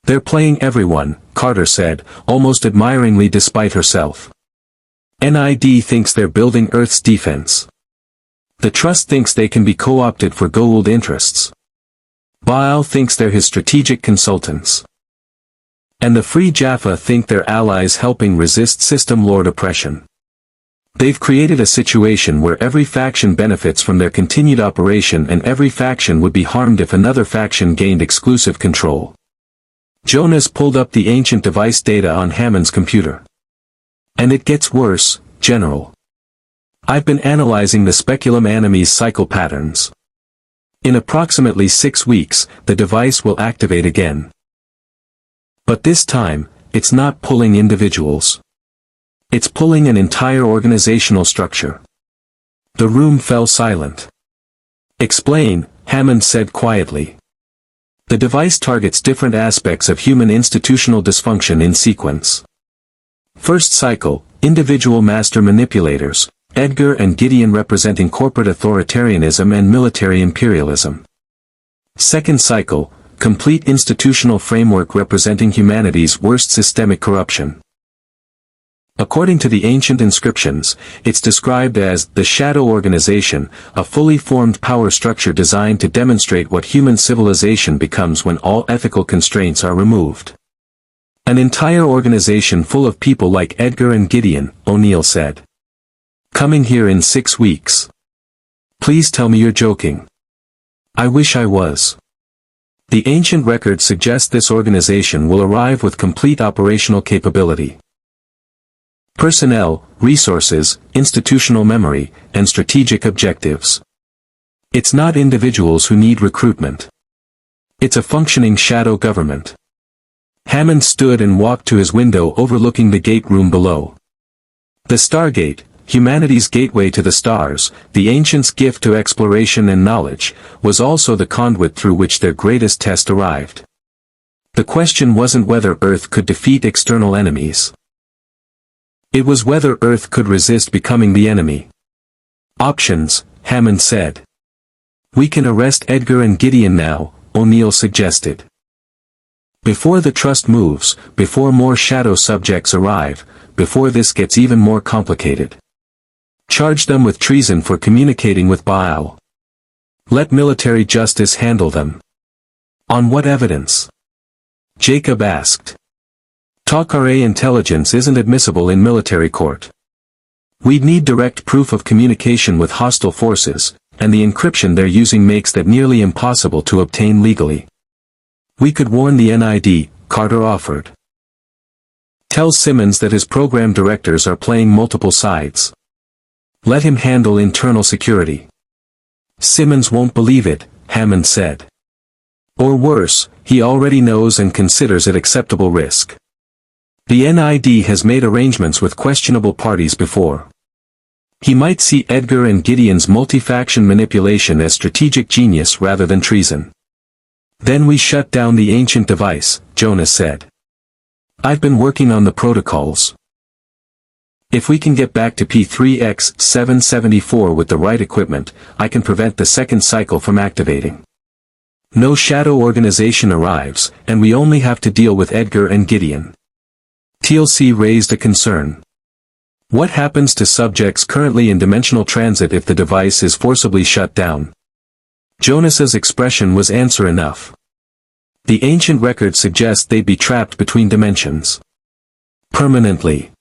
They're playing everyone, Carter said, almost admiringly despite herself. NID thinks they're building Earth's defense. The Trust thinks they can be co-opted for gold interests. Baal thinks they're his strategic consultants. And the Free Jaffa think they're allies helping resist System Lord oppression. They've created a situation where every faction benefits from their continued operation and every faction would be harmed if another faction gained exclusive control. Jonas pulled up the ancient device data on Hammond's computer. And it gets worse, General. I've been analyzing the speculum anime's cycle patterns. In approximately 6 weeks, the device will activate again. But this time, it's not pulling individuals. It's pulling an entire organizational structure. The room fell silent. Explain, Hammond said quietly. The device targets different aspects of human institutional dysfunction in sequence. First cycle, individual master manipulators, Edgar and Gideon representing corporate authoritarianism and military imperialism. Second cycle, complete institutional framework representing humanity's worst systemic corruption. According to the ancient inscriptions, it's described as the Shadow Organization, a fully formed power structure designed to demonstrate what human civilization becomes when all ethical constraints are removed. An entire organization full of people like Edgar and Gideon, O'Neill said. Coming here in 6 weeks. Please tell me you're joking. I wish I was. The ancient records suggest this organization will arrive with complete operational capability. Personnel, resources, institutional memory, and strategic objectives. It's not individuals who need recruitment. It's a functioning shadow government. Hammond stood and walked to his window overlooking the gate room below. The Stargate, humanity's gateway to the stars, the ancients' gift to exploration and knowledge, was also the conduit through which their greatest test arrived. The question wasn't whether Earth could defeat external enemies. It was whether Earth could resist becoming the enemy. Options, Hammond said. We can arrest Edgar and Gideon now, O'Neill suggested. Before the Trust moves, before more shadow subjects arrive, before this gets even more complicated. Charge them with treason for communicating with Baal. Let military justice handle them. On what evidence? Jacob asked. Talk-RA intelligence isn't admissible in military court. We'd need direct proof of communication with hostile forces, and the encryption they're using makes that nearly impossible to obtain legally. We could warn the NID, Carter offered. Tell Simmons that his program directors are playing multiple sides. Let him handle internal security. Simmons won't believe it, Hammond said. Or worse, he already knows and considers it acceptable risk. The NID has made arrangements with questionable parties before. He might see Edgar and Gideon's multi-faction manipulation as strategic genius rather than treason. Then we shut down the ancient device, Jonas said. I've been working on the protocols. If we can get back to P3X774 with the right equipment, I can prevent the second cycle from activating. No shadow organization arrives, and we only have to deal with Edgar and Gideon. TLC raised a concern. What happens to subjects currently in dimensional transit if the device is forcibly shut down? Jonas's expression was answer enough. The ancient records suggest they'd be trapped between dimensions. Permanently.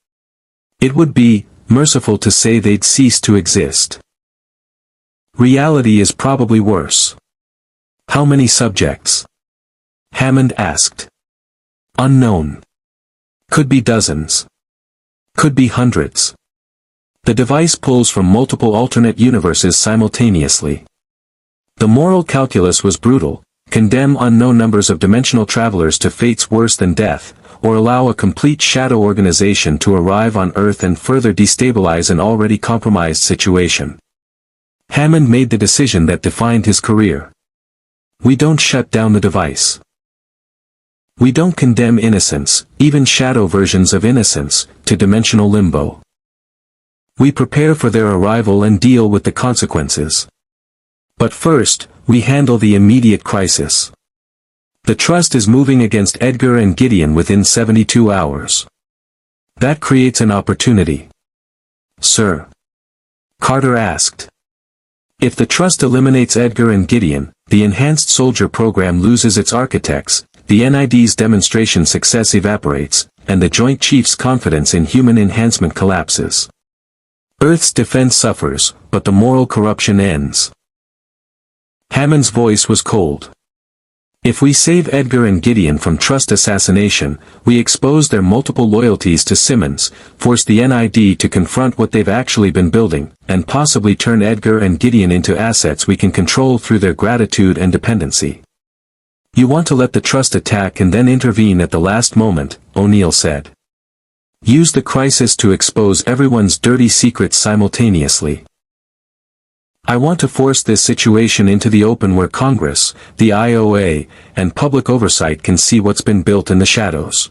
It would be merciful to say they'd cease to exist. Reality is probably worse. How many subjects? Hammond asked. Unknown. Could be dozens. Could be hundreds. The device pulls from multiple alternate universes simultaneously. The moral calculus was brutal: condemn unknown numbers of dimensional travelers to fates worse than death, or allow a complete shadow organization to arrive on Earth and further destabilize an already compromised situation. Hammond made the decision that defined his career. We don't shut down the device. We don't condemn innocence, even shadow versions of innocence, to dimensional limbo. We prepare for their arrival and deal with the consequences. But first, we handle the immediate crisis. The Trust is moving against Edgar and Gideon within 72 hours. That creates an opportunity. Sir? Carter asked. If the Trust eliminates Edgar and Gideon, the Enhanced Soldier program loses its architects, the NID's demonstration success evaporates, and the Joint Chiefs' confidence in human enhancement collapses. Earth's defense suffers, but the moral corruption ends. Hammond's voice was cold. If we save Edgar and Gideon from Trust assassination, we expose their multiple loyalties to Simmons, force the NID to confront what they've actually been building, and possibly turn Edgar and Gideon into assets we can control through their gratitude and dependency. You want to let the Trust attack and then intervene at the last moment, O'Neill said. Use the crisis to expose everyone's dirty secrets simultaneously. I want to force this situation into the open where Congress, the IOA, and public oversight can see what's been built in the shadows.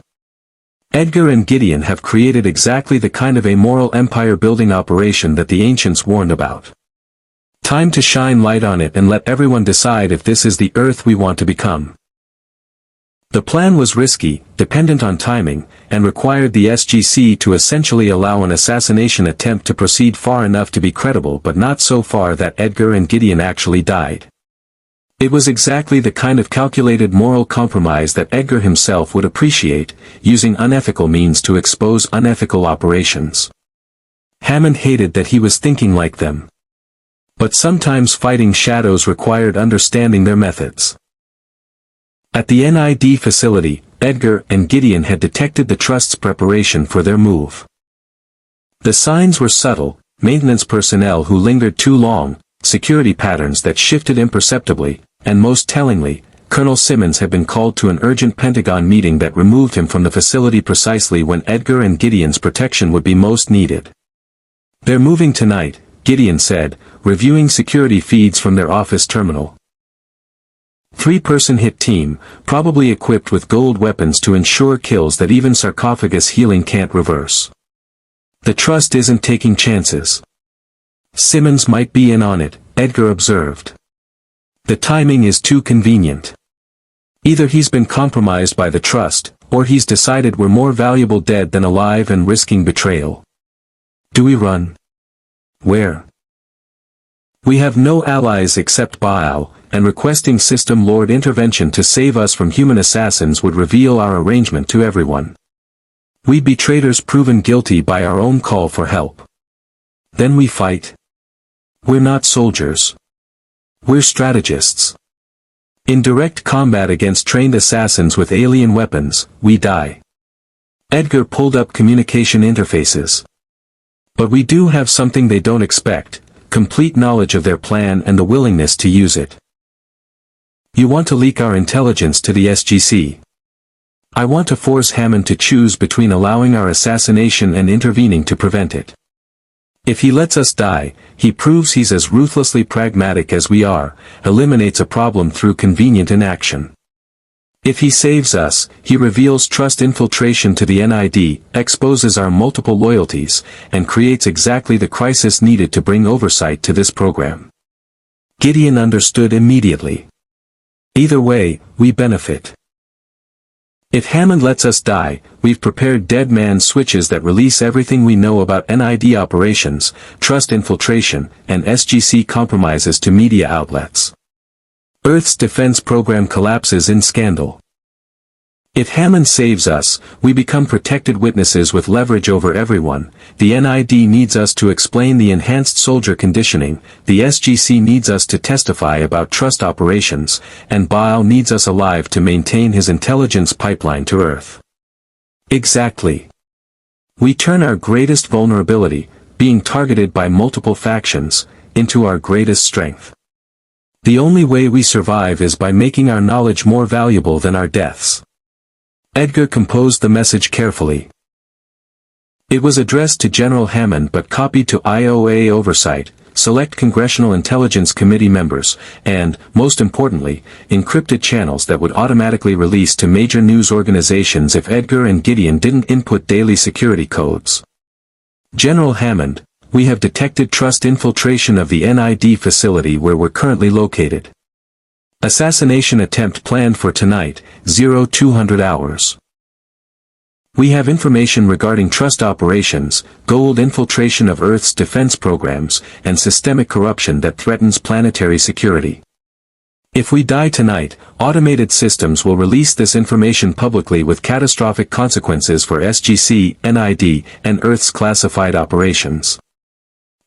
Edgar and Gideon have created exactly the kind of amoral empire-building operation that the ancients warned about. Time to shine light on it and let everyone decide if this is the Earth we want to become. The plan was risky, dependent on timing, and required the SGC to essentially allow an assassination attempt to proceed far enough to be credible but not so far that Edgar and Gideon actually died. It was exactly the kind of calculated moral compromise that Edgar himself would appreciate, using unethical means to expose unethical operations. Hammond hated that he was thinking like them. But sometimes fighting shadows required understanding their methods. At the NID facility, Edgar and Gideon had detected the Trust's preparation for their move. The signs were subtle: maintenance personnel who lingered too long, security patterns that shifted imperceptibly, and most tellingly, Colonel Simmons had been called to an urgent Pentagon meeting that removed him from the facility precisely when Edgar and Gideon's protection would be most needed. "They're moving tonight," Gideon said, reviewing security feeds from their office terminal. 3-person hit team, probably equipped with gold weapons to ensure kills that even sarcophagus healing can't reverse. The Trust isn't taking chances. Simmons might be in on it, Edgar observed. The timing is too convenient. Either he's been compromised by the Trust, or he's decided we're more valuable dead than alive and risking betrayal. Do we run? Where? We have no allies except Baal, and requesting System Lord intervention to save us from human assassins would reveal our arrangement to everyone. We'd be traitors proven guilty by our own call for help. Then we fight. We're not soldiers. We're strategists. In direct combat against trained assassins with alien weapons, we die. Edgar pulled up communication interfaces. But we do have something they don't expect: complete knowledge of their plan and the willingness to use it. You want to leak our intelligence to the SGC. I want to force Hammond to choose between allowing our assassination and intervening to prevent it. If he lets us die, he proves he's as ruthlessly pragmatic as we are, eliminates a problem through convenient inaction. If he saves us, he reveals Trust infiltration to the NID, exposes our multiple loyalties, and creates exactly the crisis needed to bring oversight to this program. Gideon understood immediately. Either way, we benefit. If Hammond lets us die, we've prepared dead man switches that release everything we know about NID operations, Trust infiltration, and SGC compromises to media outlets. Earth's defense program collapses in scandal. If Hammond saves us, we become protected witnesses with leverage over everyone. The NID needs us to explain the enhanced soldier conditioning, the SGC needs us to testify about Trust operations, and Baal needs us alive to maintain his intelligence pipeline to Earth. Exactly. We turn our greatest vulnerability, being targeted by multiple factions, into our greatest strength. The only way we survive is by making our knowledge more valuable than our deaths. Edgar composed the message carefully. It was addressed to General Hammond but copied to IOA oversight, select Congressional Intelligence Committee members, and, most importantly, encrypted channels that would automatically release to major news organizations if Edgar and Gideon didn't input daily security codes. General Hammond, we have detected Trust infiltration of the NID facility where we're currently located. Assassination attempt planned for tonight, 0200 hours. We have information regarding trust operations, gold infiltration of Earth's defense programs, and systemic corruption that threatens planetary security. If we die tonight, automated systems will release this information publicly with catastrophic consequences for SGC, NID, and Earth's classified operations.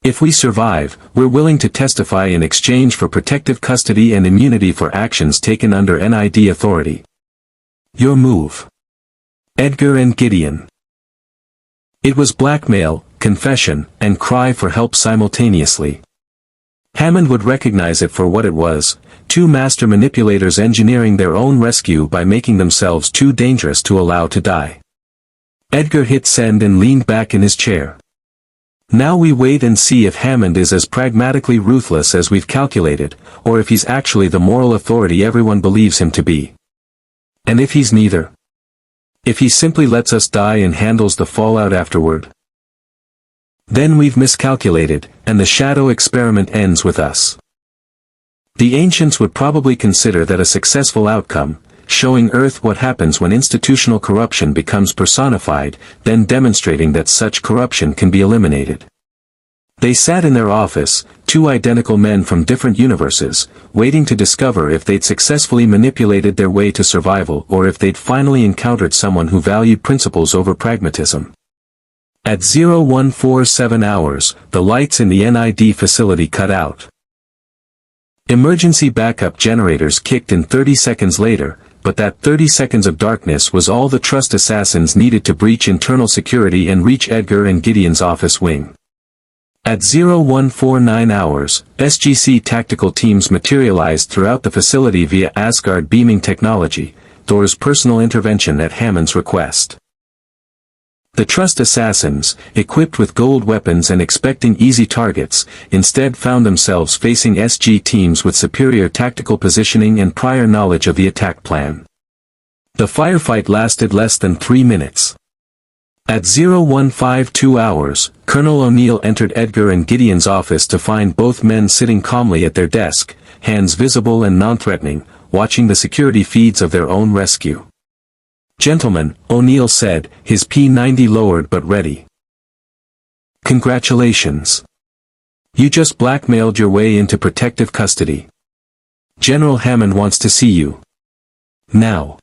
If we survive, we're willing to testify in exchange for protective custody and immunity for actions taken under NID authority. Your move. Edgar and Gideon. It was blackmail, confession, and cry for help simultaneously. Hammond would recognize it for what it was, two master manipulators engineering their own rescue by making themselves too dangerous to allow to die. Edgar hit send and leaned back in his chair. Now we wait and see if Hammond is as pragmatically ruthless as we've calculated, or if he's actually the moral authority everyone believes him to be. And if he's neither? If he simply lets us die and handles the fallout afterward? Then we've miscalculated, and the shadow experiment ends with us. The ancients would probably consider that a successful outcome, showing Earth what happens when institutional corruption becomes personified, then demonstrating that such corruption can be eliminated. They sat in their office, two identical men from different universes, waiting to discover if they'd successfully manipulated their way to survival or if they'd finally encountered someone who valued principles over pragmatism. At 0147 hours, the lights in the NID facility cut out. Emergency backup generators kicked in 30 seconds later, but that 30 seconds of darkness was all the trust assassins needed to breach internal security and reach Edgar and Gideon's office wing. At 0149 hours, SGC tactical teams materialized throughout the facility via Asgard beaming technology, Thor's personal intervention at Hammond's request. The trust assassins, equipped with gold weapons and expecting easy targets, instead found themselves facing SG teams with superior tactical positioning and prior knowledge of the attack plan. The firefight lasted less than 3 minutes. At 0152 hours, Colonel O'Neill entered Edgar and Gideon's office to find both men sitting calmly at their desk, hands visible and non-threatening, watching the security feeds of their own rescue. "Gentlemen," O'Neill said, his P90 lowered but ready. "Congratulations. You just blackmailed your way into protective custody. General Hammond wants to see you. Now."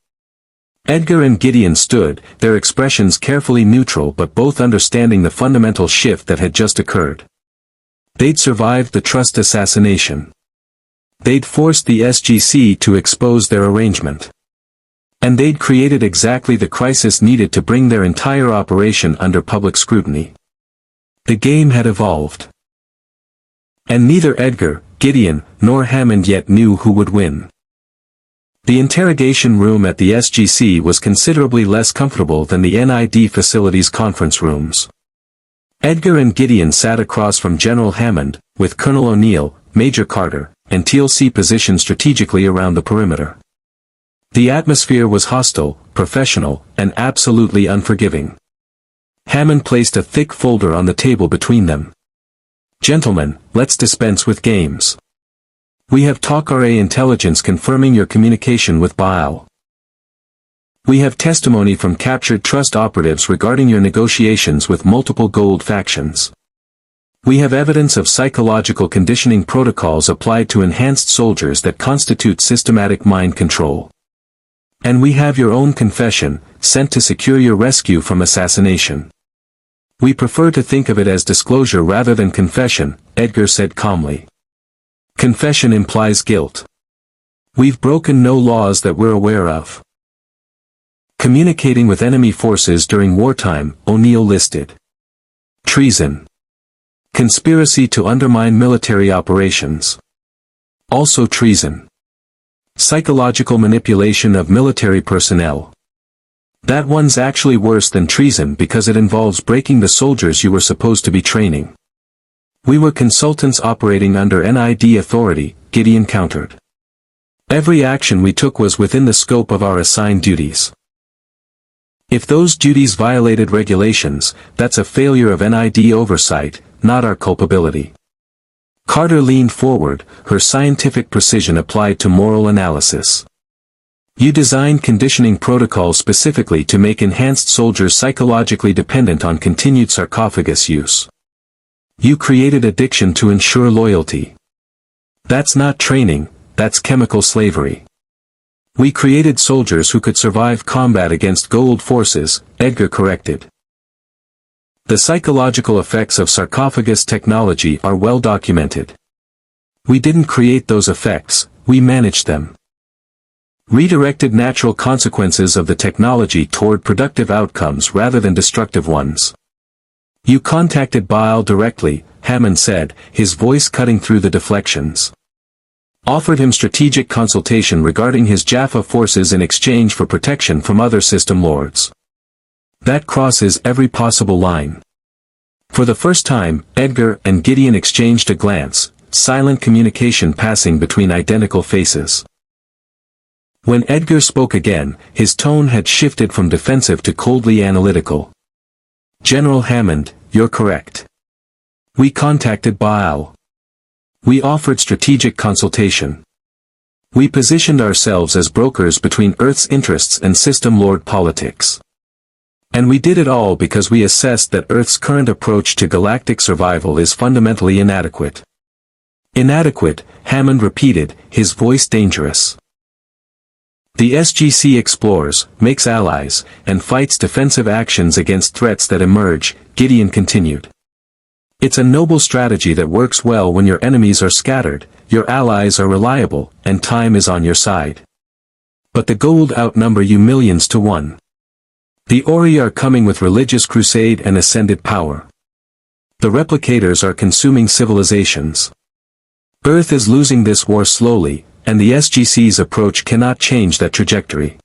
Edgar and Gideon stood, their expressions carefully neutral but both understanding the fundamental shift that had just occurred. They'd survived the trust assassination. They'd forced the SGC to expose their arrangement. And they'd created exactly the crisis needed to bring their entire operation under public scrutiny. The game had evolved. And neither Edgar, Gideon, nor Hammond yet knew who would win. The interrogation room at the SGC was considerably less comfortable than the NID facility's conference rooms. Edgar and Gideon sat across from General Hammond, with Colonel O'Neill, Major Carter, and TLC positioned strategically around the perimeter. The atmosphere was hostile, professional, and absolutely unforgiving. Hammond placed a thick folder on the table between them. "Gentlemen, let's dispense with games. We have TalkRA intelligence confirming your communication with Baal. We have testimony from captured trust operatives regarding your negotiations with multiple gold factions. We have evidence of psychological conditioning protocols applied to enhanced soldiers that constitute systematic mind control. And we have your own confession, sent to secure your rescue from assassination. We prefer to think of it as disclosure rather than confession," Edgar said calmly. "Confession implies guilt. We've broken no laws that we're aware of. Communicating with enemy forces during wartime," O'Neill listed. "Treason. Conspiracy to undermine military operations. Also treason. Psychological manipulation of military personnel. That one's actually worse than treason because it involves breaking the soldiers you were supposed to be training. We were consultants operating under NID authority," Gideon countered. "Every action we took was within the scope of our assigned duties. If those duties violated regulations, that's a failure of NID oversight, not our culpability." Carter leaned forward, her scientific precision applied to moral analysis. You designed conditioning protocols specifically to make enhanced soldiers psychologically dependent on continued sarcophagus use. You created addiction to ensure loyalty. That's not training, that's chemical slavery. We created soldiers who could survive combat against Goa'uld forces, Edgar corrected. The psychological effects of sarcophagus technology are well documented. We didn't create those effects, we managed them. Redirected natural consequences of the technology toward productive outcomes rather than destructive ones. You contacted Baal directly, Hammond said, his voice cutting through the deflections. Offered him strategic consultation regarding his Jaffa forces in exchange for protection from other system lords. That crosses every possible line. For the first time, Edgar and Gideon exchanged a glance, silent communication passing between identical faces. When Edgar spoke again, his tone had shifted from defensive to coldly analytical. General Hammond, you're correct. We contacted Baal. We offered strategic consultation. We positioned ourselves as brokers between Earth's interests and system lord politics. And we did it all because we assessed that Earth's current approach to galactic survival is fundamentally inadequate. Inadequate, Hammond repeated, his voice dangerous. The SGC explores, makes allies, and fights defensive actions against threats that emerge, Gideon continued. It's a noble strategy that works well when your enemies are scattered, your allies are reliable, and time is on your side. But the Goa'uld outnumber you millions to one. The Ori are coming with religious crusade and ascended power. The replicators are consuming civilizations. Earth is losing this war slowly, and the SGC's approach cannot change that trajectory.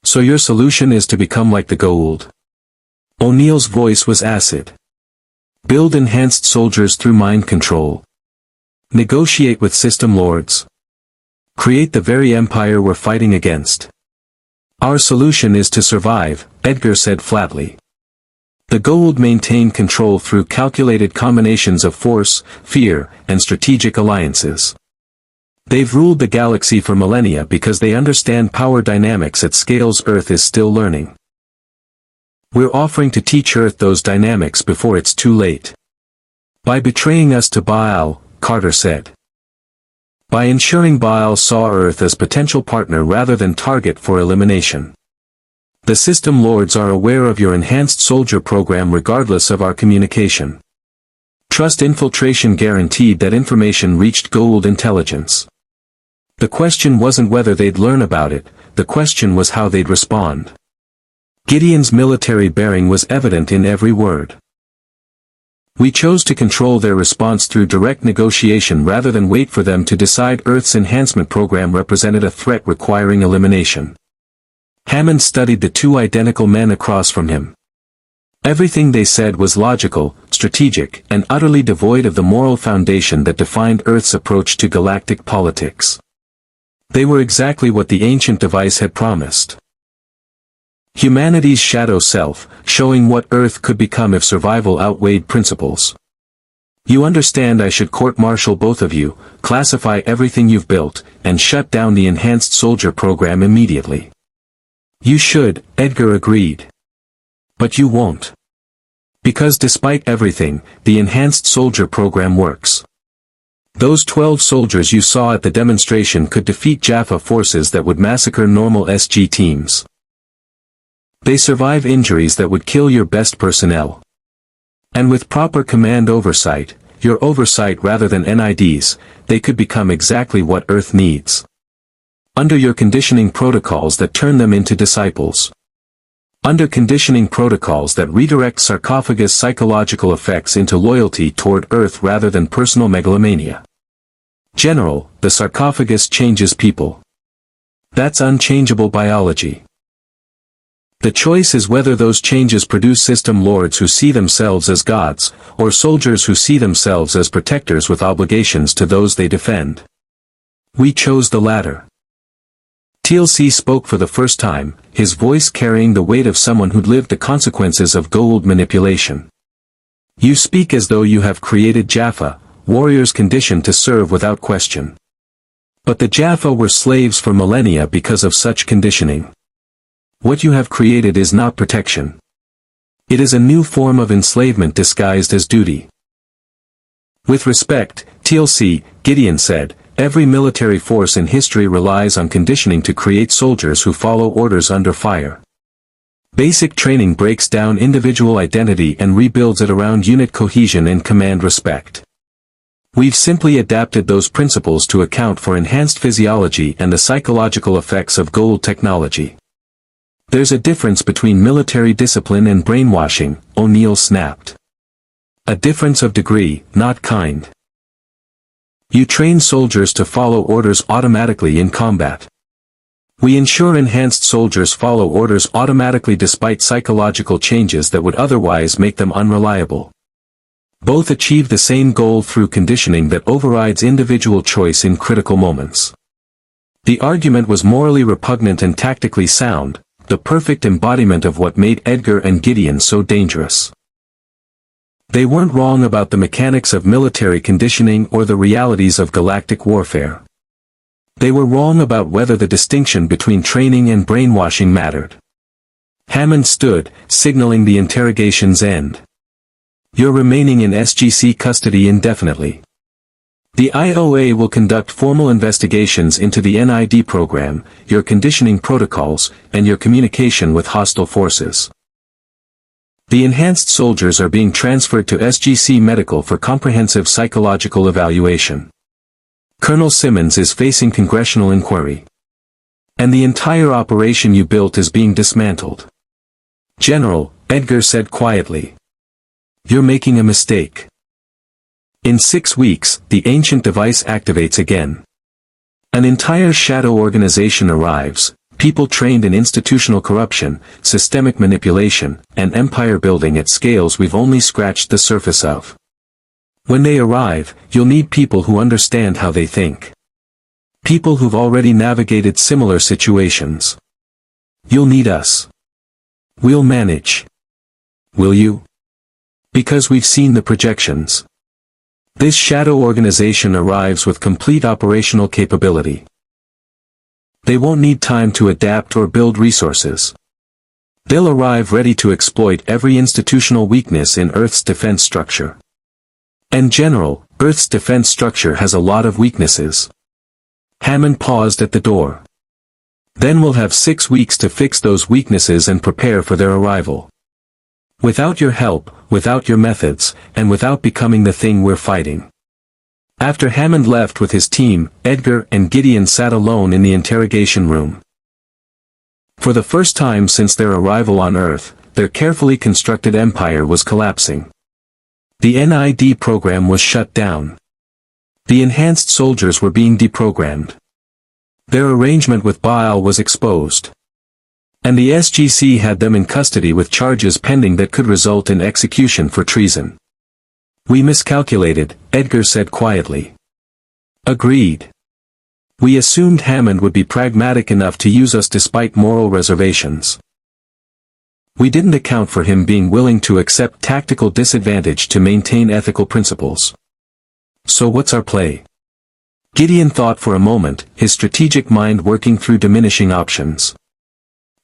So your solution is to become like the Goa'uld. O'Neill's voice was acid. Build enhanced soldiers through mind control. Negotiate with system lords. Create the very empire we're fighting against. Our solution is to survive, Edgar said flatly. The Goa'uld maintain control through calculated combinations of force, fear, and strategic alliances. They've ruled the galaxy for millennia because they understand power dynamics at scales Earth is still learning. We're offering to teach Earth those dynamics before it's too late. By betraying us to Baal, Carter said. By ensuring Baal saw Earth as potential partner rather than target for elimination. The system lords are aware of your enhanced soldier program regardless of our communication. Trust infiltration guaranteed that information reached Goa'uld intelligence. The question wasn't whether they'd learn about it, the question was how they'd respond. Gideon's military bearing was evident in every word. We chose to control their response through direct negotiation rather than wait for them to decide Earth's enhancement program represented a threat requiring elimination. Hammond studied the two identical men across from him. Everything they said was logical, strategic, and utterly devoid of the moral foundation that defined Earth's approach to galactic politics. They were exactly what the ancient device had promised. Humanity's shadow self, showing what Earth could become if survival outweighed principles. You understand I should court-martial both of you, classify everything you've built, and shut down the enhanced soldier program immediately. You should, Edgar agreed. But you won't. Because despite everything, the enhanced soldier program works. Those 12 soldiers you saw at the demonstration could defeat Jaffa forces that would massacre normal SG teams. They survive injuries that would kill your best personnel. And with proper command oversight, your oversight rather than NIDs, they could become exactly what Earth needs. Under your conditioning protocols that turn them into disciples. Under conditioning protocols that redirect sarcophagus psychological effects into loyalty toward Earth rather than personal megalomania. General, the sarcophagus changes people. That's unchangeable biology. The choice is whether those changes produce system lords who see themselves as gods, or soldiers who see themselves as protectors with obligations to those they defend. We chose the latter. TLC spoke for the first time, his voice carrying the weight of someone who'd lived the consequences of Goa'uld manipulation. You speak as though you have created Jaffa, warriors conditioned to serve without question. But the Jaffa were slaves for millennia because of such conditioning. What you have created is not protection. It is a new form of enslavement disguised as duty. With respect, TLC, Gideon said, every military force in history relies on conditioning to create soldiers who follow orders under fire. Basic training breaks down individual identity and rebuilds it around unit cohesion and command respect. We've simply adapted those principles to account for enhanced physiology and the psychological effects of gold technology. There's a difference between military discipline and brainwashing, O'Neill snapped. A difference of degree, not kind. You train soldiers to follow orders automatically in combat. We ensure enhanced soldiers follow orders automatically despite psychological changes that would otherwise make them unreliable. Both achieve the same goal through conditioning that overrides individual choice in critical moments. The argument was morally repugnant and tactically sound, the perfect embodiment of what made Edgar and Gideon so dangerous. They weren't wrong about the mechanics of military conditioning or the realities of galactic warfare. They were wrong about whether the distinction between training and brainwashing mattered. Hammond stood, signaling the interrogation's end. You're remaining in SGC custody indefinitely. The IOA will conduct formal investigations into the NID program, your conditioning protocols, and your communication with hostile forces. The enhanced soldiers are being transferred to SGC Medical for comprehensive psychological evaluation. Colonel Simmons is facing congressional inquiry. And the entire operation you built is being dismantled. General, Edgar said quietly. You're making a mistake. In 6 weeks, the ancient device activates again. An entire shadow organization arrives, people trained in institutional corruption, systemic manipulation, and empire building at scales we've only scratched the surface of. When they arrive, you'll need people who understand how they think. People who've already navigated similar situations. You'll need us. We'll manage. Will you? Because we've seen the projections. This shadow organization arrives with complete operational capability. They won't need time to adapt or build resources. They'll arrive ready to exploit every institutional weakness in Earth's defense structure. And General, Earth's defense structure has a lot of weaknesses. Hammond paused at the door. Then we'll have 6 weeks to fix those weaknesses and prepare for their arrival. Without your help, without your methods, and without becoming the thing we're fighting. After Hammond left with his team, Edgar and Gideon sat alone in the interrogation room. For the first time since their arrival on Earth, their carefully constructed empire was collapsing. The NID program was shut down. The enhanced soldiers were being deprogrammed. Their arrangement with Baal was exposed. And the SGC had them in custody with charges pending that could result in execution for treason. We miscalculated, Edgar said quietly. Agreed. We assumed Hammond would be pragmatic enough to use us despite moral reservations. We didn't account for him being willing to accept tactical disadvantage to maintain ethical principles. So what's our play? Gideon thought for a moment, his strategic mind working through diminishing options.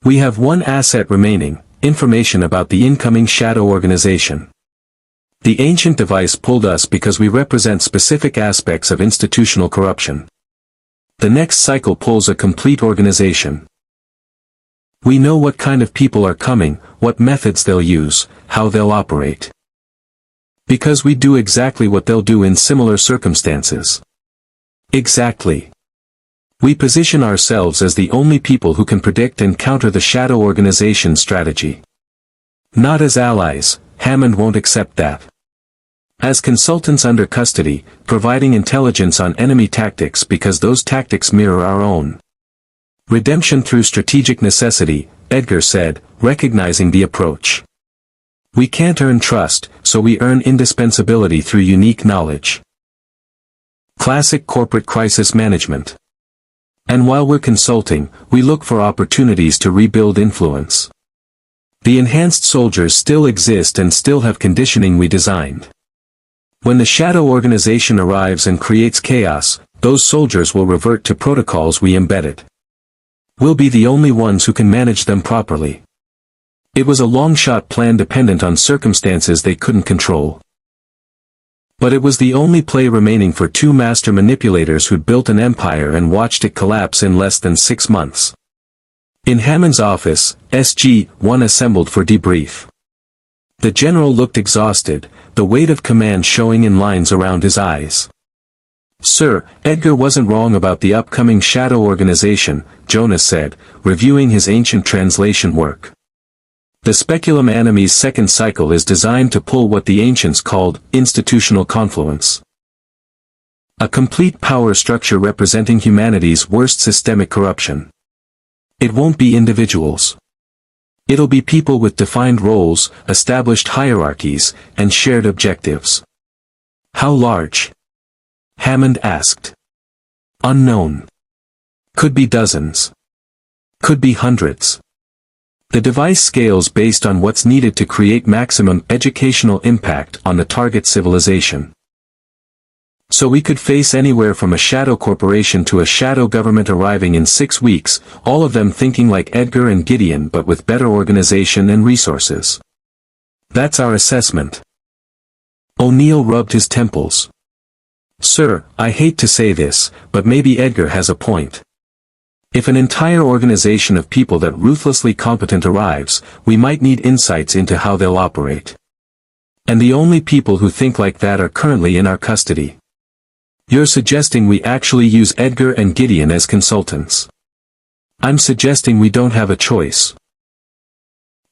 We have one asset remaining, information about the incoming shadow organization. The ancient device pulled us because we represent specific aspects of institutional corruption. The next cycle pulls a complete organization. We know what kind of people are coming, what methods they'll use, how they'll operate. Because we do exactly what they'll do in similar circumstances. Exactly. We position ourselves as the only people who can predict and counter the shadow organization strategy. Not as allies, Hammond won't accept that. As consultants under custody, providing intelligence on enemy tactics because those tactics mirror our own. Redemption through strategic necessity, Edgar said, recognizing the approach. We can't earn trust, so we earn indispensability through unique knowledge. Classic corporate crisis management. And while we're consulting, we look for opportunities to rebuild influence. The enhanced soldiers still exist and still have conditioning we designed. When the shadow organization arrives and creates chaos, those soldiers will revert to protocols we embedded. We'll be the only ones who can manage them properly. It was a long-shot plan dependent on circumstances they couldn't control. But it was the only play remaining for two master manipulators who'd built an empire and watched it collapse in less than 6 months. In Hammond's office, SG-1 assembled for debrief. The general looked exhausted, the weight of command showing in lines around his eyes. "Sir, Edgar wasn't wrong about the upcoming shadow organization," Jonas said, reviewing his ancient translation work. "The Speculum Anime's second cycle is designed to pull what the ancients called institutional confluence. A complete power structure representing humanity's worst systemic corruption. It won't be individuals. It'll be people with defined roles, established hierarchies, and shared objectives." "How large?" Hammond asked. "Unknown. Could be dozens. Could be hundreds. The device scales based on what's needed to create maximum educational impact on the target civilization. So we could face anywhere from a shadow corporation to a shadow government arriving in 6 weeks, all of them thinking like Edgar and Gideon but with better organization and resources. That's our assessment." O'Neill rubbed his temples. "Sir, I hate to say this, but maybe Edgar has a point. If an entire organization of people that ruthlessly competent arrives, we might need insights into how they'll operate. And the only people who think like that are currently in our custody. You're suggesting we actually use Edgar and Gideon as consultants. I'm suggesting we don't have a choice.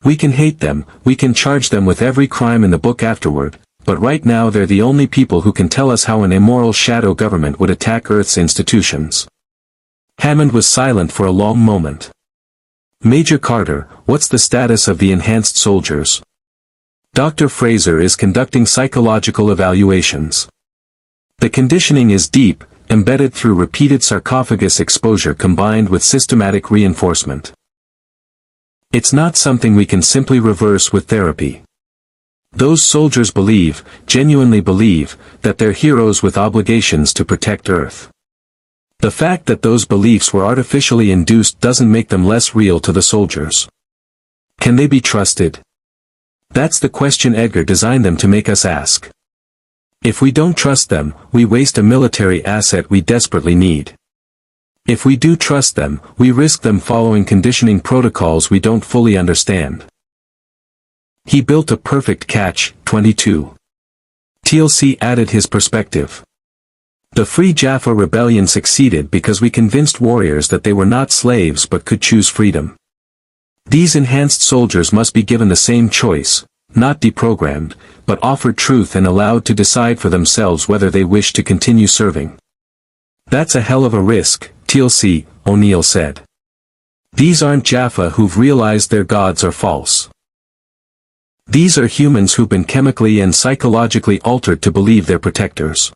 We can hate them, we can charge them with every crime in the book afterward, but right now they're the only people who can tell us how an immoral shadow government would attack Earth's institutions." Hammond was silent for a long moment. "Major Carter, what's the status of the enhanced soldiers?" "Dr. Fraser is conducting psychological evaluations. The conditioning is deep, embedded through repeated sarcophagus exposure combined with systematic reinforcement. It's not something we can simply reverse with therapy. Those soldiers believe, genuinely believe, that they're heroes with obligations to protect Earth. The fact that those beliefs were artificially induced doesn't make them less real to the soldiers. Can they be trusted? That's the question Edgar designed them to make us ask. If we don't trust them, we waste a military asset we desperately need. If we do trust them, we risk them following conditioning protocols we don't fully understand." He built a perfect catch, 22. TLC added his perspective. "The Free Jaffa Rebellion succeeded because we convinced warriors that they were not slaves but could choose freedom. These enhanced soldiers must be given the same choice, not deprogrammed, but offered truth and allowed to decide for themselves whether they wish to continue serving. That's a hell of a risk, TLC, O'Neill said. These aren't Jaffa who've realized their gods are false. These are humans who've been chemically and psychologically altered to believe they're protectors.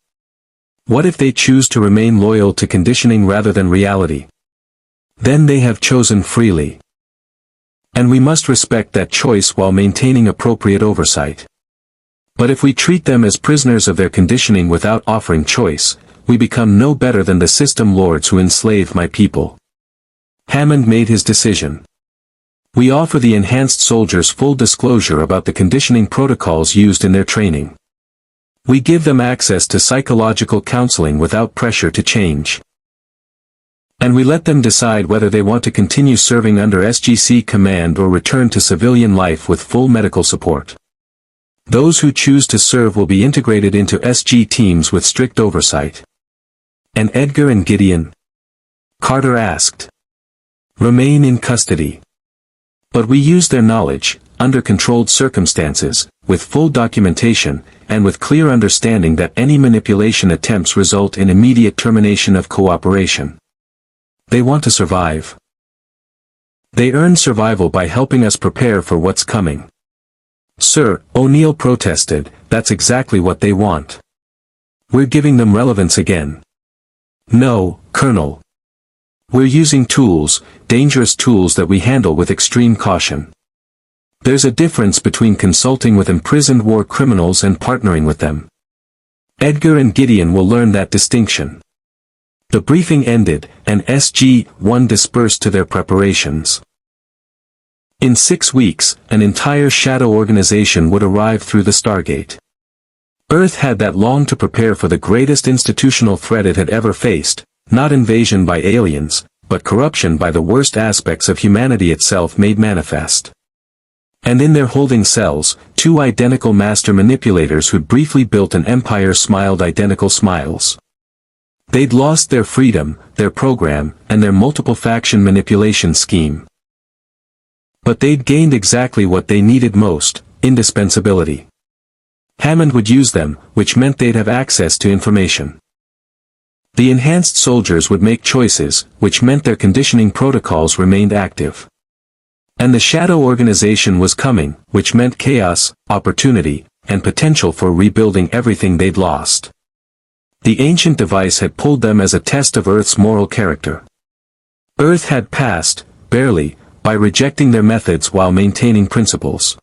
What if they choose to remain loyal to conditioning rather than reality? Then they have chosen freely. And we must respect that choice while maintaining appropriate oversight. But if we treat them as prisoners of their conditioning without offering choice, we become no better than the system lords who enslave my people." Hammond made his decision. "We offer the enhanced soldiers full disclosure about the conditioning protocols used in their training. We give them access to psychological counseling without pressure to change. And we let them decide whether they want to continue serving under SGC command or return to civilian life with full medical support. Those who choose to serve will be integrated into SG teams with strict oversight." "And Edgar and Gideon?" Carter asked. "Remain in custody. But we use their knowledge, under controlled circumstances, with full documentation, and with clear understanding that any manipulation attempts result in immediate termination of cooperation. They want to survive. They earn survival by helping us prepare for what's coming." "Sir," O'Neill protested, "that's exactly what they want. We're giving them relevance again." "No, Colonel. We're using tools, dangerous tools that we handle with extreme caution. There's a difference between consulting with imprisoned war criminals and partnering with them. Edgar and Gideon will learn that distinction. The briefing ended, and SG-1 dispersed to their preparations. In 6 weeks, an entire shadow organization would arrive through the Stargate. Earth had that long to prepare for the greatest institutional threat it had ever faced, not invasion by aliens, but corruption by the worst aspects of humanity itself made manifest. And in their holding cells, 2 identical master manipulators who'd briefly built an empire smiled identical smiles. They'd lost their freedom, their program, and their multiple faction manipulation scheme. But they'd gained exactly what they needed most, indispensability. Hammond would use them, which meant they'd have access to information. The enhanced soldiers would make choices, which meant their conditioning protocols remained active. And the shadow organization was coming, which meant chaos, opportunity, and potential for rebuilding everything they'd lost. The ancient device had pulled them as a test of Earth's moral character. Earth had passed, barely, by rejecting their methods while maintaining principles.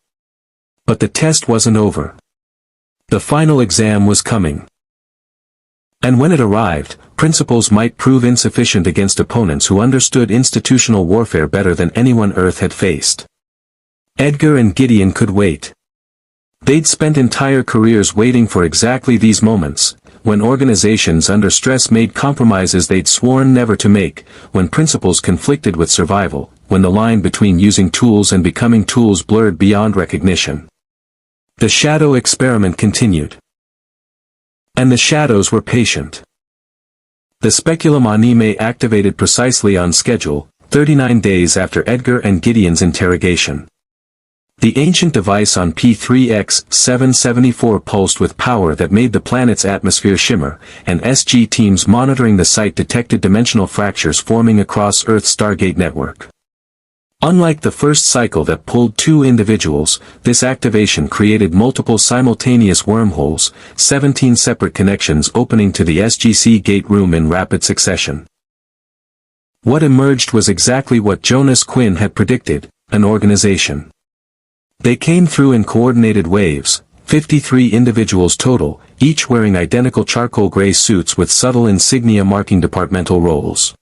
But the test wasn't over. The final exam was coming. And when it arrived, principles might prove insufficient against opponents who understood institutional warfare better than anyone Earth had faced. Edgar and Gideon could wait. They'd spent entire careers waiting for exactly these moments, when organizations under stress made compromises they'd sworn never to make, when principles conflicted with survival, when the line between using tools and becoming tools blurred beyond recognition. The shadow experiment continued. And the shadows were patient. The speculum anime activated precisely on schedule, 39 days after Edgar and Gideon's interrogation. The ancient device on P3X-774 pulsed with power that made the planet's atmosphere shimmer, and SG teams monitoring the site detected dimensional fractures forming across Earth's Stargate network. Unlike the first cycle that pulled 2 individuals, this activation created multiple simultaneous wormholes, 17 separate connections opening to the SGC gate room in rapid succession. What emerged was exactly what Jonas Quinn had predicted, an organization. They came through in coordinated waves, 53 individuals total, each wearing identical charcoal gray suits with subtle insignia marking departmental roles.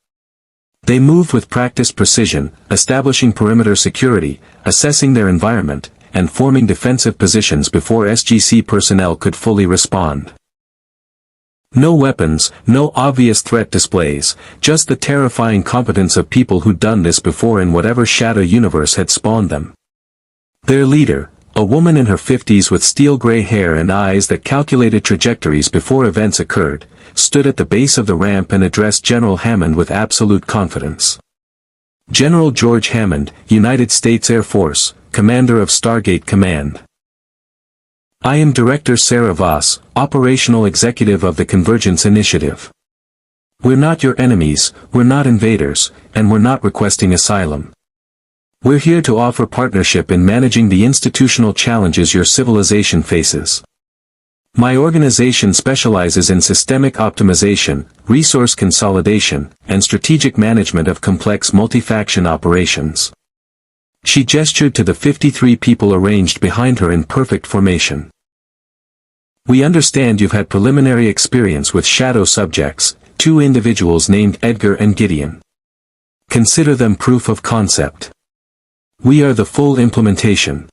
They moved with practiced precision, establishing perimeter security, assessing their environment, and forming defensive positions before SGC personnel could fully respond. No weapons, no obvious threat displays, just the terrifying competence of people who'd done this before in whatever shadow universe had spawned them. Their leader, a woman in her 50s with steel-gray hair and eyes that calculated trajectories before events occurred, stood at the base of the ramp and addressed General Hammond with absolute confidence. General George Hammond, United States Air Force, Commander of Stargate Command. I am Director Sarah Voss, Operational Executive of the Convergence Initiative. We're not your enemies, we're not invaders, and we're not requesting asylum. We're here to offer partnership in managing the institutional challenges your civilization faces. My organization specializes in systemic optimization, resource consolidation, and strategic management of complex multi-faction operations. She gestured to the 53 people arranged behind her in perfect formation. We understand you've had preliminary experience with shadow subjects, 2 individuals named Edgar and Gideon. Consider them proof of concept. We are the full implementation.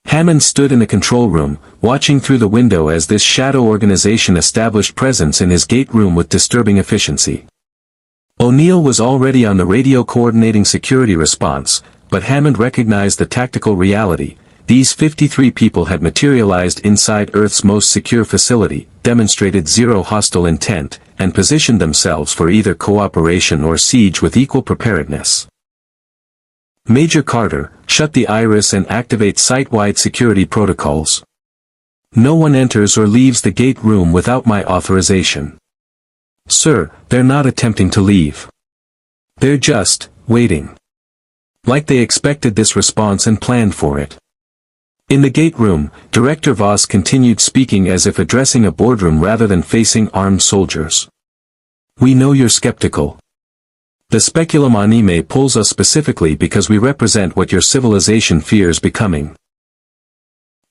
Hammond stood in the control room, watching through the window as this shadow organization established presence in his gate room with disturbing efficiency. O'Neill was already on the radio coordinating security response, but Hammond recognized the tactical reality. These 53 people had materialized inside Earth's most secure facility, demonstrated zero hostile intent, and positioned themselves for either cooperation or siege with equal preparedness. Major Carter, shut the iris and activate site-wide security protocols. No one enters or leaves the gate room without my authorization. Sir, they're not attempting to leave. They're just waiting. Like they expected this response and planned for it. In the gate room, Director Voss continued speaking as if addressing a boardroom rather than facing armed soldiers. We know you're skeptical. The speculum anime pulls us specifically because we represent what your civilization fears becoming.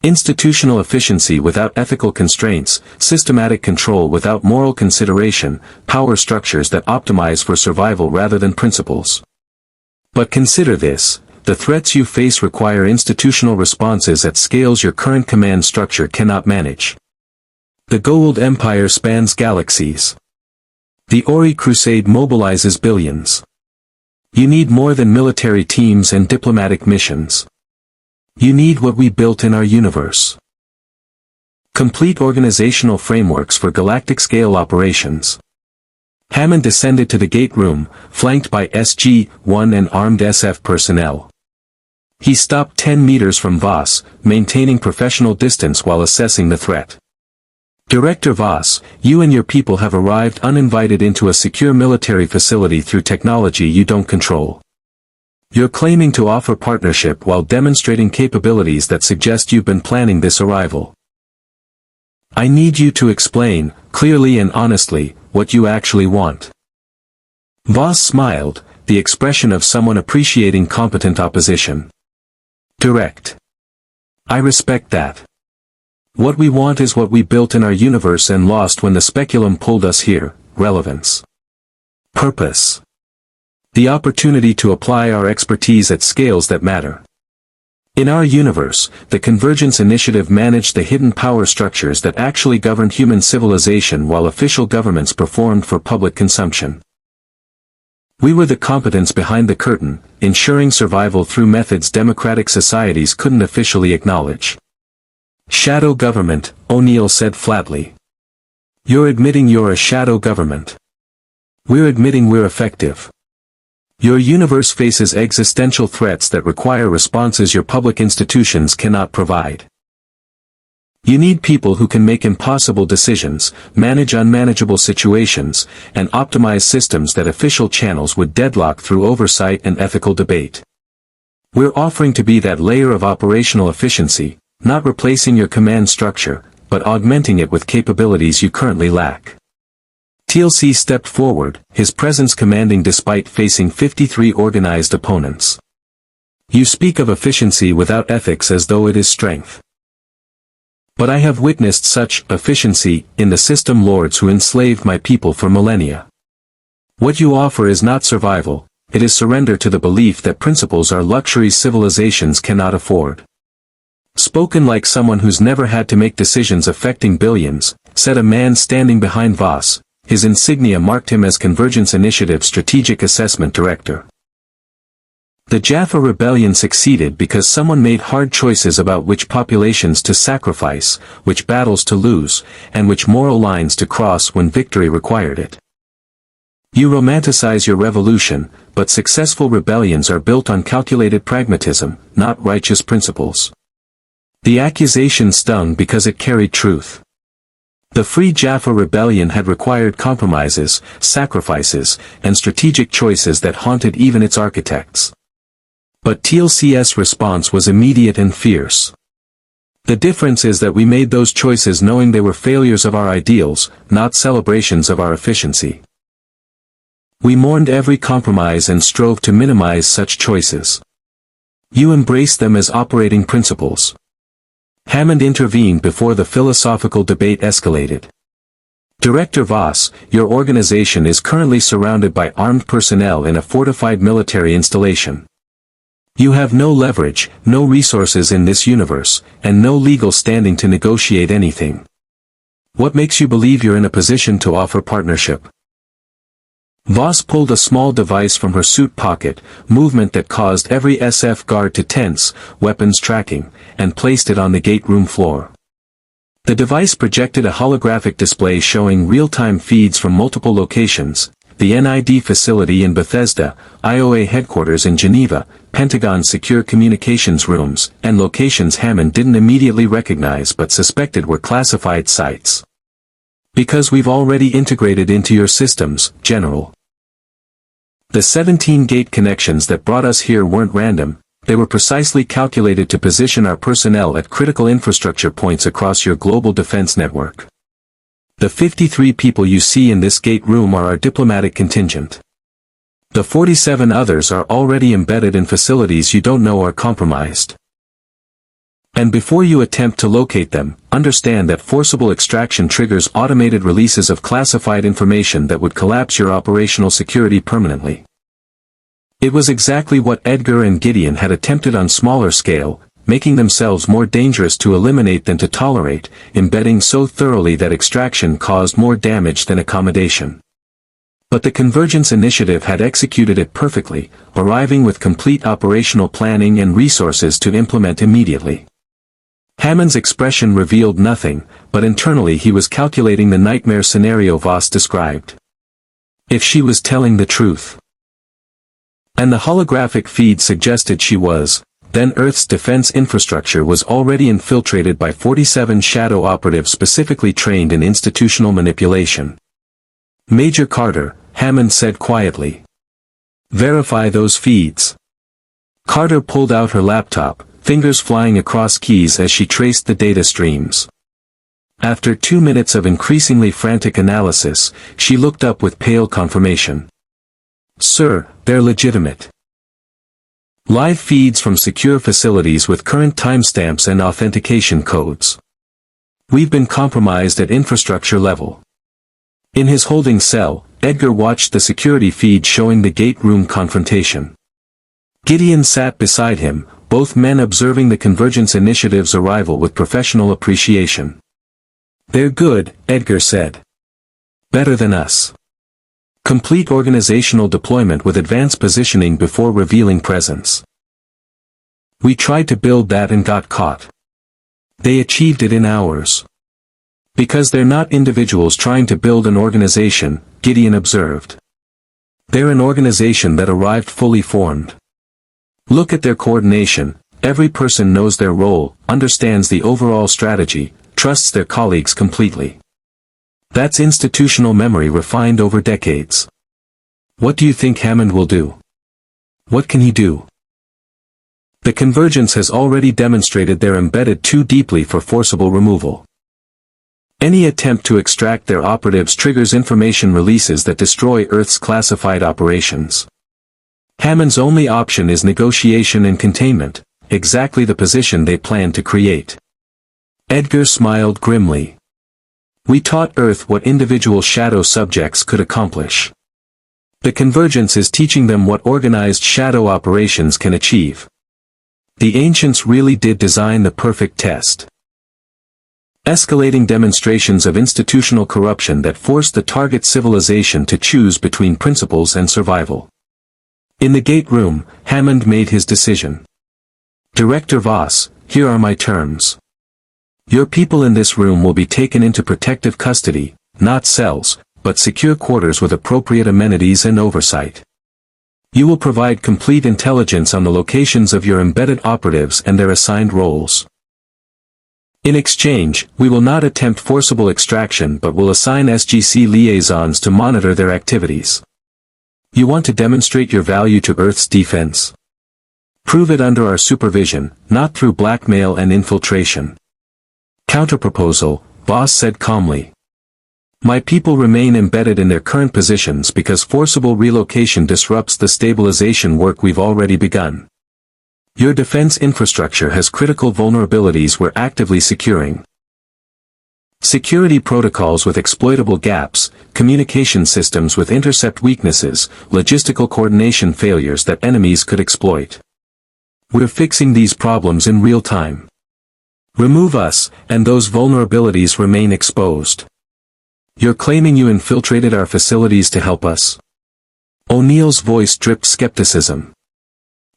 Institutional efficiency without ethical constraints, systematic control without moral consideration, power structures that optimize for survival rather than principles. But consider this, the threats you face require institutional responses at scales your current command structure cannot manage. The Goa'uld Empire spans galaxies. The Ori Crusade mobilizes billions. You need more than military teams and diplomatic missions. You need what we built in our universe. Complete organizational frameworks for galactic-scale operations. Hammond descended to the gate room, flanked by SG-1 and armed SF personnel. He stopped 10 meters from Voss, maintaining professional distance while assessing the threat. Director Voss, you and your people have arrived uninvited into a secure military facility through technology you don't control. You're claiming to offer partnership while demonstrating capabilities that suggest you've been planning this arrival. I need you to explain, clearly and honestly, what you actually want. Voss smiled, the expression of someone appreciating competent opposition. Direct. I respect that. What we want is what we built in our universe and lost when the speculum pulled us here: relevance. Purpose. The opportunity to apply our expertise at scales that matter. In our universe, the Convergence Initiative managed the hidden power structures that actually governed human civilization while official governments performed for public consumption. We were the competence behind the curtain, ensuring survival through methods democratic societies couldn't officially acknowledge. Shadow government, O'Neill said flatly. You're admitting you're a shadow government. We're admitting we're effective. Your universe faces existential threats that require responses your public institutions cannot provide. You need people who can make impossible decisions, manage unmanageable situations, and optimize systems that official channels would deadlock through oversight and ethical debate. We're offering to be that layer of operational efficiency, not replacing your command structure, but augmenting it with capabilities you currently lack. TLC stepped forward, his presence commanding despite facing 53 organized opponents. You speak of efficiency without ethics as though it is strength. But I have witnessed such efficiency in the system lords who enslaved my people for millennia. What you offer is not survival, it is surrender to the belief that principles are luxuries civilizations cannot afford. Spoken like someone who's never had to make decisions affecting billions, said a man standing behind Voss. His insignia marked him as Convergence Initiative Strategic Assessment Director. The Jaffa Rebellion succeeded because someone made hard choices about which populations to sacrifice, which battles to lose, and which moral lines to cross when victory required it. You romanticize your revolution, but successful rebellions are built on calculated pragmatism, not righteous principles. The accusation stung because it carried truth. The Free Jaffa Rebellion had required compromises, sacrifices, and strategic choices that haunted even its architects. But TLC's response was immediate and fierce. The difference is that we made those choices knowing they were failures of our ideals, not celebrations of our efficiency. We mourned every compromise and strove to minimize such choices. You embraced them as operating principles. Hammond intervened before the philosophical debate escalated. Director Voss, your organization is currently surrounded by armed personnel in a fortified military installation. You have no leverage, no resources in this universe, and no legal standing to negotiate anything. What makes you believe you're in a position to offer partnership? Voss pulled a small device from her suit pocket, movement that caused every SF guard to tense, weapons tracking, and placed it on the gate room floor. The device projected a holographic display showing real-time feeds from multiple locations: the NID facility in Bethesda, IOA headquarters in Geneva, Pentagon secure communications rooms, and locations Hammond didn't immediately recognize but suspected were classified sites. Because we've already integrated into your systems, General. The 17 gate connections that brought us here weren't random, they were precisely calculated to position our personnel at critical infrastructure points across your global defense network. The 53 people you see in this gate room are our diplomatic contingent. The 47 others are already embedded in facilities you don't know are compromised. And before you attempt to locate them, understand that forcible extraction triggers automated releases of classified information that would collapse your operational security permanently. It was exactly what Edgar and Gideon had attempted on smaller scale, making themselves more dangerous to eliminate than to tolerate, embedding so thoroughly that extraction caused more damage than accommodation. But the Convergence Initiative had executed it perfectly, arriving with complete operational planning and resources to implement immediately. Hammond's expression revealed nothing, but internally he was calculating the nightmare scenario Voss described. If she was telling the truth. And the holographic feed suggested she was, then Earth's defense infrastructure was already infiltrated by 47 shadow operatives specifically trained in institutional manipulation. Major Carter, Hammond said quietly. Verify those feeds. Carter pulled out her laptop, fingers flying across keys as she traced the data streams. After 2 minutes of increasingly frantic analysis, she looked up with pale confirmation. Sir, they're legitimate. Live feeds from secure facilities with current timestamps and authentication codes. We've been compromised at infrastructure level. In his holding cell, Edgar watched the security feed showing the gate room confrontation. Gideon sat beside him, both men observing the Convergence Initiative's arrival with professional appreciation. They're good, Edgar said. Better than us. Complete organizational deployment with advanced positioning before revealing presence. We tried to build that and got caught. They achieved it in hours. Because they're not individuals trying to build an organization, Gideon observed. They're an organization that arrived fully formed. Look at their coordination, every person knows their role, understands the overall strategy, trusts their colleagues completely. That's institutional memory refined over decades. What do you think Hammond will do? What can he do? The Convergence has already demonstrated they're embedded too deeply for forcible removal. Any attempt to extract their operatives triggers information releases that destroy Earth's classified operations. Hammond's only option is negotiation and containment, exactly the position they plan to create. Edgar smiled grimly. We taught Earth what individual shadow subjects could accomplish. The Convergence is teaching them what organized shadow operations can achieve. The ancients really did design the perfect test. Escalating demonstrations of institutional corruption that forced the target civilization to choose between principles and survival. In the gate room, Hammond made his decision. Director Voss, here are my terms. Your people in this room will be taken into protective custody, not cells, but secure quarters with appropriate amenities and oversight. You will provide complete intelligence on the locations of your embedded operatives and their assigned roles. In exchange, we will not attempt forcible extraction but will assign SGC liaisons to monitor their activities. You want to demonstrate your value to Earth's defense? Prove it under our supervision, not through blackmail and infiltration. Counterproposal, Voss said calmly. My people remain embedded in their current positions because forcible relocation disrupts the stabilization work we've already begun. Your defense infrastructure has critical vulnerabilities we're actively securing. Security protocols with exploitable gaps, communication systems with intercept weaknesses, logistical coordination failures that enemies could exploit. We're fixing these problems in real time. Remove us, and those vulnerabilities remain exposed. You're claiming you infiltrated our facilities to help us? O'Neill's voice dripped skepticism.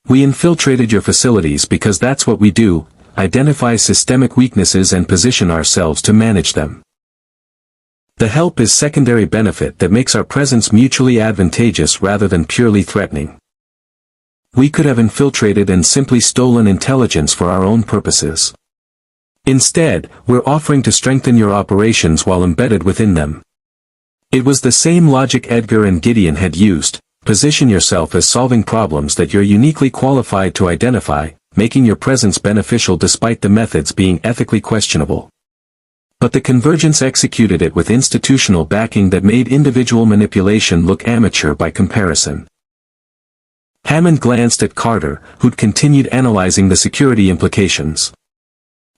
We infiltrated your facilities because that's what we do, identify systemic weaknesses and position ourselves to manage them. The help is secondary benefit that makes our presence mutually advantageous rather than purely threatening. We could have infiltrated and simply stolen intelligence for our own purposes. Instead, we're offering to strengthen your operations while embedded within them. It was the same logic Edgar and Gideon had used. Position yourself as solving problems that you're uniquely qualified to identify, making your presence beneficial despite the methods being ethically questionable. But the Convergence executed it with institutional backing that made individual manipulation look amateur by comparison. Hammond glanced at Carter, who'd continued analyzing the security implications.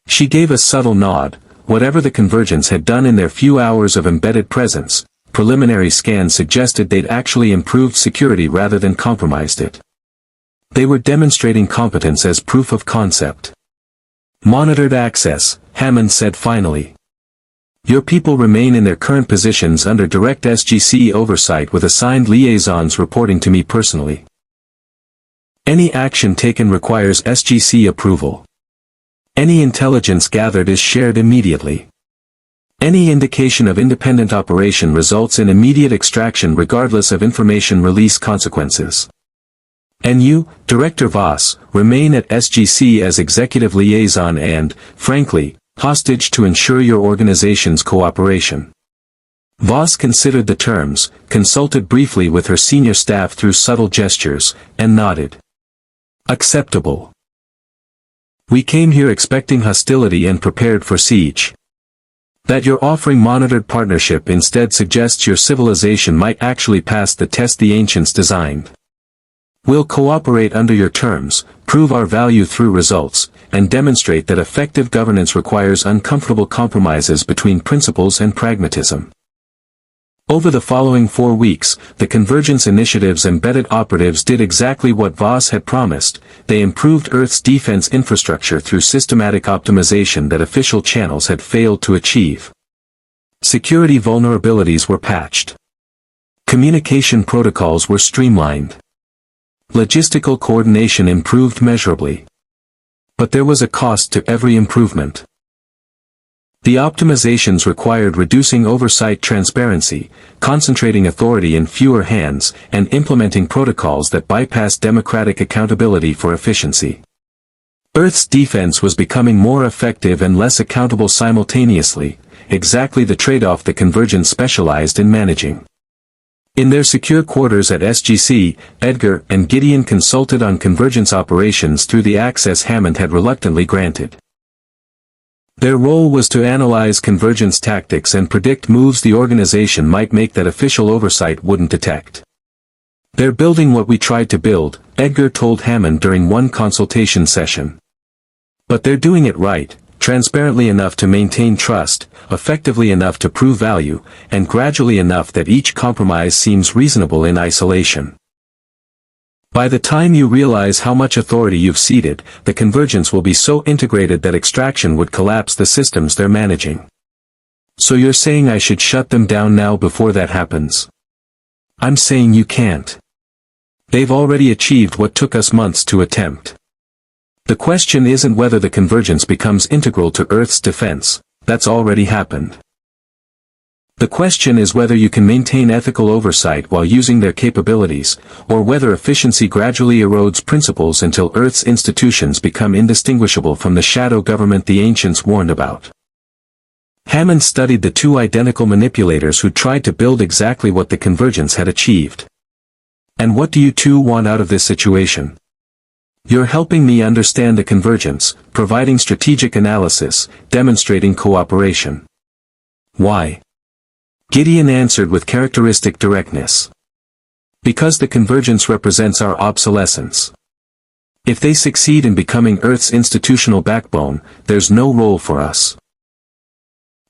She gave a subtle nod. Whatever the Convergence had done in their few hours of embedded presence, preliminary scans suggested they'd actually improved security rather than compromised it. They were demonstrating competence as proof of concept. Monitored access, Hammond said finally. Your people remain in their current positions under direct SGC oversight with assigned liaisons reporting to me personally. Any action taken requires SGC approval. Any intelligence gathered is shared immediately. Any indication of independent operation results in immediate extraction regardless of information release consequences. And you, Director Voss, remain at SGC as executive liaison and, frankly, hostage to ensure your organization's cooperation. Voss considered the terms, consulted briefly with her senior staff through subtle gestures, and nodded. Acceptable. We came here expecting hostility and prepared for siege. That you're offering monitored partnership instead suggests your civilization might actually pass the test the ancients designed. We'll cooperate under your terms, prove our value through results, and demonstrate that effective governance requires uncomfortable compromises between principles and pragmatism. Over the following 4 weeks, the Convergence Initiative's embedded operatives did exactly what Voss had promised. They improved Earth's defense infrastructure through systematic optimization that official channels had failed to achieve. Security vulnerabilities were patched. Communication protocols were streamlined. Logistical coordination improved measurably. But there was a cost to every improvement. The optimizations required reducing oversight transparency, concentrating authority in fewer hands, and implementing protocols that bypass democratic accountability for efficiency. Earth's defense was becoming more effective and less accountable simultaneously, exactly the trade-off the Convergence specialized in managing. In their secure quarters at SGC, Edgar and Gideon consulted on Convergence operations through the access Hammond had reluctantly granted. Their role was to analyze Convergence tactics and predict moves the organization might make that official oversight wouldn't detect. They're building what we tried to build, Edgar told Hammond during one consultation session. But they're doing it right, transparently enough to maintain trust, effectively enough to prove value, and gradually enough that each compromise seems reasonable in isolation. By the time you realize how much authority you've ceded, the Convergence will be so integrated that extraction would collapse the systems they're managing. So you're saying I should shut them down now before that happens? I'm saying you can't. They've already achieved what took us months to attempt. The question isn't whether the Convergence becomes integral to Earth's defense, that's already happened. The question is whether you can maintain ethical oversight while using their capabilities, or whether efficiency gradually erodes principles until Earth's institutions become indistinguishable from the shadow government the ancients warned about. Hammond studied the two identical manipulators who tried to build exactly what the Convergence had achieved. And what do you two want out of this situation? You're helping me understand the Convergence, providing strategic analysis, demonstrating cooperation. Why? Gideon answered with characteristic directness. Because the Convergence represents our obsolescence. If they succeed in becoming Earth's institutional backbone, there's no role for us.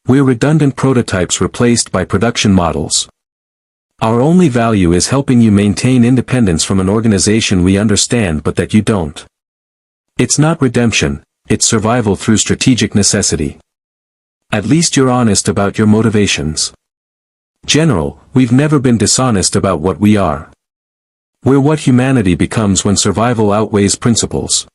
We're redundant prototypes replaced by production models. Our only value is helping you maintain independence from an organization we understand but that you don't. It's not redemption, it's survival through strategic necessity. At least you're honest about your motivations. General, we've never been dishonest about what we are. We're what humanity becomes when survival outweighs principles.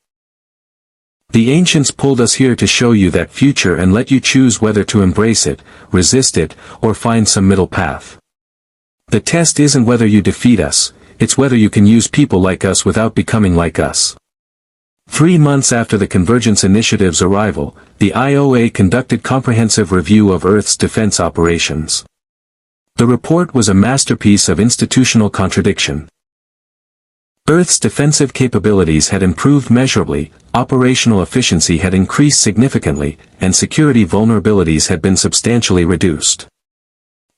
The ancients pulled us here to show you that future and let you choose whether to embrace it, resist it, or find some middle path. The test isn't whether you defeat us, it's whether you can use people like us without becoming like us. 3 months after the Convergence Initiative's arrival, the IOA conducted comprehensive review of Earth's defense operations. The report was a masterpiece of institutional contradiction. Earth's defensive capabilities had improved measurably, operational efficiency had increased significantly, and security vulnerabilities had been substantially reduced.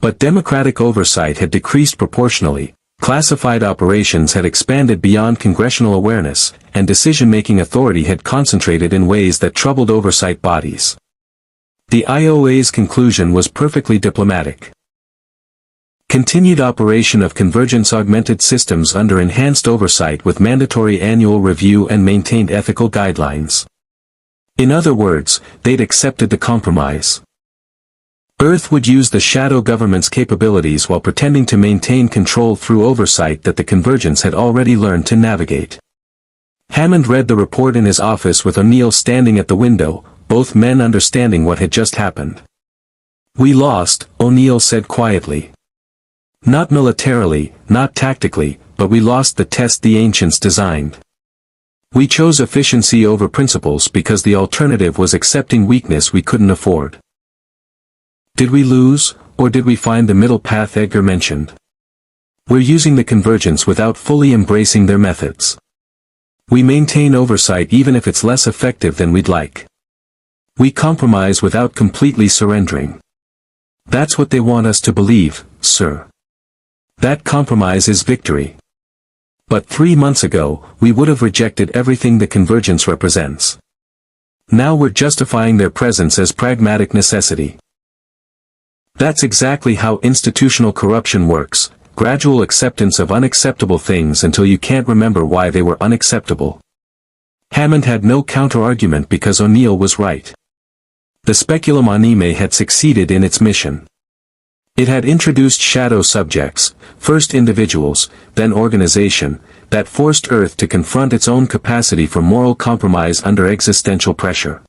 But democratic oversight had decreased proportionally, Classified operations had expanded beyond congressional awareness, and decision-making authority had concentrated in ways that troubled oversight bodies. The IOA's conclusion was perfectly diplomatic. Continued operation of convergence-augmented systems under enhanced oversight with mandatory annual review and maintained ethical guidelines. In other words, they'd accepted the compromise. Earth would use the shadow government's capabilities while pretending to maintain control through oversight that the convergence had already learned to navigate. Hammond read the report in his office with O'Neill standing at the window, both men understanding what had just happened. "We lost," O'Neill said quietly. "Not militarily, not tactically, but we lost the test the ancients designed. We chose efficiency over principles because the alternative was accepting weakness we couldn't afford." Did we lose, or did we find the middle path Edgar mentioned? We're using the convergence without fully embracing their methods. We maintain oversight even if it's less effective than we'd like. We compromise without completely surrendering. That's what they want us to believe, sir. That compromise is victory. But 3 months ago, we would have rejected everything the convergence represents. Now we're justifying their presence as pragmatic necessity. That's exactly how institutional corruption works, gradual acceptance of unacceptable things until you can't remember why they were unacceptable. Hammond had no counter-argument because O'Neill was right. The speculum anime had succeeded in its mission. It had introduced shadow subjects, first individuals, then organization, that forced Earth to confront its own capacity for moral compromise under existential pressure.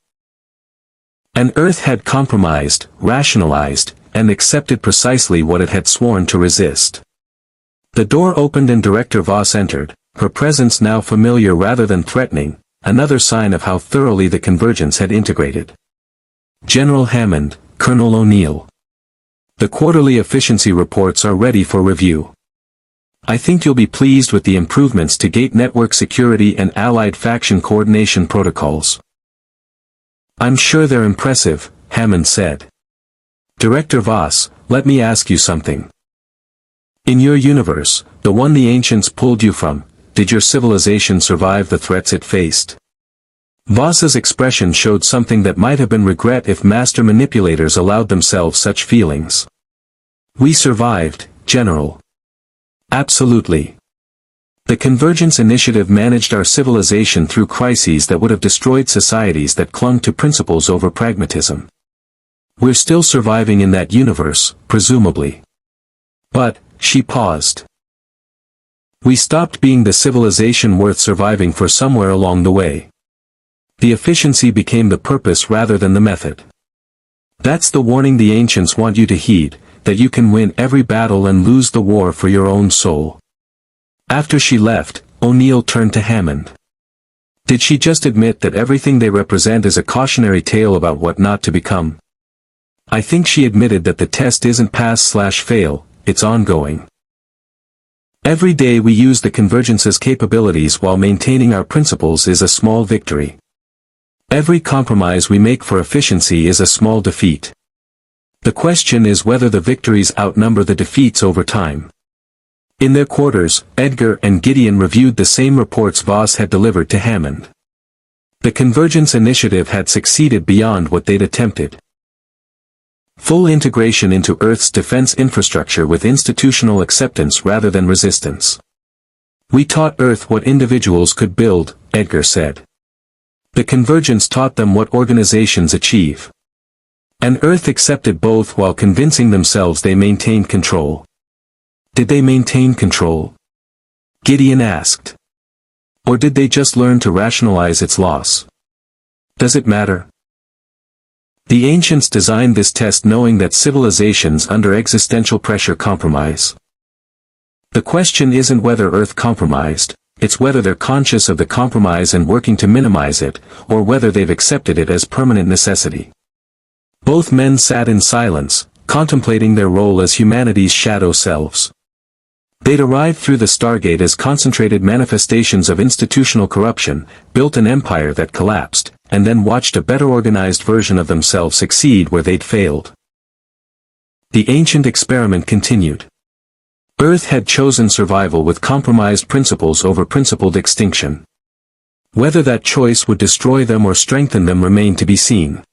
And Earth had compromised, rationalized, and accepted precisely what it had sworn to resist. The door opened and Director Voss entered, her presence now familiar rather than threatening, another sign of how thoroughly the convergence had integrated. "General Hammond, Colonel O'Neill. The quarterly efficiency reports are ready for review. I think you'll be pleased with the improvements to gate network security and allied faction coordination protocols." "I'm sure they're impressive," Hammond said. "Director Voss, let me ask you something. In your universe, the one the ancients pulled you from, did your civilization survive the threats it faced?" Voss's expression showed something that might have been regret if master manipulators allowed themselves such feelings. "We survived, General. Absolutely. The Convergence Initiative managed our civilization through crises that would have destroyed societies that clung to principles over pragmatism. We're still surviving in that universe, presumably. But," she paused. "We stopped being the civilization worth surviving for somewhere along the way. The efficiency became the purpose rather than the method. That's the warning the ancients want you to heed, that you can win every battle and lose the war for your own soul." After she left, O'Neill turned to Hammond. "Did she just admit that everything they represent is a cautionary tale about what not to become?" "I think she admitted that the test isn't pass/fail, it's ongoing. Every day we use the convergence's capabilities while maintaining our principles is a small victory. Every compromise we make for efficiency is a small defeat. The question is whether the victories outnumber the defeats over time." In their quarters, Edgar and Gideon reviewed the same reports Voss had delivered to Hammond. The Convergence Initiative had succeeded beyond what they'd attempted. Full integration into Earth's defense infrastructure with institutional acceptance rather than resistance. "We taught Earth what individuals could build," Edgar said. "The convergence taught them what organizations achieve. And Earth accepted both while convincing themselves they maintained control." "Did they maintain control?" Gideon asked. "Or did they just learn to rationalize its loss? Does it matter? The ancients designed this test knowing that civilizations under existential pressure compromise. The question isn't whether Earth compromised, it's whether they're conscious of the compromise and working to minimize it, or whether they've accepted it as permanent necessity." Both men sat in silence, contemplating their role as humanity's shadow selves. They'd arrived through the Stargate as concentrated manifestations of institutional corruption, built an empire that collapsed, and then watched a better organized version of themselves succeed where they'd failed. The ancient experiment continued. Earth had chosen survival with compromised principles over principled extinction. Whether that choice would destroy them or strengthen them remained to be seen.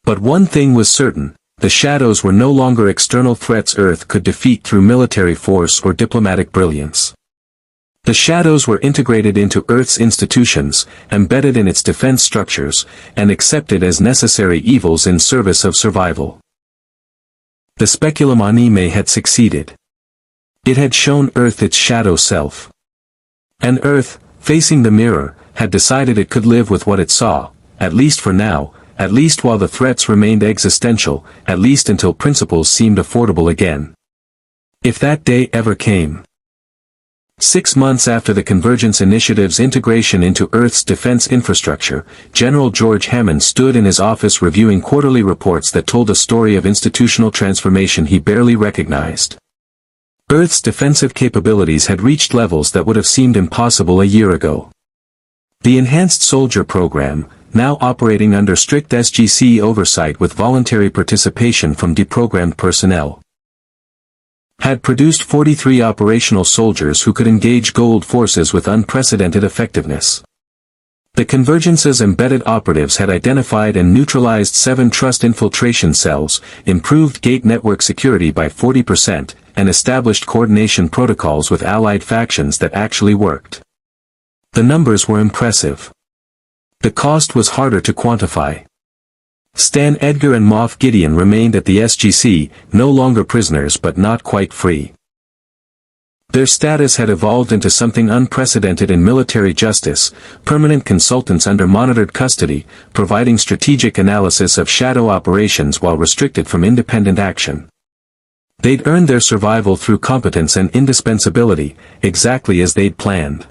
But one thing was certain, the shadows were no longer external threats Earth could defeat through military force or diplomatic brilliance. The shadows were integrated into Earth's institutions, embedded in its defense structures, and accepted as necessary evils in service of survival. The speculum anime had succeeded. It had shown Earth its shadow self. And Earth, facing the mirror, had decided it could live with what it saw, at least for now, at least while the threats remained existential, at least until principles seemed affordable again. If that day ever came. 6 months after the Convergence Initiative's integration into Earth's defense infrastructure, General George Hammond stood in his office reviewing quarterly reports that told a story of institutional transformation he barely recognized. Earth's defensive capabilities had reached levels that would have seemed impossible a year ago. The Enhanced Soldier Program, now operating under strict SGC oversight with voluntary participation from deprogrammed personnel, had produced 43 operational soldiers who could engage gold forces with unprecedented effectiveness. The Convergence's embedded operatives had identified and neutralized 7 trust infiltration cells, improved gate network security by 40%, and established coordination protocols with allied factions that actually worked. The numbers were impressive. The cost was harder to quantify. Stan Edgar and Moff Gideon remained at the SGC, no longer prisoners but not quite free. Their status had evolved into something unprecedented in military justice, permanent consultants under monitored custody, providing strategic analysis of shadow operations while restricted from independent action. They'd earned their survival through competence and indispensability, exactly as they'd planned.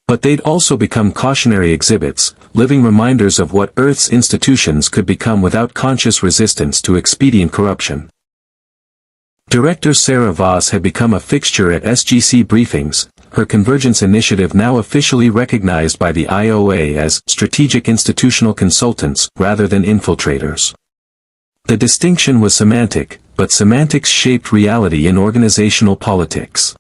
But they'd also become cautionary exhibits, living reminders of what Earth's institutions could become without conscious resistance to expedient corruption. Director Sarah Voss had become a fixture at SGC briefings, her Convergence Initiative now officially recognized by the IOA as strategic institutional consultants rather than infiltrators. The distinction was semantic, but semantics shaped reality in organizational politics.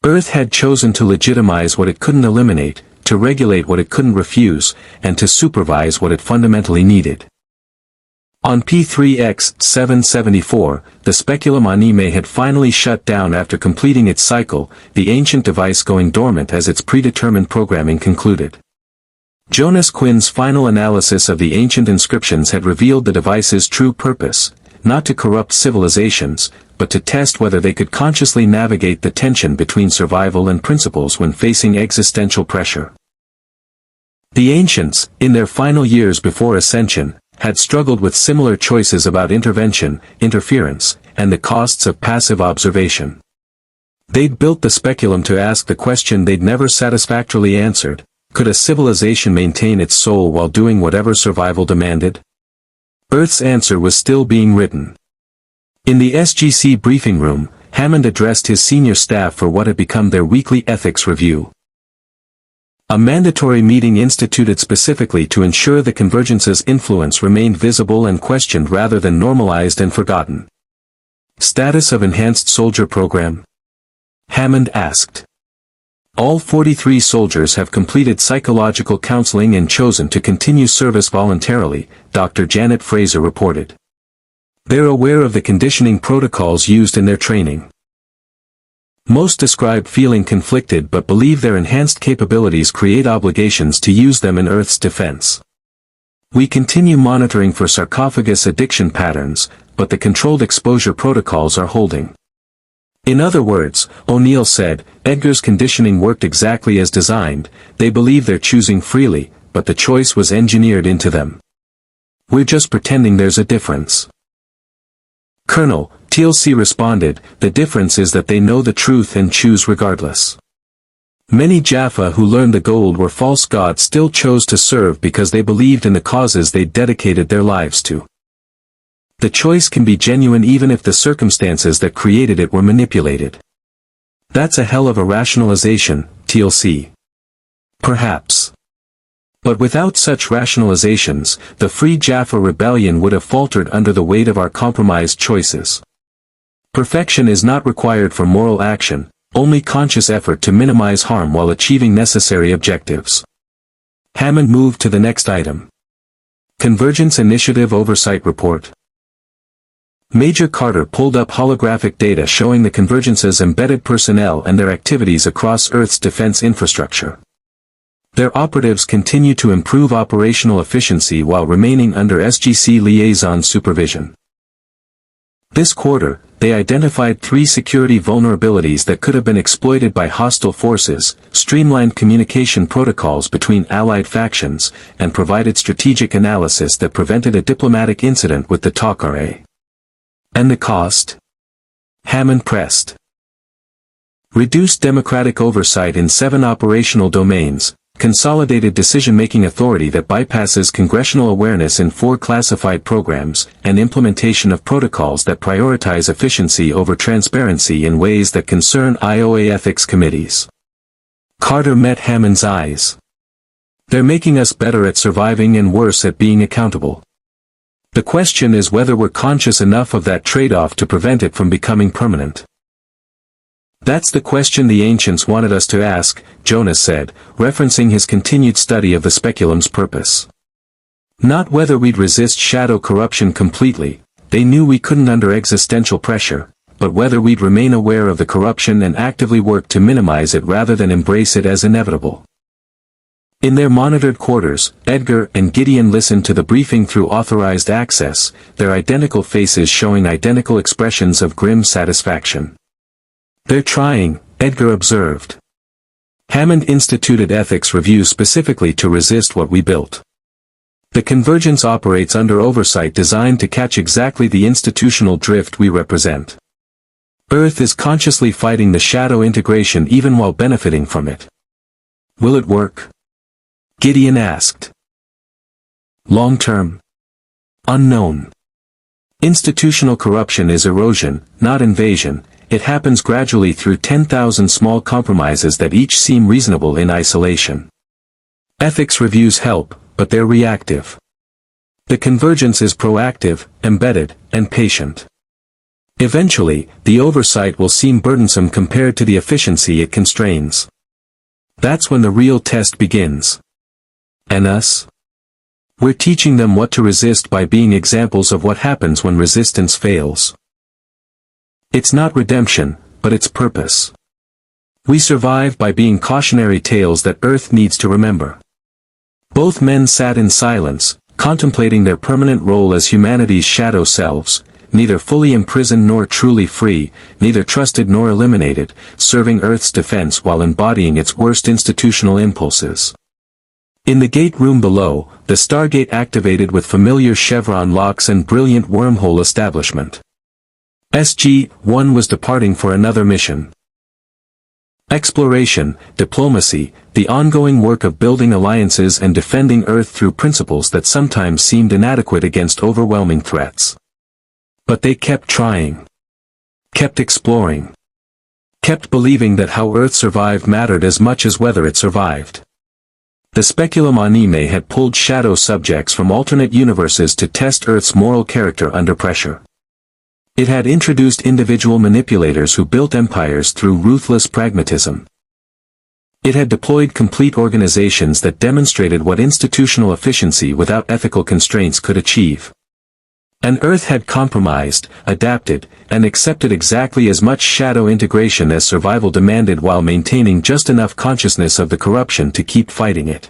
Earth had chosen to legitimize what it couldn't eliminate, to regulate what it couldn't refuse, and to supervise what it fundamentally needed. On P3X-774, the speculum anime had finally shut down after completing its cycle, the ancient device going dormant as its predetermined programming concluded. Jonas Quinn's final analysis of the ancient inscriptions had revealed the device's true purpose, not to corrupt civilizations, but to test whether they could consciously navigate the tension between survival and principles when facing existential pressure. The ancients, in their final years before ascension, had struggled with similar choices about intervention, interference, and the costs of passive observation. They'd built the speculum to ask the question they'd never satisfactorily answered: could a civilization maintain its soul while doing whatever survival demanded? Earth's answer was still being written. In the SGC briefing room, Hammond addressed his senior staff for what had become their weekly ethics review. A mandatory meeting instituted specifically to ensure the Convergence's influence remained visible and questioned rather than normalized and forgotten. Status of Enhanced Soldier Program? Hammond asked. All 43 soldiers have completed psychological counseling and chosen to continue service voluntarily, Dr. Janet Fraser reported. They're aware of the conditioning protocols used in their training. Most describe feeling conflicted but believe their enhanced capabilities create obligations to use them in Earth's defense. We continue monitoring for sarcophagus addiction patterns, but the controlled exposure protocols are holding. In other words, O'Neill said, Edgar's conditioning worked exactly as designed, they believe they're choosing freely, but the choice was engineered into them. We're just pretending there's a difference. Colonel, TLC responded, the difference is that they know the truth and choose regardless. Many Jaffa who learned the gold were false gods still chose to serve because they believed in the causes they'd dedicated their lives to. The choice can be genuine even if the circumstances that created it were manipulated. That's a hell of a rationalization, TLC. Perhaps. But without such rationalizations, the Free Jaffa Rebellion would have faltered under the weight of our compromised choices. Perfection is not required for moral action, only conscious effort to minimize harm while achieving necessary objectives. Hammond moved to the next item. Convergence Initiative Oversight Report. Major Carter pulled up holographic data showing the Convergence's embedded personnel and their activities across Earth's defense infrastructure. Their operatives continue to improve operational efficiency while remaining under SGC liaison supervision. This quarter, they identified 3 security vulnerabilities that could have been exploited by hostile forces, streamlined communication protocols between allied factions, and provided strategic analysis that prevented a diplomatic incident with the TOC-RA. And the cost? Hammond pressed. Reduced democratic oversight in 7 operational domains, consolidated decision-making authority that bypasses congressional awareness in 4 classified programs, and implementation of protocols that prioritize efficiency over transparency in ways that concern IOA ethics committees. Carter met Hammond's eyes. They're making us better at surviving and worse at being accountable. The question is whether we're conscious enough of that trade-off to prevent it from becoming permanent. That's the question the ancients wanted us to ask, Jonas said, referencing his continued study of the speculum's purpose. Not whether we'd resist shadow corruption completely, they knew we couldn't under existential pressure, but whether we'd remain aware of the corruption and actively work to minimize it rather than embrace it as inevitable. In their monitored quarters, Edgar and Gideon listened to the briefing through authorized access, their identical faces showing identical expressions of grim satisfaction. They're trying, Edgar observed. Hammond instituted ethics reviews specifically to resist what we built. The Convergence operates under oversight designed to catch exactly the institutional drift we represent. Earth is consciously fighting the shadow integration even while benefiting from it. Will it work? Gideon asked. Long term? Unknown. Institutional corruption is erosion, not invasion. It happens gradually through 10,000 small compromises that each seem reasonable in isolation. Ethics reviews help, but they're reactive. The Convergence is proactive, embedded, and patient. Eventually, the oversight will seem burdensome compared to the efficiency it constrains. That's when the real test begins. And us? We're teaching them what to resist by being examples of what happens when resistance fails. It's not redemption, but it's purpose. We survive by being cautionary tales that Earth needs to remember. Both men sat in silence, contemplating their permanent role as humanity's shadow selves, neither fully imprisoned nor truly free, neither trusted nor eliminated, serving Earth's defense while embodying its worst institutional impulses. In the gate room below, the Stargate activated with familiar chevron locks and brilliant wormhole establishment. SG-1 was departing for another mission. Exploration, diplomacy, the ongoing work of building alliances and defending Earth through principles that sometimes seemed inadequate against overwhelming threats. But they kept trying. Kept exploring. Kept believing that how Earth survived mattered as much as whether it survived. The speculum anime had pulled shadow subjects from alternate universes to test Earth's moral character under pressure. It had introduced individual manipulators who built empires through ruthless pragmatism. It had deployed complete organizations that demonstrated what institutional efficiency without ethical constraints could achieve. And Earth had compromised, adapted, and accepted exactly as much shadow integration as survival demanded while maintaining just enough consciousness of the corruption to keep fighting it.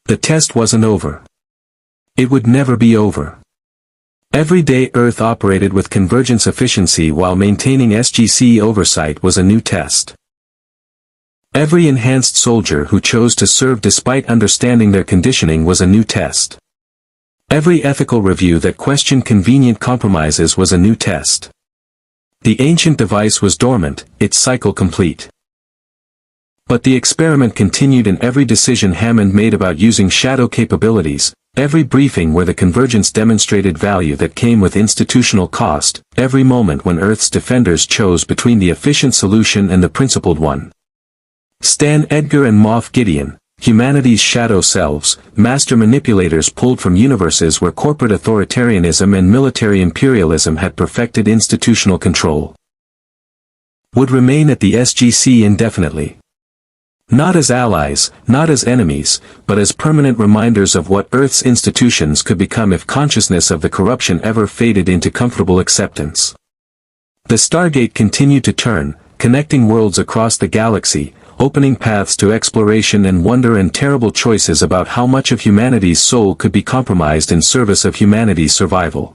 The test wasn't over. It would never be over. Every day Earth operated with convergence efficiency while maintaining SGC oversight was a new test. Every enhanced soldier who chose to serve despite understanding their conditioning was a new test. Every ethical review that questioned convenient compromises was a new test. The ancient device was dormant, its cycle complete. But the experiment continued in every decision Hammond made about using shadow capabilities, every briefing where the convergence demonstrated value that came with institutional cost, every moment when Earth's defenders chose between the efficient solution and the principled one. Stan Edgar and Moff Gideon, humanity's shadow selves, master manipulators pulled from universes where corporate authoritarianism and military imperialism had perfected institutional control, would remain at the SGC indefinitely. Not as allies, not as enemies, but as permanent reminders of what Earth's institutions could become if consciousness of the corruption ever faded into comfortable acceptance. The Stargate continued to turn, connecting worlds across the galaxy, opening paths to exploration and wonder and terrible choices about how much of humanity's soul could be compromised in service of humanity's survival.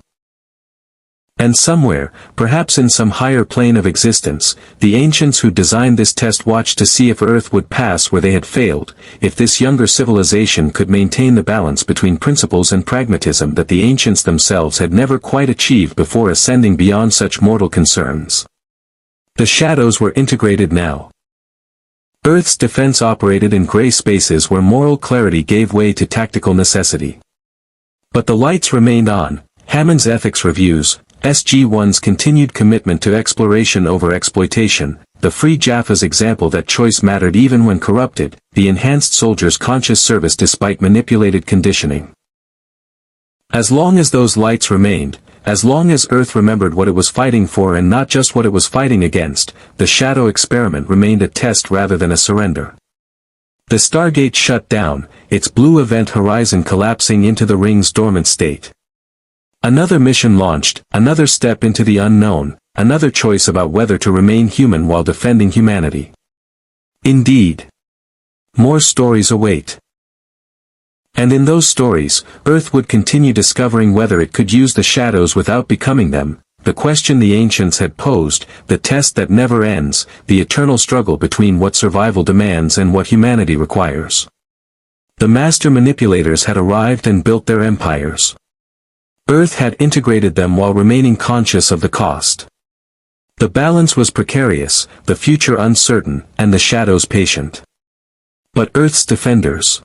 And somewhere, perhaps in some higher plane of existence, the ancients who designed this test watched to see if Earth would pass where they had failed, if this younger civilization could maintain the balance between principles and pragmatism that the ancients themselves had never quite achieved before ascending beyond such mortal concerns. The shadows were integrated now. Earth's defense operated in gray spaces where moral clarity gave way to tactical necessity. But the lights remained on, Hammond's ethics reviews, SG-1's continued commitment to exploration over exploitation, the Free Jaffa's example that choice mattered even when corrupted, the enhanced soldier's conscious service despite manipulated conditioning. As long as those lights remained, as long as Earth remembered what it was fighting for and not just what it was fighting against, the shadow experiment remained a test rather than a surrender. The Stargate shut down, its blue event horizon collapsing into the ring's dormant state. Another mission launched, another step into the unknown, another choice about whether to remain human while defending humanity. Indeed. More stories await. And in those stories, Earth would continue discovering whether it could use the shadows without becoming them, the question the ancients had posed, the test that never ends, the eternal struggle between what survival demands and what humanity requires. The master manipulators had arrived and built their empires. Earth had integrated them while remaining conscious of the cost. The balance was precarious, the future uncertain, and the shadows patient. But Earth's defenders,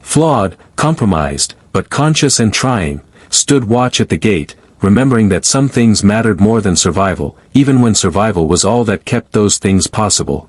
flawed, compromised, but conscious and trying, stood watch at the gate, remembering that some things mattered more than survival, even when survival was all that kept those things possible.